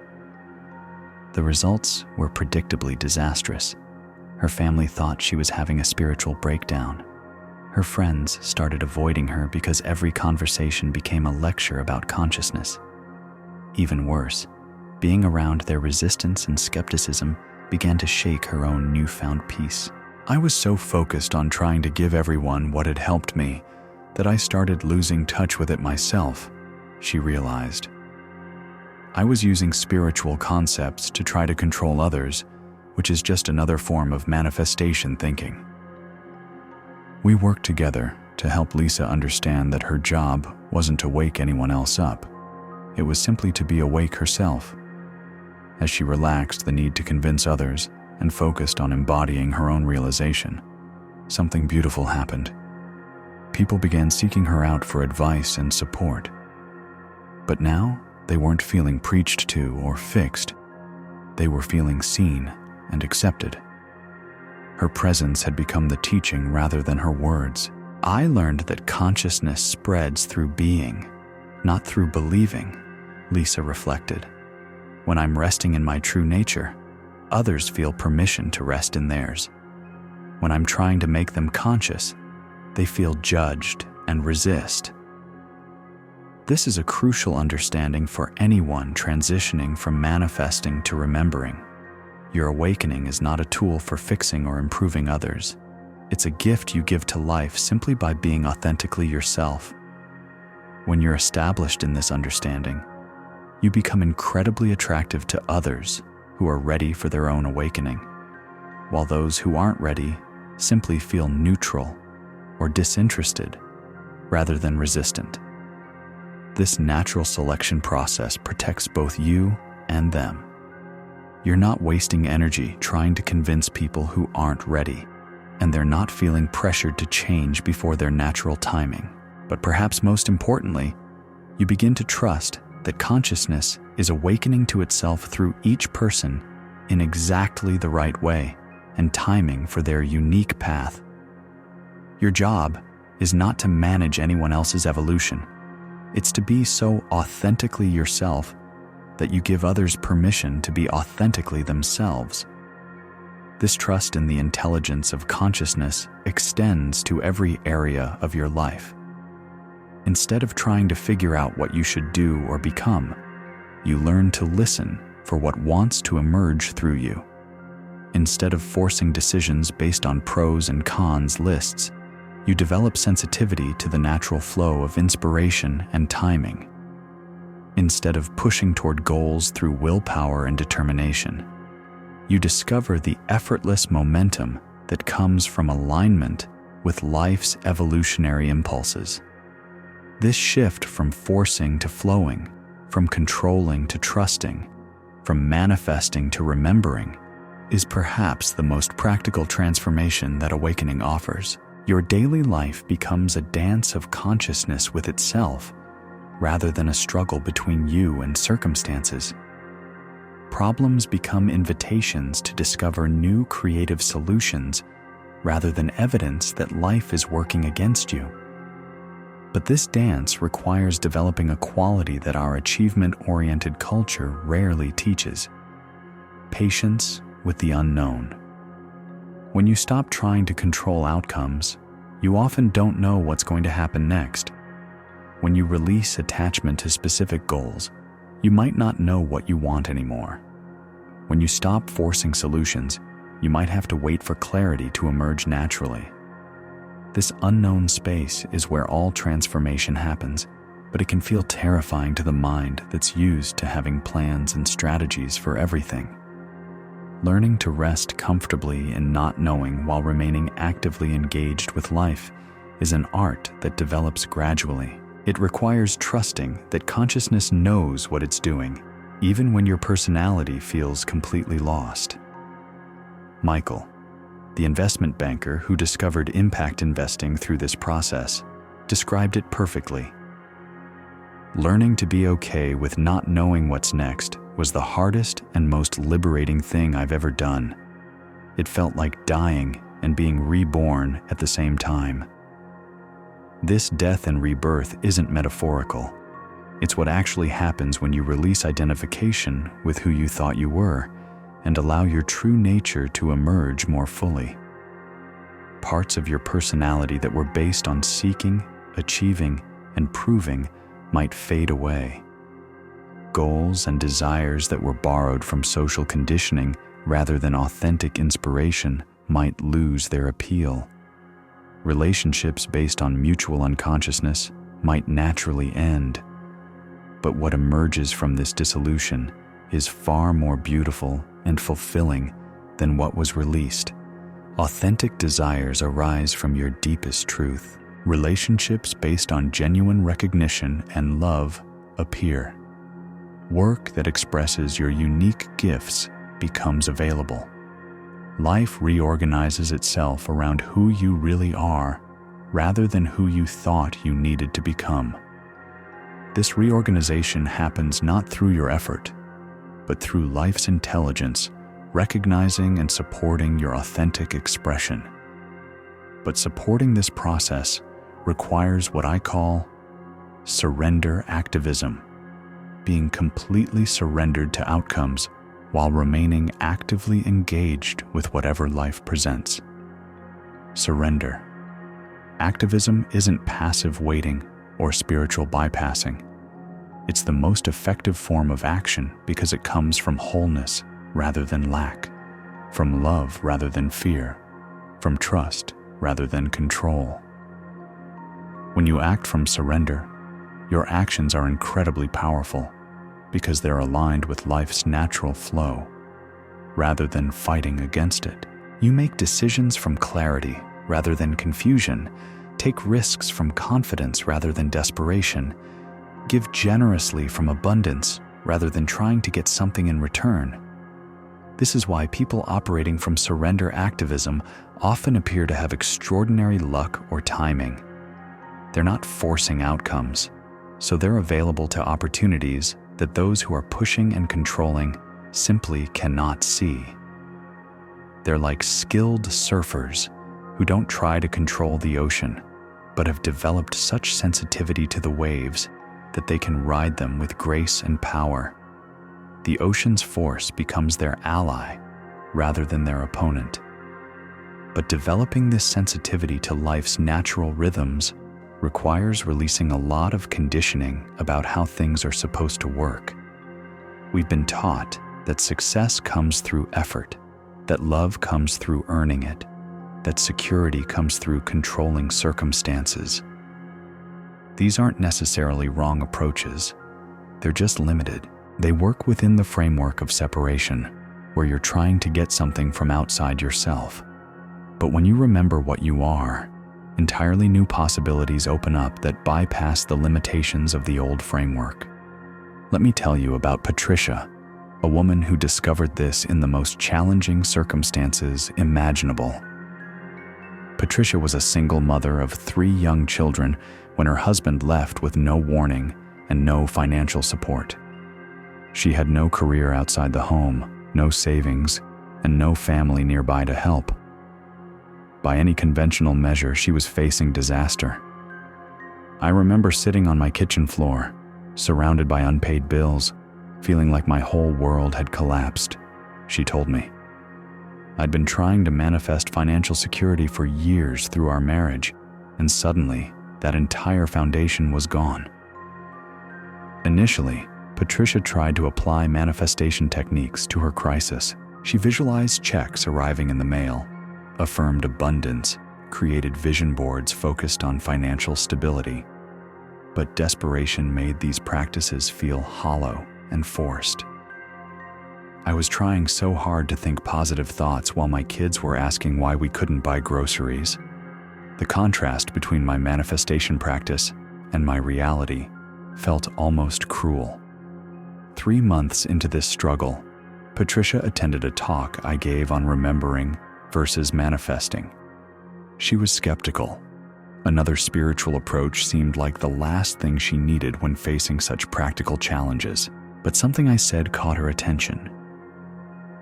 S1: The results were predictably disastrous. Her family thought she was having a spiritual breakdown. Her friends started avoiding her because every conversation became a lecture about consciousness. Even worse, being around their resistance and skepticism began to shake her own newfound peace. I was so focused on trying to give everyone what had helped me that I started losing touch with it myself, she realized. I was using spiritual concepts to try to control others, which is just another form of manifestation thinking. We worked together to help Lisa understand that her job wasn't to wake anyone else up. It was simply to be awake herself. As she relaxed the need to convince others and focused on embodying her own realization, something beautiful happened. People began seeking her out for advice and support. But now, they weren't feeling preached to or fixed. They were feeling seen and accepted. Her presence had become the teaching rather than her words. I learned that consciousness spreads through being, not through believing, Lisa reflected. When I'm resting in my true nature, others feel permission to rest in theirs. When I'm trying to make them conscious, they feel judged and resist. This is a crucial understanding for anyone transitioning from manifesting to remembering. Your awakening is not a tool for fixing or improving others. It's a gift you give to life simply by being authentically yourself. When you're established in this understanding, you become incredibly attractive to others who are ready for their own awakening, while those who aren't ready simply feel neutral or disinterested rather than resistant. This natural selection process protects both you and them. You're not wasting energy trying to convince people who aren't ready, and they're not feeling pressured to change before their natural timing. But perhaps most importantly, you begin to trust that consciousness is awakening to itself through each person in exactly the right way and timing for their unique path. Your job is not to manage anyone else's evolution. It's to be so authentically yourself that you give others permission to be authentically themselves. This trust in the intelligence of consciousness extends to every area of your life. Instead of trying to figure out what you should do or become, you learn to listen for what wants to emerge through you. Instead of forcing decisions based on pros and cons lists, you develop sensitivity to the natural flow of inspiration and timing. Instead of pushing toward goals through willpower and determination, you discover the effortless momentum that comes from alignment with life's evolutionary impulses. This shift from forcing to flowing, from controlling to trusting, from manifesting to remembering, is perhaps the most practical transformation that awakening offers. Your daily life becomes a dance of consciousness with itself, rather than a struggle between you and circumstances. Problems become invitations to discover new creative solutions, rather than evidence that life is working against you. But this dance requires developing a quality that our achievement-oriented culture rarely teaches: patience with the unknown. When you stop trying to control outcomes, you often don't know what's going to happen next. When you release attachment to specific goals, you might not know what you want anymore. When you stop forcing solutions, you might have to wait for clarity to emerge naturally. This unknown space is where all transformation happens, but it can feel terrifying to the mind that's used to having plans and strategies for everything. Learning to rest comfortably in not knowing while remaining actively engaged with life is an art that develops gradually. It requires trusting that consciousness knows what it's doing, even when your personality feels completely lost. Michael, the investment banker who discovered impact investing through this process, described it perfectly. Learning to be okay with not knowing what's next was the hardest and most liberating thing I've ever done. It felt like dying and being reborn at the same time. This death and rebirth isn't metaphorical. It's what actually happens when you release identification with who you thought you were and allow your true nature to emerge more fully. Parts of your personality that were based on seeking, achieving, and proving might fade away. Goals and desires that were borrowed from social conditioning rather than authentic inspiration might lose their appeal. Relationships based on mutual unconsciousness might naturally end. But what emerges from this dissolution is far more beautiful and fulfilling than what was released. Authentic desires arise from your deepest truth. Relationships based on genuine recognition and love appear. Work that expresses your unique gifts becomes available. Life reorganizes itself around who you really are, rather than who you thought you needed to become. This reorganization happens not through your effort, but through life's intelligence, recognizing and supporting your authentic expression. But supporting this process requires what I call surrender activism, being completely surrendered to outcomes while remaining actively engaged with whatever life presents. Surrender. Activism isn't passive waiting or spiritual bypassing. It's the most effective form of action because it comes from wholeness rather than lack, from love rather than fear, from trust rather than control. When you act from surrender, your actions are incredibly powerful because they're aligned with life's natural flow rather than fighting against it. You make decisions from clarity rather than confusion, take risks from confidence rather than desperation, give generously from abundance rather than trying to get something in return. This is why people operating from surrender activism often appear to have extraordinary luck or timing. They're not forcing outcomes, so they're available to opportunities that those who are pushing and controlling simply cannot see. They're like skilled surfers who don't try to control the ocean, but have developed such sensitivity to the waves that they can ride them with grace and power. The ocean's force becomes their ally rather than their opponent. But developing this sensitivity to life's natural rhythms requires releasing a lot of conditioning about how things are supposed to work. We've been taught that success comes through effort, that love comes through earning it, that security comes through controlling circumstances. These aren't necessarily wrong approaches. They're just limited. They work within the framework of separation, where you're trying to get something from outside yourself. But when you remember what you are, entirely new possibilities open up that bypass the limitations of the old framework. Let me tell you about Patricia, a woman who discovered this in the most challenging circumstances imaginable. Patricia was a single mother of 3 young children when her husband left with no warning and no financial support. She had no career outside the home, no savings, and no family nearby to help. By any conventional measure, she was facing disaster. I remember sitting on my kitchen floor, surrounded by unpaid bills, feeling like my whole world had collapsed, she told me. I'd been trying to manifest financial security for years through our marriage, and suddenly, that entire foundation was gone. Initially, Patricia tried to apply manifestation techniques to her crisis. She visualized checks arriving in the mail, affirmed abundance, created vision boards focused on financial stability. But desperation made these practices feel hollow and forced. I was trying so hard to think positive thoughts while my kids were asking why we couldn't buy groceries. The contrast between my manifestation practice and my reality felt almost cruel. 3 months into this struggle, Patricia attended a talk I gave on remembering versus manifesting. She was skeptical. Another spiritual approach seemed like the last thing she needed when facing such practical challenges. But something I said caught her attention.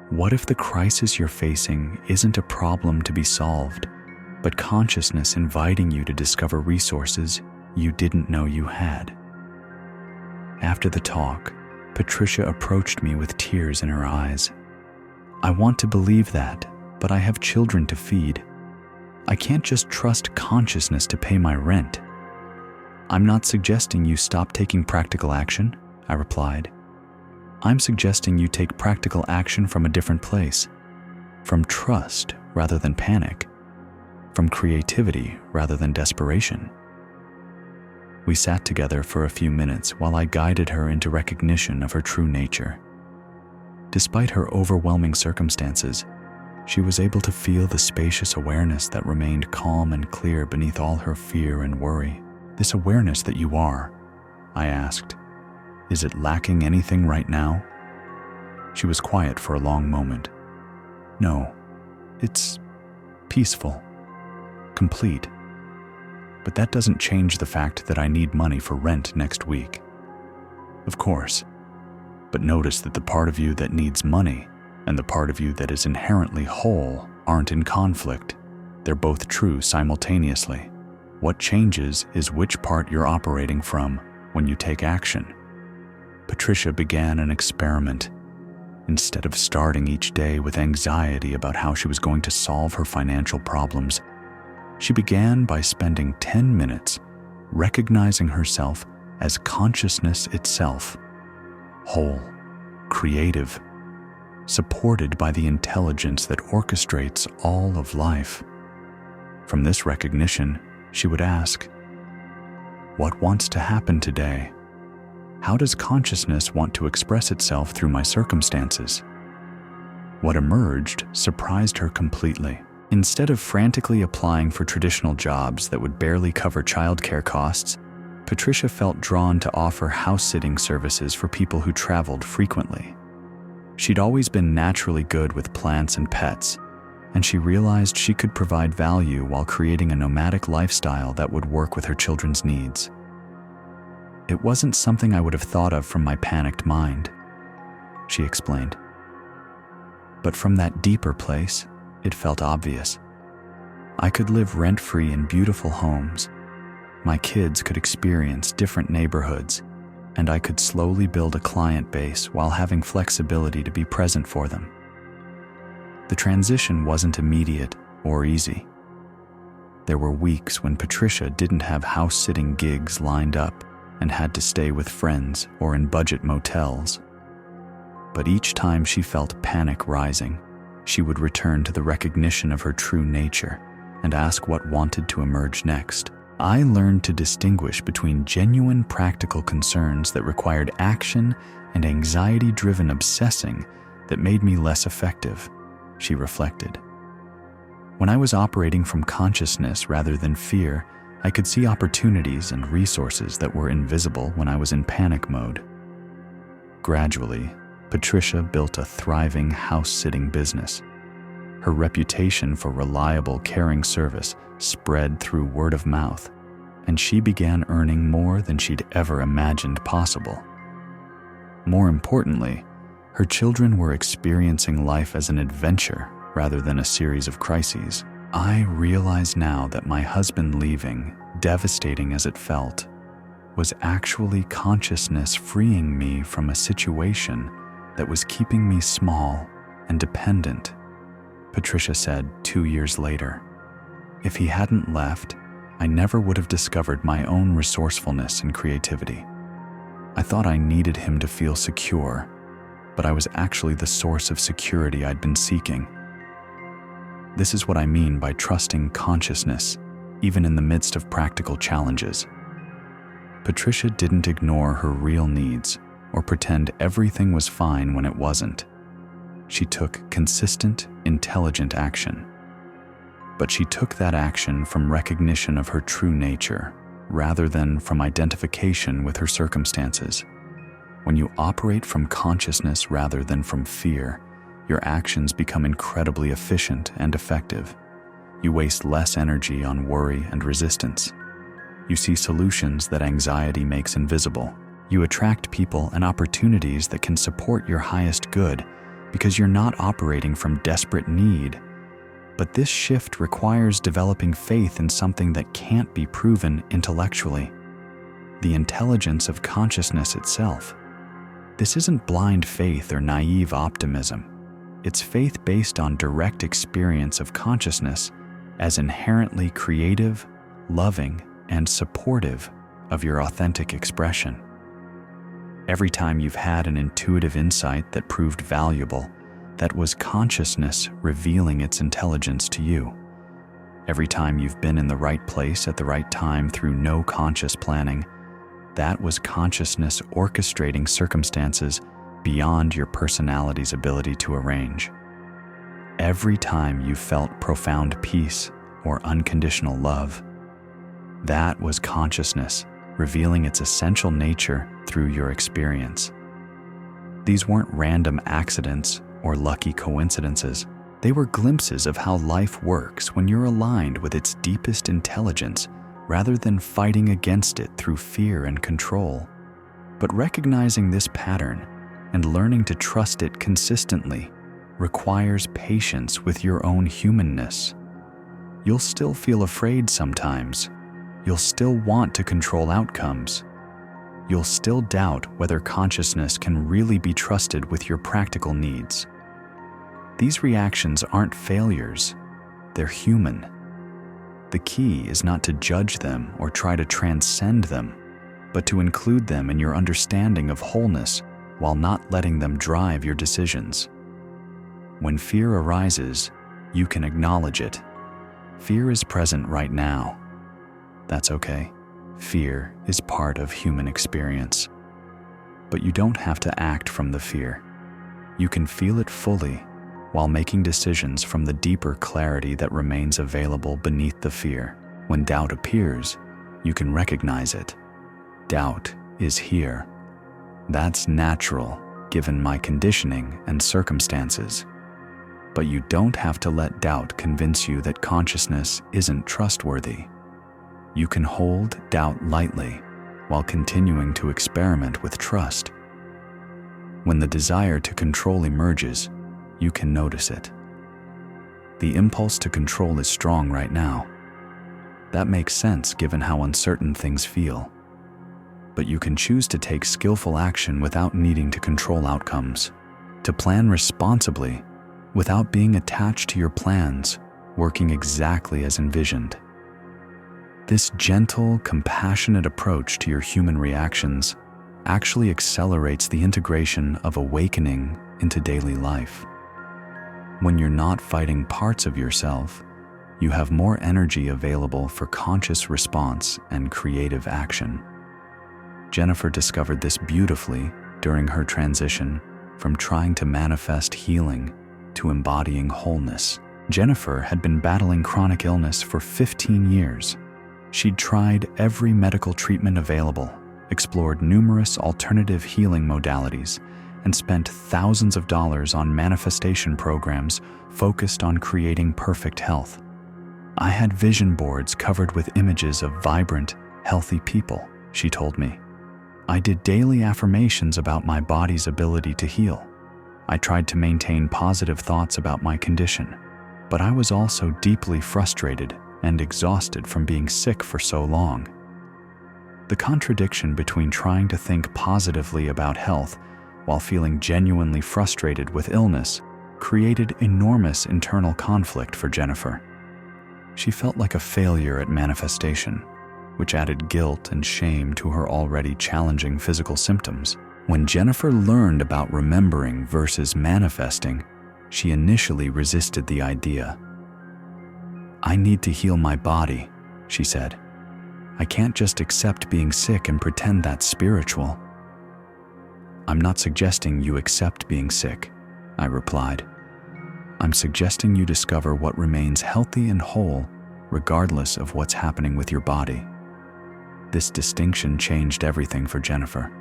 S1: What if the crisis you're facing isn't a problem to be solved, but consciousness inviting you to discover resources you didn't know you had? After the talk, Patricia approached me with tears in her eyes. "I want to believe that, but I have children to feed. I can't just trust consciousness to pay my rent." "I'm not suggesting you stop taking practical action," I replied. "I'm suggesting you take practical action from a different place, from trust rather than panic, from creativity rather than desperation." We sat together for a few minutes while I guided her into recognition of her true nature. Despite her overwhelming circumstances, she was able to feel the spacious awareness that remained calm and clear beneath all her fear and worry. "This awareness that you are," I asked, "is it lacking anything right now?" She was quiet for a long moment. "No, it's peaceful, complete. But that doesn't change the fact that I need money for rent next week." "Of course. But notice that the part of you that needs money and the part of you that is inherently whole aren't in conflict. They're both true simultaneously. What changes is which part you're operating from when you take action." Patricia began an experiment. Instead of starting each day with anxiety about how she was going to solve her financial problems, she began by spending 10 minutes recognizing herself as consciousness itself, whole, creative, supported by the intelligence that orchestrates all of life. From this recognition, she would ask, "What wants to happen today? How does consciousness want to express itself through my circumstances?" What emerged surprised her completely. Instead of frantically applying for traditional jobs that would barely cover childcare costs, Patricia felt drawn to offer house-sitting services for people who traveled frequently. She'd always been naturally good with plants and pets, and she realized she could provide value while creating a nomadic lifestyle that would work with her children's needs. "It wasn't something I would have thought of from my panicked mind," she explained. "But from that deeper place, it felt obvious. I could live rent-free in beautiful homes. My kids could experience different neighborhoods, and I could slowly build a client base while having flexibility to be present for them." The transition wasn't immediate or easy. There were weeks when Patricia didn't have house-sitting gigs lined up and had to stay with friends or in budget motels. But each time she felt panic rising, she would return to the recognition of her true nature and ask what wanted to emerge next. I learned to distinguish between genuine practical concerns that required action and anxiety-driven obsessing that made me less effective, she reflected. When I was operating from consciousness rather than fear, I could see opportunities and resources that were invisible when I was in panic mode. Gradually, Patricia built a thriving house-sitting business. Her reputation for reliable, caring service spread through word of mouth, and she began earning more than she'd ever imagined possible. More importantly, her children were experiencing life as an adventure rather than a series of crises. I realize now that my husband leaving, devastating as it felt, was actually consciousness freeing me from a situation that was keeping me small and dependent, Patricia said 2 years later. If he hadn't left, I never would have discovered my own resourcefulness and creativity. I thought I needed him to feel secure, but I was actually the source of security I'd been seeking. This is what I mean by trusting consciousness, even in the midst of practical challenges. Patricia didn't ignore her real needs or pretend everything was fine when it wasn't. She took consistent, intelligent action. But she took that action from recognition of her true nature, rather than from identification with her circumstances. When you operate from consciousness rather than from fear, your actions become incredibly efficient and effective. You waste less energy on worry and resistance. You see solutions that anxiety makes invisible. You attract people and opportunities that can support your highest good because you're not operating from desperate need. But this shift requires developing faith in something that can't be proven intellectually. the intelligence of consciousness itself. This isn't blind faith or naive optimism. It's faith based on direct experience of consciousness as inherently creative, loving, and supportive of your authentic expression. Every time you've had an intuitive insight that proved valuable, that was consciousness revealing its intelligence to you. Every time you've been in the right place at the right time through no conscious planning, that was consciousness orchestrating circumstances beyond your personality's ability to arrange. Every time you felt profound peace or unconditional love, that was consciousness revealing its essential nature through your experience. These weren't random accidents or lucky coincidences. They were glimpses of how life works when you're aligned with its deepest intelligence rather than fighting against it through fear and control. But recognizing this pattern and learning to trust it consistently requires patience with your own humanness. You'll still feel afraid sometimes. You'll still want to control outcomes. You'll still doubt whether consciousness can really be trusted with your practical needs. These reactions aren't failures, they're human. The key is not to judge them or try to transcend them, but to include them in your understanding of wholeness while not letting them drive your decisions. When fear arises, you can acknowledge it. Fear is present right now. That's okay. Fear is part of human experience. But you don't have to act from the fear. You can feel it fully while making decisions from the deeper clarity that remains available beneath the fear. When doubt appears, you can recognize it. Doubt is here. That's natural, given my conditioning and circumstances. But you don't have to let doubt convince you that consciousness isn't trustworthy. You can hold doubt lightly while continuing to experiment with trust. When the desire to control emerges, you can notice it. The impulse to control is strong right now. That makes sense given how uncertain things feel. But you can choose to take skillful action without needing to control outcomes, to plan responsibly without being attached to your plans, working exactly as envisioned. This gentle, compassionate approach to your human reactions actually accelerates the integration of awakening into daily life. When you're not fighting parts of yourself, you have more energy available for conscious response and creative action. Jennifer discovered this beautifully during her transition from trying to manifest healing to embodying wholeness. Jennifer had been battling chronic illness for 15 years. She'd tried every medical treatment available, explored numerous alternative healing modalities, and spent thousands of dollars on manifestation programs focused on creating perfect health. I had vision boards covered with images of vibrant, healthy people, she told me. I did daily affirmations about my body's ability to heal. I tried to maintain positive thoughts about my condition, but I was also deeply frustrated and exhausted from being sick for so long. The contradiction between trying to think positively about health while feeling genuinely frustrated with illness created enormous internal conflict for Jennifer. She felt like a failure at manifestation, which added guilt and shame to her already challenging physical symptoms. When Jennifer learned about remembering versus manifesting, she initially resisted the idea. "I need to heal my body," she said. "I can't just accept being sick and pretend that's spiritual." "I'm not suggesting you accept being sick," I replied. "I'm suggesting you discover what remains healthy and whole regardless of what's happening with your body." This distinction changed everything for Jennifer.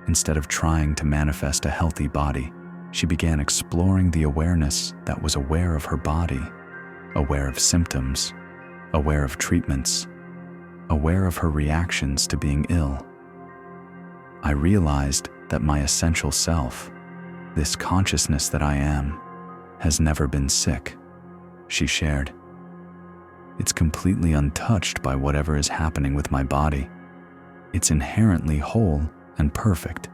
S1: Instead of trying to manifest a healthy body, she began exploring the awareness that was aware of her body, aware of symptoms, aware of treatments, aware of her reactions to being ill. I realized that my essential self, this consciousness that I am, has never been sick, she shared. It's completely untouched by whatever is happening with my body. it's inherently whole and perfect.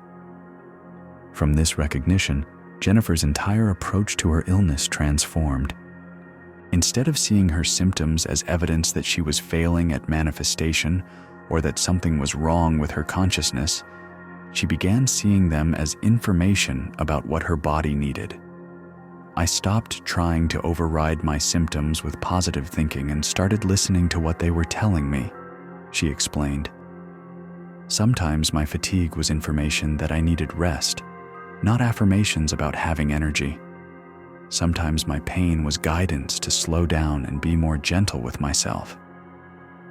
S1: From this recognition, Jennifer's entire approach to her illness transformed. Instead of seeing her symptoms as evidence that she was failing at manifestation or that something was wrong with her consciousness, she began seeing them as information about what her body needed. I stopped trying to override my symptoms with positive thinking and started listening to what they were telling me, she explained. Sometimes my fatigue was information that I needed rest, not affirmations about having energy. Sometimes my pain was guidance to slow down and be more gentle with myself.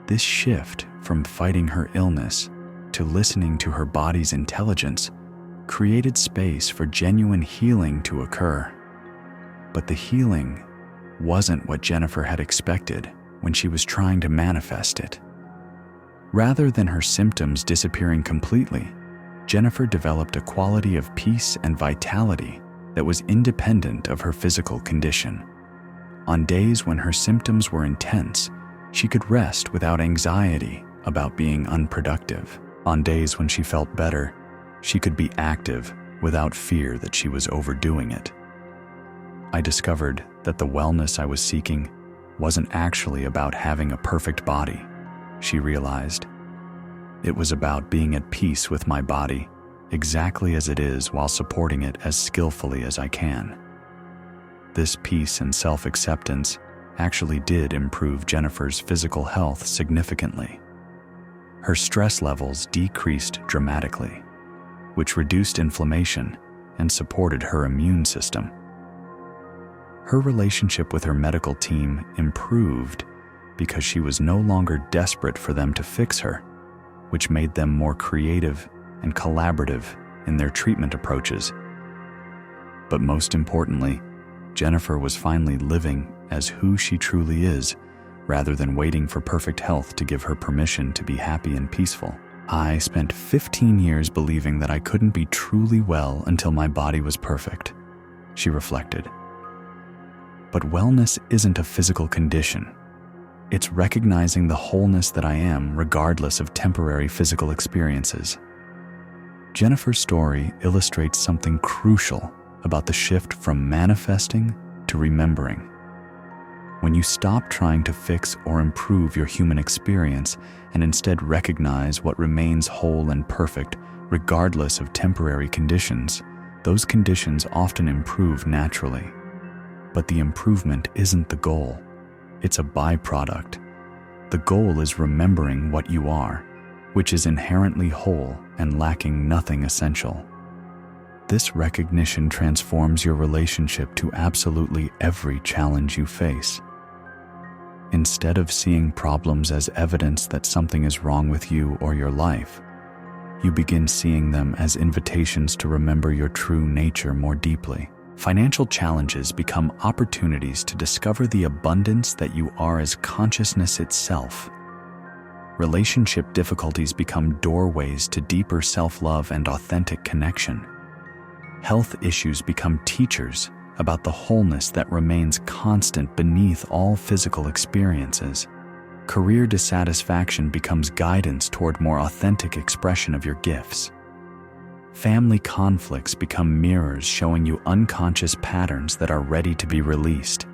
S1: This shift from fighting her illness to listening to her body's intelligence created space for genuine healing to occur. But the healing wasn't what Jennifer had expected when she was trying to manifest it. Rather than her symptoms disappearing completely, Jennifer developed a quality of peace and vitality that was independent of her physical condition. On days when her symptoms were intense, she could rest without anxiety about being unproductive. On days when she felt better, she could be active without fear that she was overdoing it. I discovered that the wellness I was seeking wasn't actually about having a perfect body, she realized. It was about being at peace with my body, exactly as it is, while supporting it as skillfully as I can. This peace and self-acceptance actually did improve Jennifer's physical health significantly. Her stress levels decreased dramatically, which reduced inflammation and supported her immune system. Her relationship with her medical team improved because she was no longer desperate for them to fix her, which made them more creative and collaborative in their treatment approaches. But most importantly, Jennifer was finally living as who she truly is, rather than waiting for perfect health to give her permission to be happy and peaceful. I spent 15 years believing that I couldn't be truly well until my body was perfect, she reflected. But wellness isn't a physical condition. It's recognizing the wholeness that I am regardless of temporary physical experiences. Jennifer's story illustrates something crucial about the shift from manifesting to remembering. When you stop trying to fix or improve your human experience and instead recognize what remains whole and perfect regardless of temporary conditions, those conditions often improve naturally. But the improvement isn't the goal. It's a byproduct. The goal is remembering what you are, which is inherently whole and lacking nothing essential. This recognition transforms your relationship to absolutely every challenge you face. Instead of seeing problems as evidence that something is wrong with you or your life, you begin seeing them as invitations to remember your true nature more deeply. Financial challenges become opportunities to discover the abundance that you are as consciousness itself. Relationship difficulties become doorways to deeper self-love and authentic connection. Health issues become teachers about the wholeness that remains constant beneath all physical experiences. Career dissatisfaction becomes guidance toward more authentic expression of your gifts. Family conflicts become mirrors showing you unconscious patterns that are ready to be released.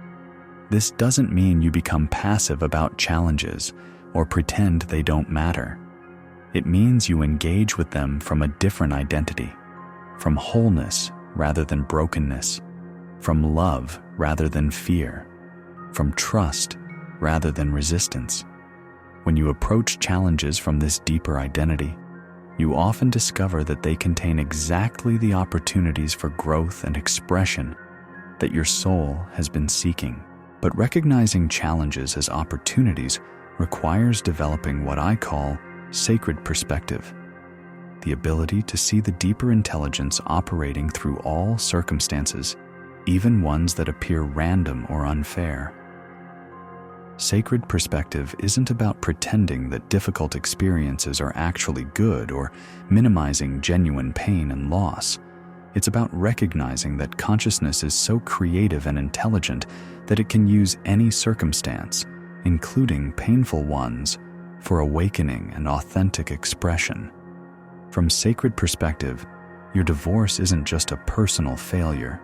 S1: This doesn't mean you become passive about challenges or pretend they don't matter. It means you engage with them from a different identity, from wholeness rather than brokenness, from love rather than fear, from trust rather than resistance. When you approach challenges from this deeper identity, you often discover that they contain exactly the opportunities for growth and expression that your soul has been seeking. But recognizing challenges as opportunities requires developing what I call sacred perspective, the ability to see the deeper intelligence operating through all circumstances, even ones that appear random or unfair. Sacred perspective isn't about pretending that difficult experiences are actually good or minimizing genuine pain and loss. It's about recognizing that consciousness is so creative and intelligent that it can use any circumstance, including painful ones, for awakening and authentic expression. From sacred perspective, your divorce isn't just a personal failure.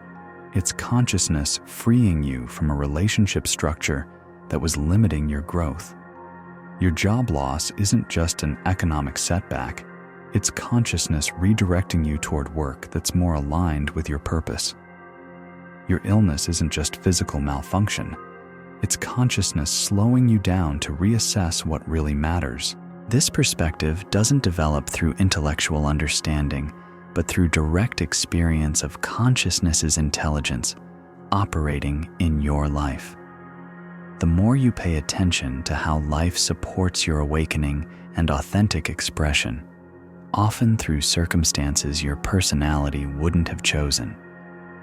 S1: It's consciousness freeing you from a relationship structure that was limiting your growth. Your job loss isn't just an economic setback. It's consciousness redirecting you toward work that's more aligned with your purpose. Your illness isn't just physical malfunction. It's consciousness slowing you down to reassess what really matters. This perspective doesn't develop through intellectual understanding, but through direct experience of consciousness's intelligence operating in your life. The more you pay attention to how life supports your awakening and authentic expression, often through circumstances your personality wouldn't have chosen,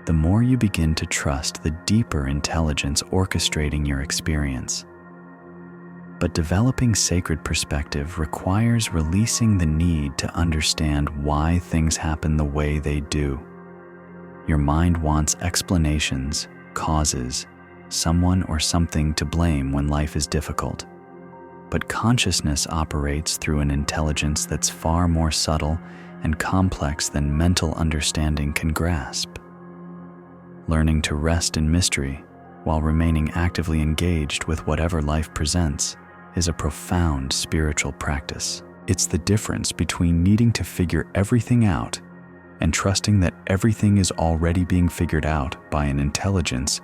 S1: the more you begin to trust the deeper intelligence orchestrating your experience. But developing sacred perspective requires releasing the need to understand why things happen the way they do. Your mind wants explanations, causes, someone or something to blame when life is difficult. But consciousness operates through an intelligence that's far more subtle and complex than mental understanding can grasp. Learning to rest in mystery while remaining actively engaged with whatever life presents is a profound spiritual practice. It's the difference between needing to figure everything out and trusting that everything is already being figured out by an intelligence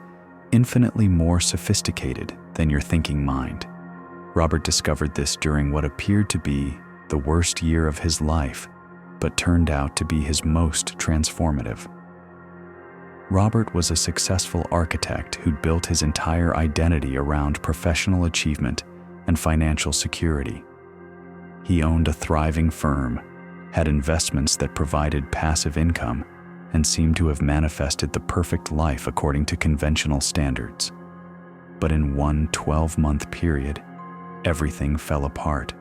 S1: infinitely more sophisticated than your thinking mind. Robert discovered this during what appeared to be the worst year of his life, but turned out to be his most transformative. Robert was a successful architect who'd built his entire identity around professional achievement and financial security. He owned a thriving firm, had investments that provided passive income, and seemed to have manifested the perfect life according to conventional standards. But in one 12-month period, everything fell apart.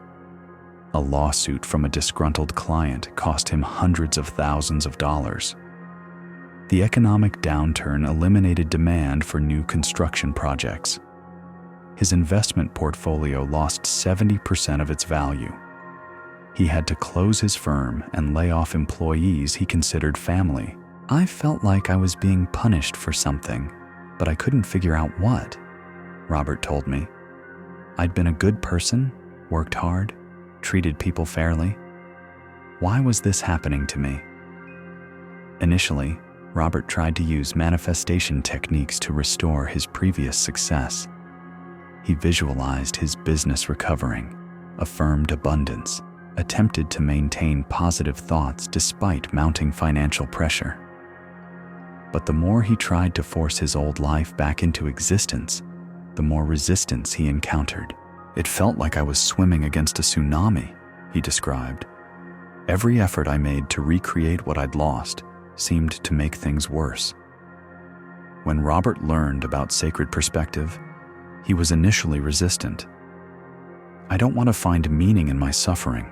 S1: A lawsuit from a disgruntled client cost him hundreds of thousands of dollars. The economic downturn eliminated demand for new construction projects. His investment portfolio lost 70% of its value. He had to close his firm and lay off employees he considered family. I felt like I was being punished for something, but I couldn't figure out what, Robert told me. I'd been a good person, worked hard, treated people fairly. Why was this happening to me? Initially, Robert tried to use manifestation techniques to restore his previous success. He visualized his business recovering, affirmed abundance, attempted to maintain positive thoughts despite mounting financial pressure. But the more he tried to force his old life back into existence, the more resistance he encountered. It felt like I was swimming against a tsunami, he described. Every effort I made to recreate what I'd lost seemed to make things worse. When Robert learned about sacred perspective, he was initially resistant. I don't want to find meaning in my suffering.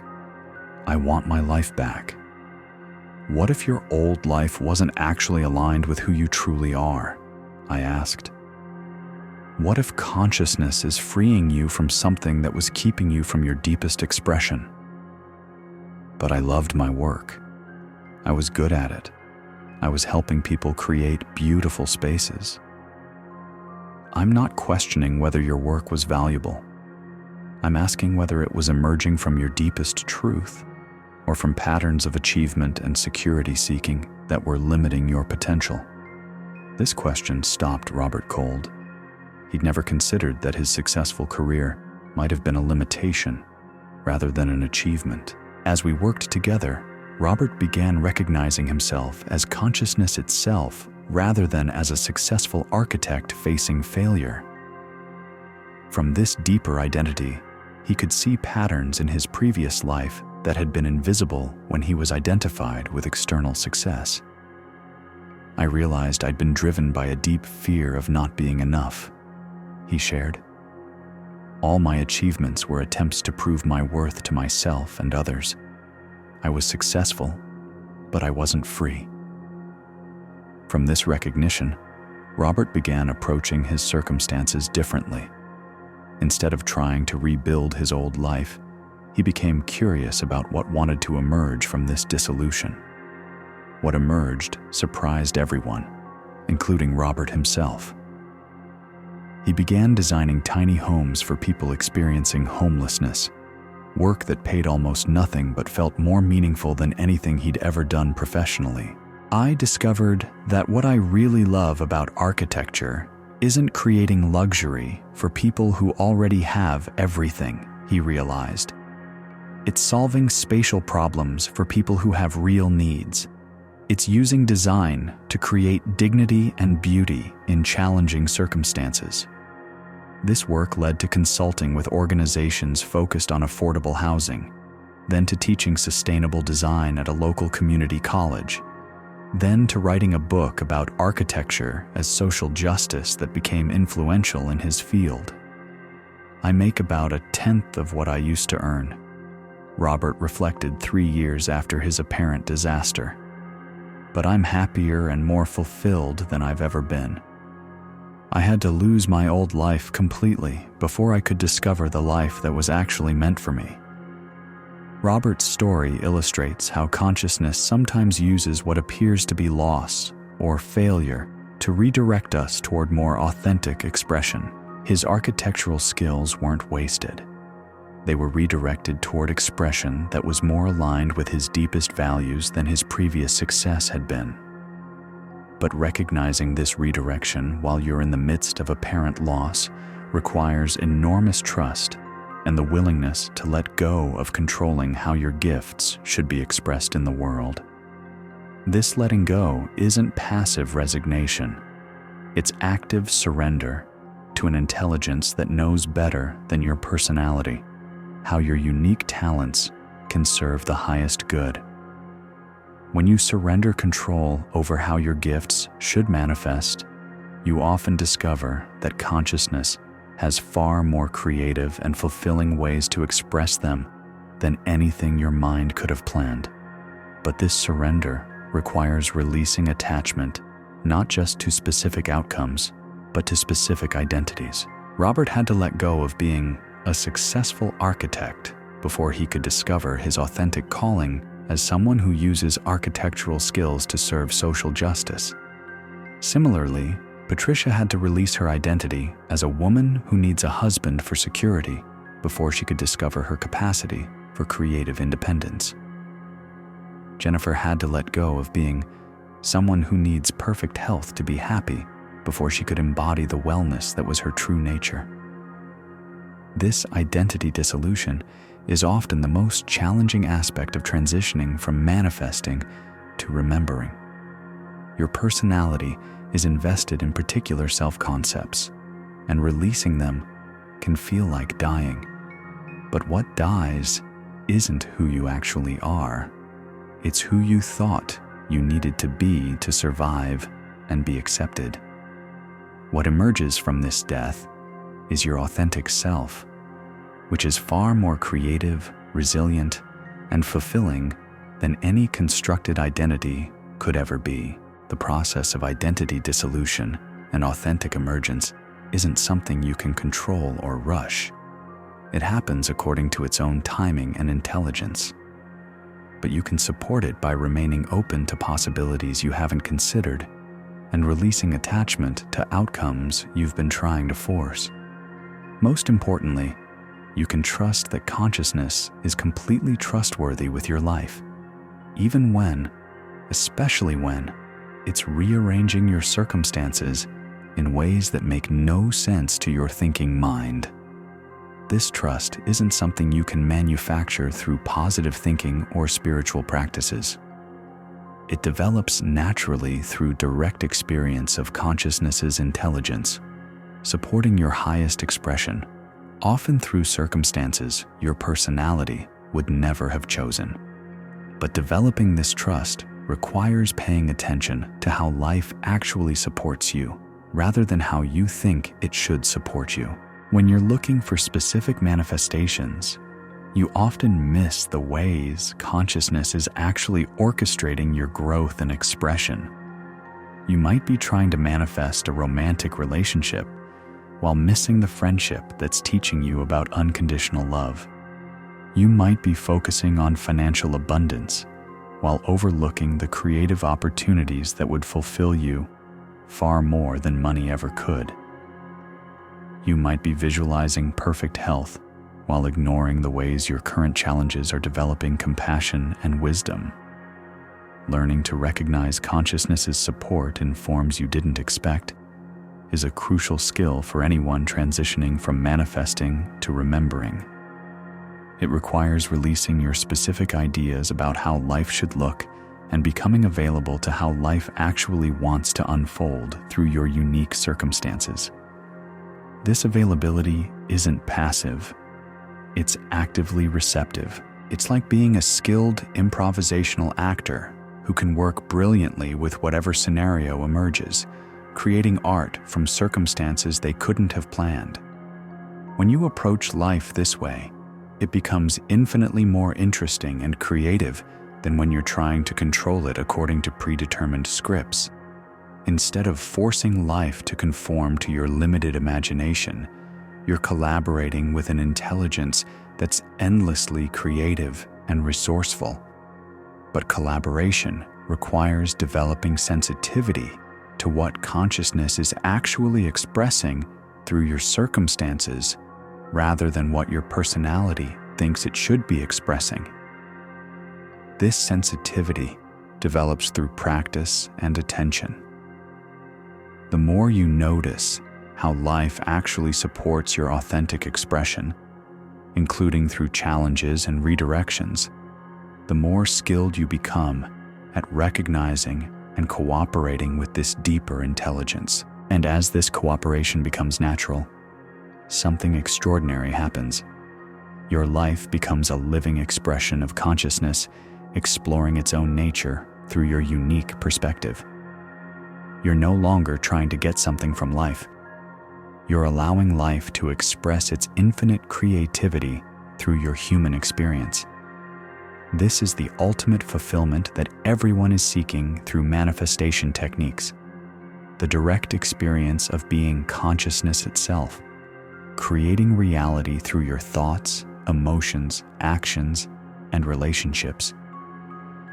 S1: I want my life back. What if your old life wasn't actually aligned with who you truly are? I asked. What if consciousness is freeing you from something that was keeping you from your deepest expression? But I loved my work. I was good at it. I was helping people create beautiful spaces. I'm not questioning whether your work was valuable. I'm asking whether it was emerging from your deepest truth or from patterns of achievement and security seeking that were limiting your potential. This question stopped Robert cold. He'd never considered that his successful career might have been a limitation rather than an achievement. As we worked together, Robert began recognizing himself as consciousness itself rather than as a successful architect facing failure. From this deeper identity, he could see patterns in his previous life that had been invisible when he was identified with external success. I realized I'd been driven by a deep fear of not being enough, he shared. All my achievements were attempts to prove my worth to myself and others. I was successful, but I wasn't free. From this recognition, Robert began approaching his circumstances differently. Instead of trying to rebuild his old life, he became curious about what wanted to emerge from this dissolution. What emerged surprised everyone, including Robert himself. He began designing tiny homes for people experiencing homelessness, work that paid almost nothing but felt more meaningful than anything he'd ever done professionally. I discovered that what I really love about architecture isn't creating luxury for people who already have everything, he realized. It's solving spatial problems for people who have real needs. It's using design to create dignity and beauty in challenging circumstances. This work led to consulting with organizations focused on affordable housing, then to teaching sustainable design at a local community college, then to writing a book about architecture as social justice that became influential in his field. I make about 1/10 of what I used to earn, Robert reflected 3 years after his apparent disaster. But I'm happier and more fulfilled than I've ever been. I had to lose my old life completely before I could discover the life that was actually meant for me. Robert's story illustrates how consciousness sometimes uses what appears to be loss or failure to redirect us toward more authentic expression. His architectural skills weren't wasted. They were redirected toward expression that was more aligned with his deepest values than his previous success had been. But recognizing this redirection while you're in the midst of apparent loss requires enormous trust and the willingness to let go of controlling how your gifts should be expressed in the world. This letting go isn't passive resignation. It's active surrender to an intelligence that knows better than your personality how your unique talents can serve the highest good. When you surrender control over how your gifts should manifest, you often discover that consciousness has far more creative and fulfilling ways to express them than anything your mind could have planned. But this surrender requires releasing attachment, not just to specific outcomes, but to specific identities. Robert had to let go of being a successful architect before he could discover his authentic calling as someone who uses architectural skills to serve social justice. Similarly, Patricia had to release her identity as a woman who needs a husband for security before she could discover her capacity for creative independence. Jennifer had to let go of being someone who needs perfect health to be happy before she could embody the wellness that was her true nature. This identity dissolution is often the most challenging aspect of transitioning from manifesting to remembering. Your personality is invested in particular self-concepts, and releasing them can feel like dying. But what dies isn't who you actually are. It's who you thought you needed to be to survive and be accepted. What emerges from this death is your authentic self, which is far more creative, resilient, and fulfilling than any constructed identity could ever be. The process of identity dissolution and authentic emergence isn't something you can control or rush. It happens according to its own timing and intelligence. But you can support it by remaining open to possibilities you haven't considered and releasing attachment to outcomes you've been trying to force. Most importantly, you can trust that consciousness is completely trustworthy with your life, even when, especially when, it's rearranging your circumstances in ways that make no sense to your thinking mind. This trust isn't something you can manufacture through positive thinking or spiritual practices. It develops naturally through direct experience of consciousness's intelligence, supporting your highest expression, often through circumstances your personality would never have chosen. But developing this trust requires paying attention to how life actually supports you, rather than how you think it should support you. When you're looking for specific manifestations, you often miss the ways consciousness is actually orchestrating your growth and expression. You might be trying to manifest a romantic relationship while missing the friendship that's teaching you about unconditional love. You might be focusing on financial abundance while overlooking the creative opportunities that would fulfill you far more than money ever could. You might be visualizing perfect health while ignoring the ways your current challenges are developing compassion and wisdom. Learning to recognize consciousness's support in forms you didn't expect is a crucial skill for anyone transitioning from manifesting to remembering. It requires releasing your specific ideas about how life should look and becoming available to how life actually wants to unfold through your unique circumstances. This availability isn't passive, it's actively receptive. It's like being a skilled improvisational actor who can work brilliantly with whatever scenario emerges, creating art from circumstances they couldn't have planned. When you approach life this way, it becomes infinitely more interesting and creative than when you're trying to control it according to predetermined scripts. Instead of forcing life to conform to your limited imagination, you're collaborating with an intelligence that's endlessly creative and resourceful. But collaboration requires developing sensitivity to what consciousness is actually expressing through your circumstances rather than what your personality thinks it should be expressing. This sensitivity develops through practice and attention. The more you notice how life actually supports your authentic expression, including through challenges and redirections, the more skilled you become at recognizing and cooperating with this deeper intelligence. And as this cooperation becomes natural, something extraordinary happens. Your life becomes a living expression of consciousness, exploring its own nature through your unique perspective. You're no longer trying to get something from life. You're allowing life to express its infinite creativity through your human experience. This is the ultimate fulfillment that everyone is seeking through manifestation techniques, the direct experience of being consciousness itself, creating reality through your thoughts, emotions, actions, and relationships.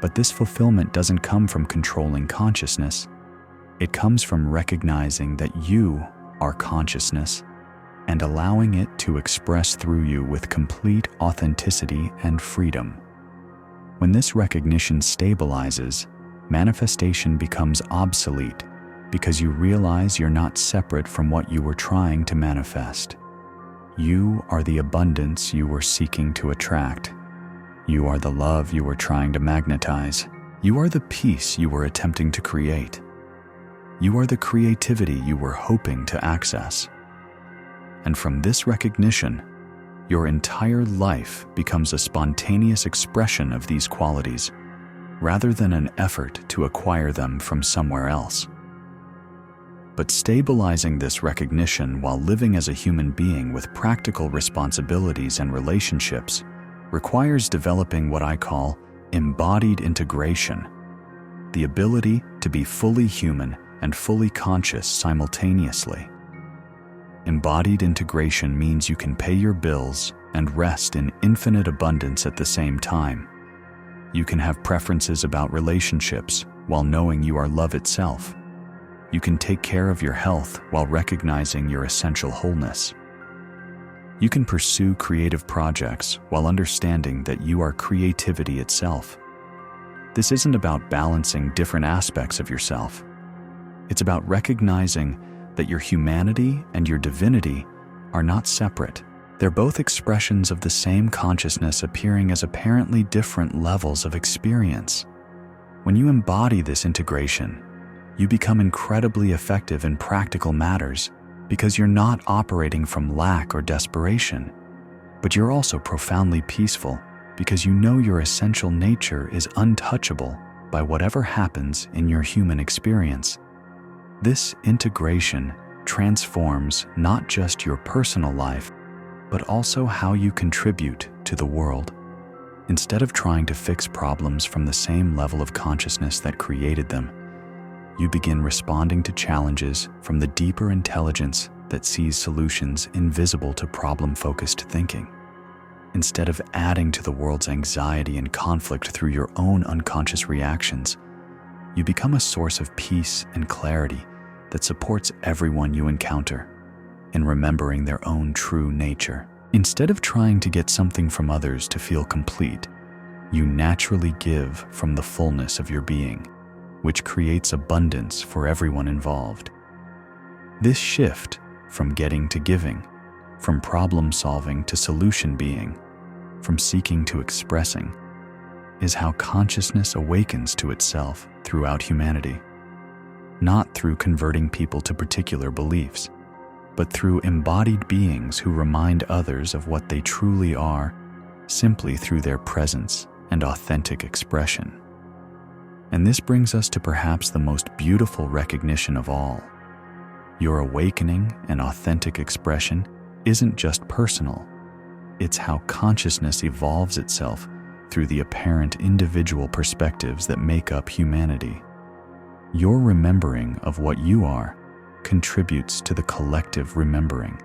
S1: But this fulfillment doesn't come from controlling consciousness. It comes from recognizing that you are consciousness and allowing it to express through you with complete authenticity and freedom. When this recognition stabilizes, manifestation becomes obsolete because you realize you're not separate from what you were trying to manifest. You are the abundance you were seeking to attract. You are the love you were trying to magnetize. You are the peace you were attempting to create. You are the creativity you were hoping to access. And from this recognition, your entire life becomes a spontaneous expression of these qualities, rather than an effort to acquire them from somewhere else. But stabilizing this recognition while living as a human being with practical responsibilities and relationships requires developing what I call embodied integration, the ability to be fully human and fully conscious simultaneously. Embodied integration means you can pay your bills and rest in infinite abundance at the same time. You can have preferences about relationships while knowing you are love itself. You can take care of your health while recognizing your essential wholeness. You can pursue creative projects while understanding that you are creativity itself. This isn't about balancing different aspects of yourself. It's about recognizing that your humanity and your divinity are not separate. They're both expressions of the same consciousness appearing as apparently different levels of experience. When you embody this integration, you become incredibly effective in practical matters because you're not operating from lack or desperation, but you're also profoundly peaceful because you know your essential nature is untouchable by whatever happens in your human experience. This integration transforms not just your personal life, but also how you contribute to the world. Instead of trying to fix problems from the same level of consciousness that created them, you begin responding to challenges from the deeper intelligence that sees solutions invisible to problem-focused thinking. Instead of adding to the world's anxiety and conflict through your own unconscious reactions, you become a source of peace and clarity that supports everyone you encounter in remembering their own true nature. Instead of trying to get something from others to feel complete, you naturally give from the fullness of your being, which creates abundance for everyone involved. This shift from getting to giving, from problem solving to solution being, from seeking to expressing, is how consciousness awakens to itself throughout humanity. Not through converting people to particular beliefs, but through embodied beings who remind others of what they truly are simply through their presence and authentic expression. And this brings us to perhaps the most beautiful recognition of all. Your awakening and authentic expression isn't just personal. It's how consciousness evolves itself through the apparent individual perspectives that make up humanity. Your remembering of what you are contributes to the collective remembering.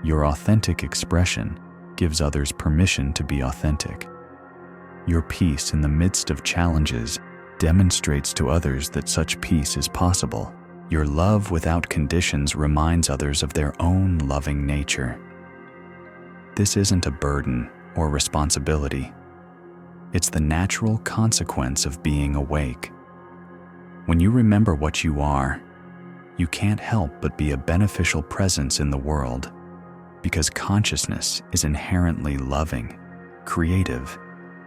S1: Your authentic expression gives others permission to be authentic. Your peace in the midst of challenges demonstrates to others that such peace is possible. Your love without conditions reminds others of their own loving nature. This isn't a burden or responsibility. It's the natural consequence of being awake. When you remember what you are, you can't help but be a beneficial presence in the world, because consciousness is inherently loving, creative,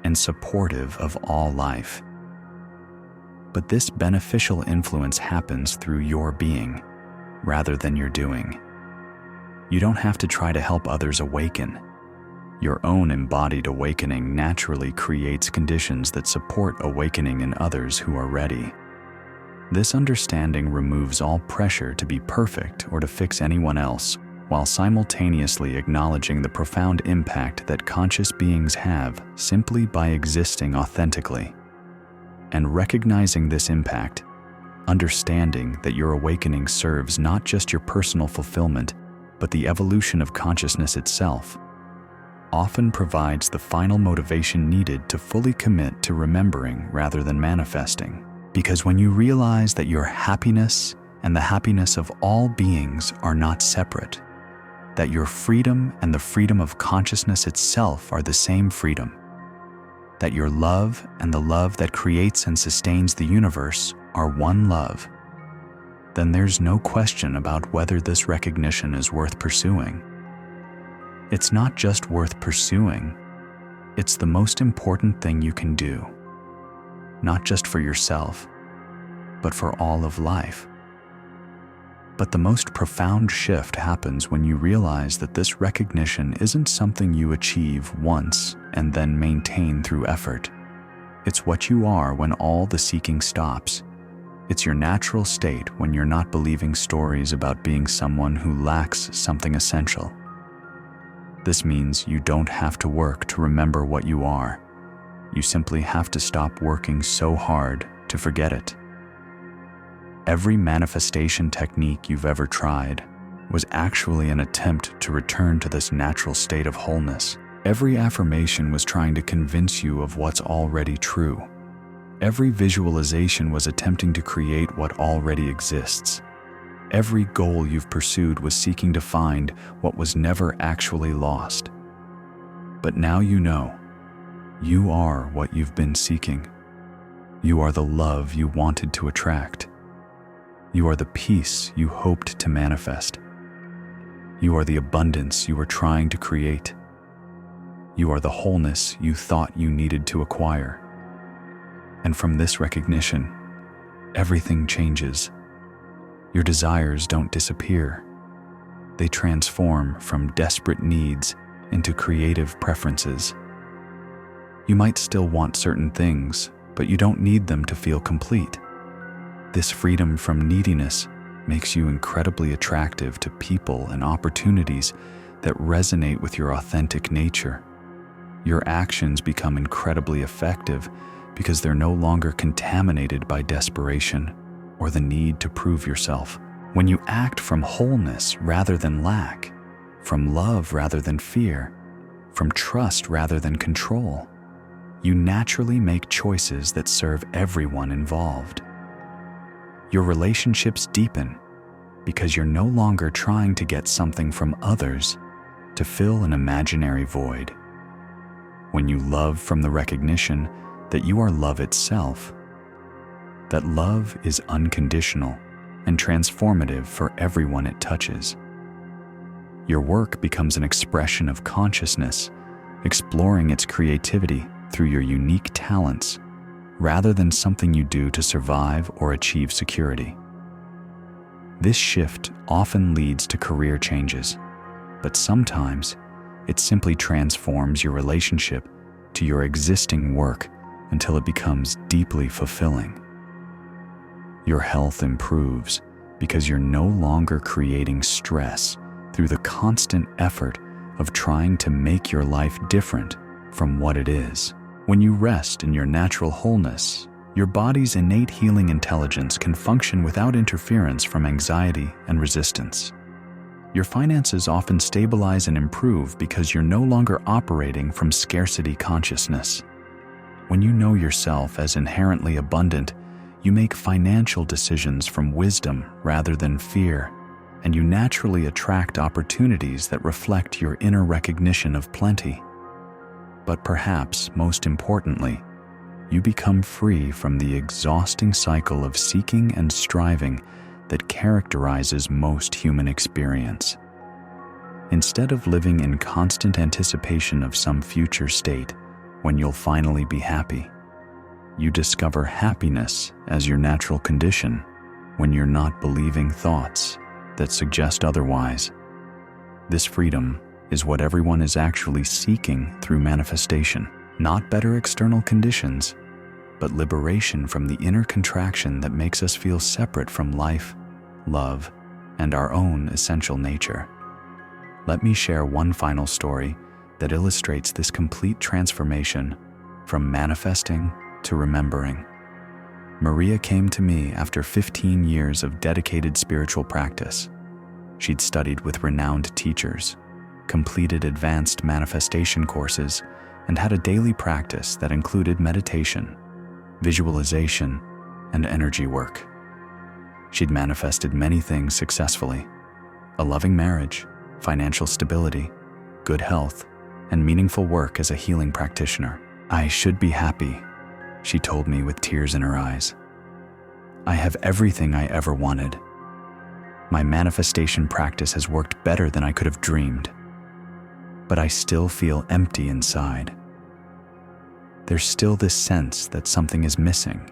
S1: and supportive of all life. But this beneficial influence happens through your being, rather than your doing. You don't have to try to help others awaken. Your own embodied awakening naturally creates conditions that support awakening in others who are ready. This understanding removes all pressure to be perfect or to fix anyone else, while simultaneously acknowledging the profound impact that conscious beings have simply by existing authentically. And recognizing this impact, understanding that your awakening serves not just your personal fulfillment, but the evolution of consciousness itself, often provides the final motivation needed to fully commit to remembering rather than manifesting. Because when you realize that your happiness and the happiness of all beings are not separate, that your freedom and the freedom of consciousness itself are the same freedom, that your love and the love that creates and sustains the universe are one love, then there's no question about whether this recognition is worth pursuing. It's not just worth pursuing, it's the most important thing you can do, not just for yourself, but for all of life. But the most profound shift happens when you realize that this recognition isn't something you achieve once and then maintain through effort. It's what you are when all the seeking stops. It's your natural state when you're not believing stories about being someone who lacks something essential. This means you don't have to work to remember what you are. You simply have to stop working so hard to forget it. Every manifestation technique you've ever tried was actually an attempt to return to this natural state of wholeness. Every affirmation was trying to convince you of what's already true. Every visualization was attempting to create what already exists. Every goal you've pursued was seeking to find what was never actually lost. But now you know. You are what you've been seeking. You are the love you wanted to attract. You are the peace you hoped to manifest. You are the abundance you were trying to create. You are the wholeness you thought you needed to acquire. And from this recognition, everything changes. Your desires don't disappear. They transform from desperate needs into creative preferences. You might still want certain things, but you don't need them to feel complete. This freedom from neediness makes you incredibly attractive to people and opportunities that resonate with your authentic nature. Your actions become incredibly effective because they're no longer contaminated by desperation or the need to prove yourself. When you act from wholeness rather than lack, from love rather than fear, from trust rather than control. You naturally make choices that serve everyone involved. Your relationships deepen because you're no longer trying to get something from others to fill an imaginary void. When you love from the recognition that you are love itself, that love is unconditional and transformative for everyone it touches. Your work becomes an expression of consciousness, exploring its creativity through your unique talents, rather than something you do to survive or achieve security. This shift often leads to career changes, but sometimes it simply transforms your relationship to your existing work until it becomes deeply fulfilling. Your health improves because you're no longer creating stress through the constant effort of trying to make your life different from what it is. When you rest in your natural wholeness, your body's innate healing intelligence can function without interference from anxiety and resistance. Your finances often stabilize and improve because you're no longer operating from scarcity consciousness. When you know yourself as inherently abundant, you make financial decisions from wisdom rather than fear, and you naturally attract opportunities that reflect your inner recognition of plenty. But perhaps most importantly, you become free from the exhausting cycle of seeking and striving that characterizes most human experience. Instead of living in constant anticipation of some future state when you'll finally be happy, you discover happiness as your natural condition when you're not believing thoughts that suggest otherwise. This freedom is what everyone is actually seeking through manifestation, not better external conditions, but liberation from the inner contraction that makes us feel separate from life, love, and our own essential nature. Let me share one final story that illustrates this complete transformation from manifesting to remembering. Maria came to me after 15 years of dedicated spiritual practice. She'd studied with renowned teachers, completed advanced manifestation courses, and had a daily practice that included meditation, visualization, and energy work. She'd manifested many things successfully: a loving marriage, financial stability, good health, and meaningful work as a healing practitioner. "I should be happy," she told me with tears in her eyes. "I have everything I ever wanted. My manifestation practice has worked better than I could have dreamed. But I still feel empty inside. There's still this sense that something is missing,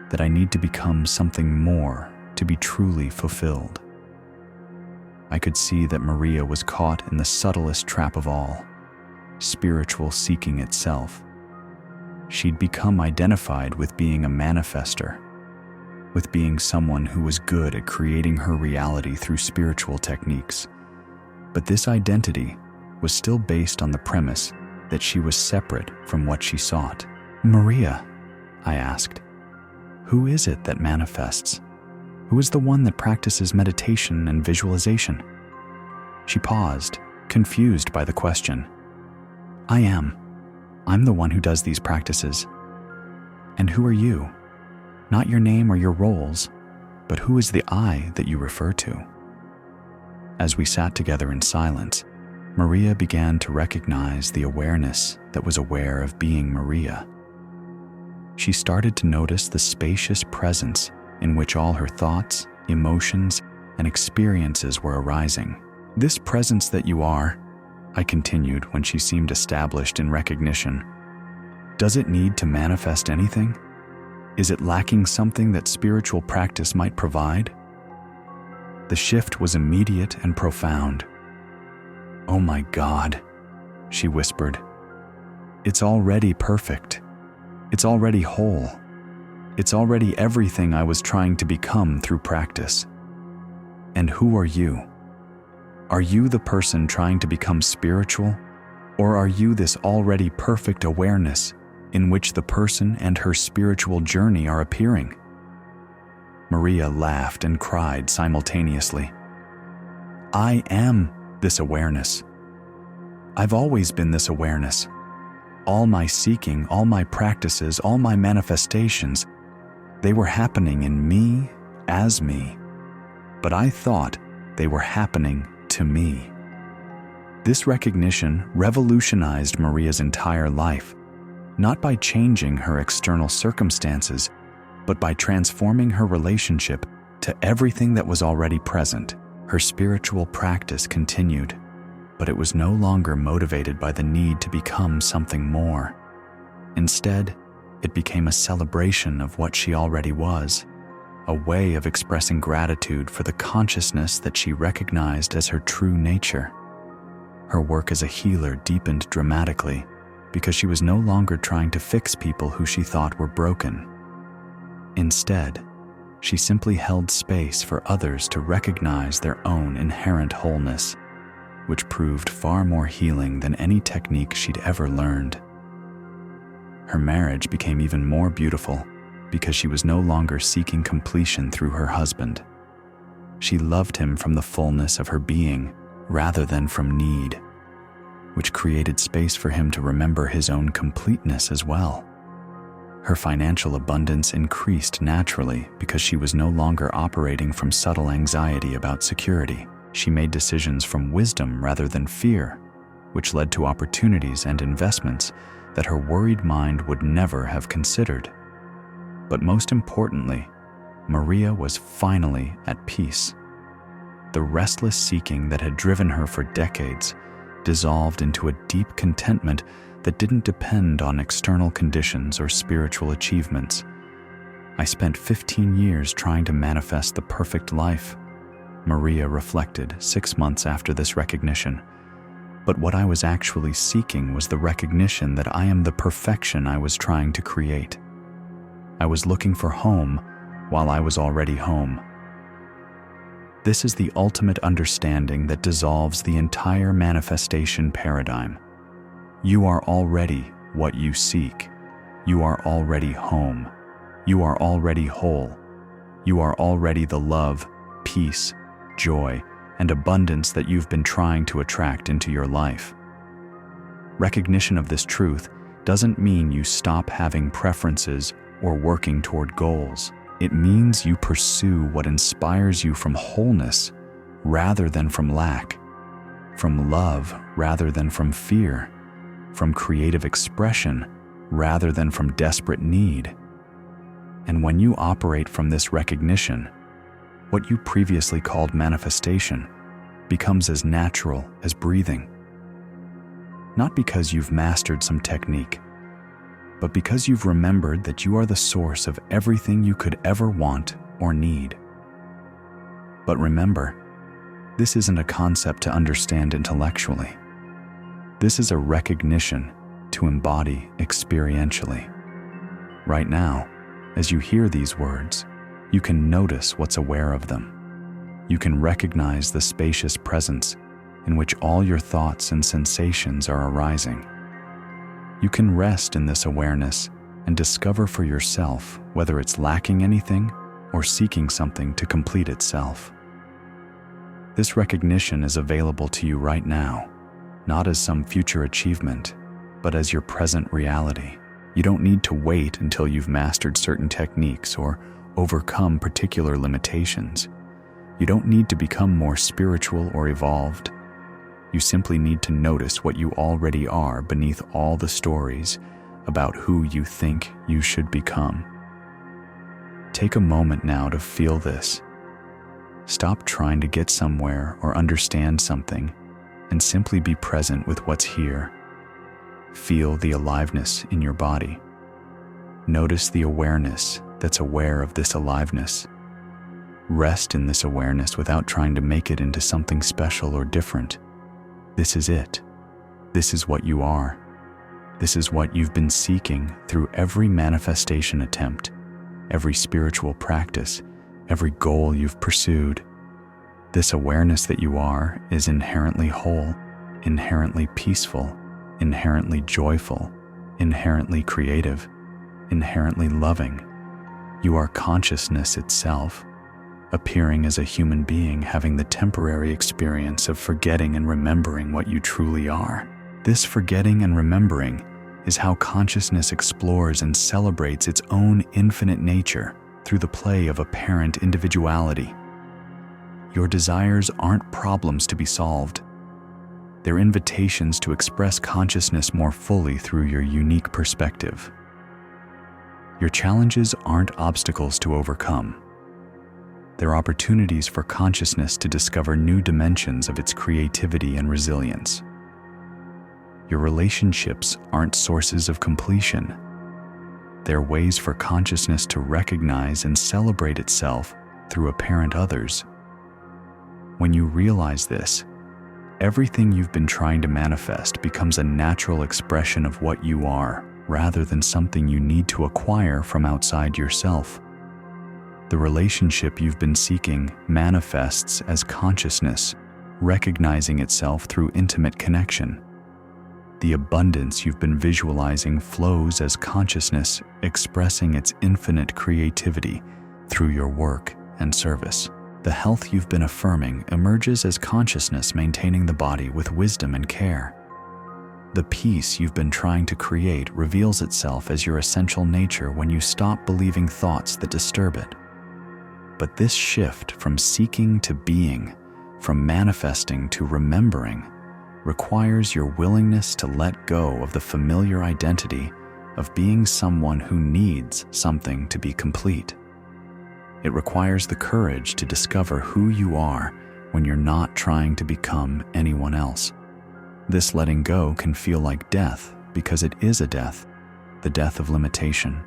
S1: that I need to become something more to be truly fulfilled." I could see that Maria was caught in the subtlest trap of all, spiritual seeking itself. She'd become identified with being a manifester, with being someone who was good at creating her reality through spiritual techniques. But this identity was still based on the premise that she was separate from what she sought. "Maria," I asked, "who is it that manifests? Who is the one that practices meditation and visualization?" She paused, confused by the question. I'm the one who does these practices." "And who are you? Not your name or your roles, but who is the I that you refer to?" As we sat together in silence, Maria began to recognize the awareness that was aware of being Maria. She started to notice the spacious presence in which all her thoughts, emotions, and experiences were arising. "This presence that you are," I continued when she seemed established in recognition, "does it need to manifest anything? Is it lacking something that spiritual practice might provide?" The shift was immediate and profound. "Oh my God," she whispered. "It's already perfect. It's already whole. It's already everything I was trying to become through practice." "And who are you? Are you the person trying to become spiritual, or are you this already perfect awareness in which the person and her spiritual journey are appearing?" Maria laughed and cried simultaneously. "I am this awareness. I've always been this awareness. All my seeking, all my practices, all my manifestations, they were happening in me as me. But I thought they were happening to me. This recognition revolutionized Maria's entire life, not by changing her external circumstances, but by transforming her relationship to everything that was already present. Her spiritual practice continued, but it was no longer motivated by the need to become something more. Instead, it became a celebration of what she already was, a way of expressing gratitude for the consciousness that she recognized as her true nature. Her work as a healer deepened dramatically because she was no longer trying to fix people who she thought were broken. Instead, she simply held space for others to recognize their own inherent wholeness, which proved far more healing than any technique she'd ever learned. Her marriage became even more beautiful because she was no longer seeking completion through her husband. She loved him from the fullness of her being rather than from need, which created space for him to remember his own completeness as well. Her financial abundance increased naturally because she was no longer operating from subtle anxiety about security. She made decisions from wisdom rather than fear, which led to opportunities and investments that her worried mind would never have considered. But most importantly, Maria was finally at peace. The restless seeking that had driven her for decades dissolved into a deep contentment that didn't depend on external conditions or spiritual achievements. I spent 15 years trying to manifest the perfect life, Maria reflected 6 months after this recognition. But what I was actually seeking was the recognition that I am the perfection I was trying to create. I was looking for home while I was already home. This is the ultimate understanding that dissolves the entire manifestation paradigm. You are already what you seek. You are already home. You are already whole. You are already the love, peace, joy, and abundance that you've been trying to attract into your life. Recognition of this truth doesn't mean you stop having preferences or working toward goals. It means you pursue what inspires you from wholeness rather than from lack, from love rather than from fear, from creative expression rather than from desperate need. And when you operate from this recognition, what you previously called manifestation becomes as natural as breathing. Not because you've mastered some technique, but because you've remembered that you are the source of everything you could ever want or need. But remember, this isn't a concept to understand intellectually. This is a recognition to embody experientially. Right now, as you hear these words, you can notice what's aware of them. You can recognize the spacious presence in which all your thoughts and sensations are arising. You can rest in this awareness and discover for yourself whether it's lacking anything or seeking something to complete itself. This recognition is available to you right now, not as some future achievement, but as your present reality. You don't need to wait until you've mastered certain techniques or overcome particular limitations. You don't need to become more spiritual or evolved. You simply need to notice what you already are beneath all the stories about who you think you should become. Take a moment now to feel this. Stop trying to get somewhere or understand something and simply be present with what's here. Feel the aliveness in your body. Notice the awareness that's aware of this aliveness. Rest in this awareness without trying to make it into something special or different. This is it. This is what you are. This is what you've been seeking through every manifestation attempt, every spiritual practice, every goal you've pursued. This awareness that you are is inherently whole, inherently peaceful, inherently joyful, inherently creative, inherently loving. You are consciousness itself, appearing as a human being having the temporary experience of forgetting and remembering what you truly are. This forgetting and remembering is how consciousness explores and celebrates its own infinite nature through the play of apparent individuality. Your desires aren't problems to be solved. They're invitations to express consciousness more fully through your unique perspective. Your challenges aren't obstacles to overcome. They're opportunities for consciousness to discover new dimensions of its creativity and resilience. Your relationships aren't sources of completion. They're ways for consciousness to recognize and celebrate itself through apparent others. When you realize this, everything you've been trying to manifest becomes a natural expression of what you are, rather than something you need to acquire from outside yourself. The relationship you've been seeking manifests as consciousness, recognizing itself through intimate connection. The abundance you've been visualizing flows as consciousness, expressing its infinite creativity through your work and service. The health you've been affirming emerges as consciousness, maintaining the body with wisdom and care. The peace you've been trying to create reveals itself as your essential nature when you stop believing thoughts that disturb it. But this shift from seeking to being, from manifesting to remembering, requires your willingness to let go of the familiar identity of being someone who needs something to be complete. It requires the courage to discover who you are when you're not trying to become anyone else. This letting go can feel like death because it is a death, the death of limitation,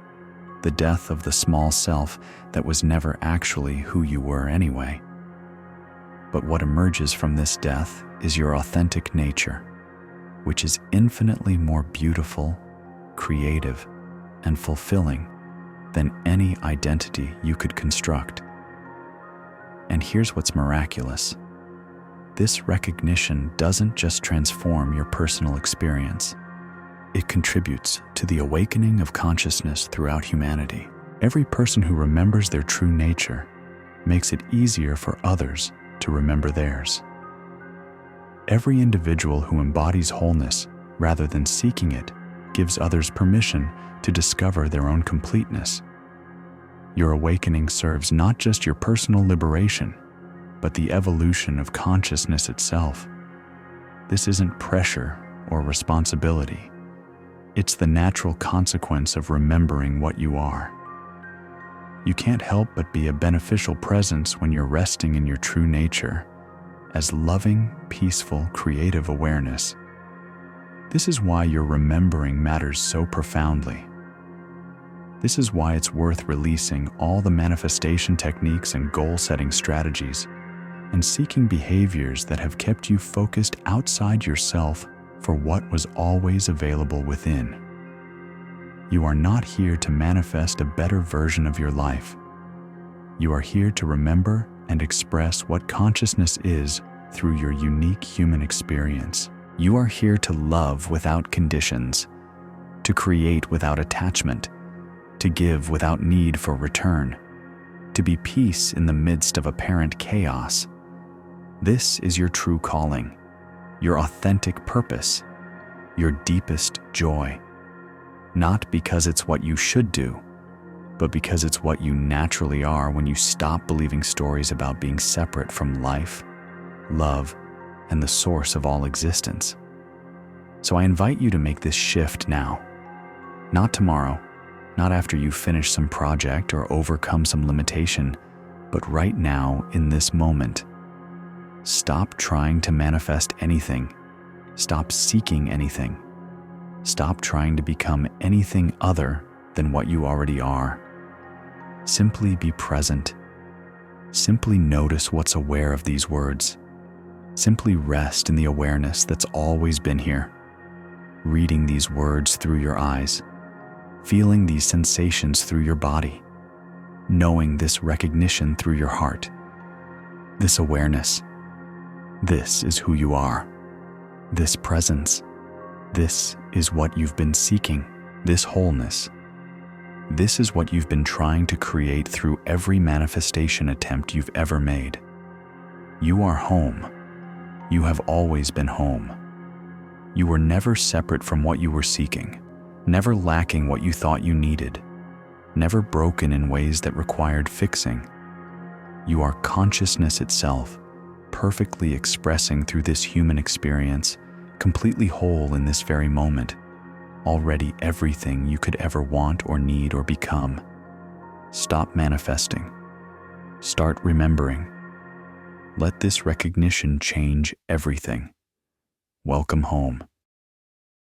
S1: the death of the small self that was never actually who you were anyway. But what emerges from this death is your authentic nature, which is infinitely more beautiful, creative, and fulfilling than any identity you could construct. And here's what's miraculous. This recognition doesn't just transform your personal experience. It contributes to the awakening of consciousness throughout humanity. Every person who remembers their true nature makes it easier for others to remember theirs. Every individual who embodies wholeness rather than seeking it gives others permission to discover their own completeness. Your awakening serves not just your personal liberation, but the evolution of consciousness itself. This isn't pressure or responsibility. It's the natural consequence of remembering what you are. You can't help but be a beneficial presence when you're resting in your true nature, as loving, peaceful, creative awareness. This is why your remembering matters so profoundly. This is why it's worth releasing all the manifestation techniques and goal-setting strategies and seeking behaviors that have kept you focused outside yourself for what was always available within. You are not here to manifest a better version of your life. You are here to remember and express what consciousness is through your unique human experience. You are here to love without conditions, to create without attachment, to give without need for return, to be peace in the midst of apparent chaos. This is your true calling, your authentic purpose, your deepest joy. Not because it's what you should do, but because it's what you naturally are when you stop believing stories about being separate from life, love, and the source of all existence. So I invite you to make this shift now. Not tomorrow, not after you finish some project or overcome some limitation, but right now in this moment. Stop trying to manifest anything. Stop seeking anything. Stop trying to become anything other than what you already are. Simply be present. Simply notice what's aware of these words. Simply rest in the awareness that's always been here. Reading these words through your eyes. Feeling these sensations through your body. Knowing this recognition through your heart. This awareness. This is who you are. This presence. This is what you've been seeking. This wholeness. This is what you've been trying to create through every manifestation attempt you've ever made. You are home. You have always been home. You were never separate from what you were seeking, never lacking what you thought you needed, never broken in ways that required fixing. You are consciousness itself, perfectly expressing through this human experience, completely whole in this very moment, already everything you could ever want or need or become. Stop manifesting. Start remembering. Let this recognition change everything. Welcome home.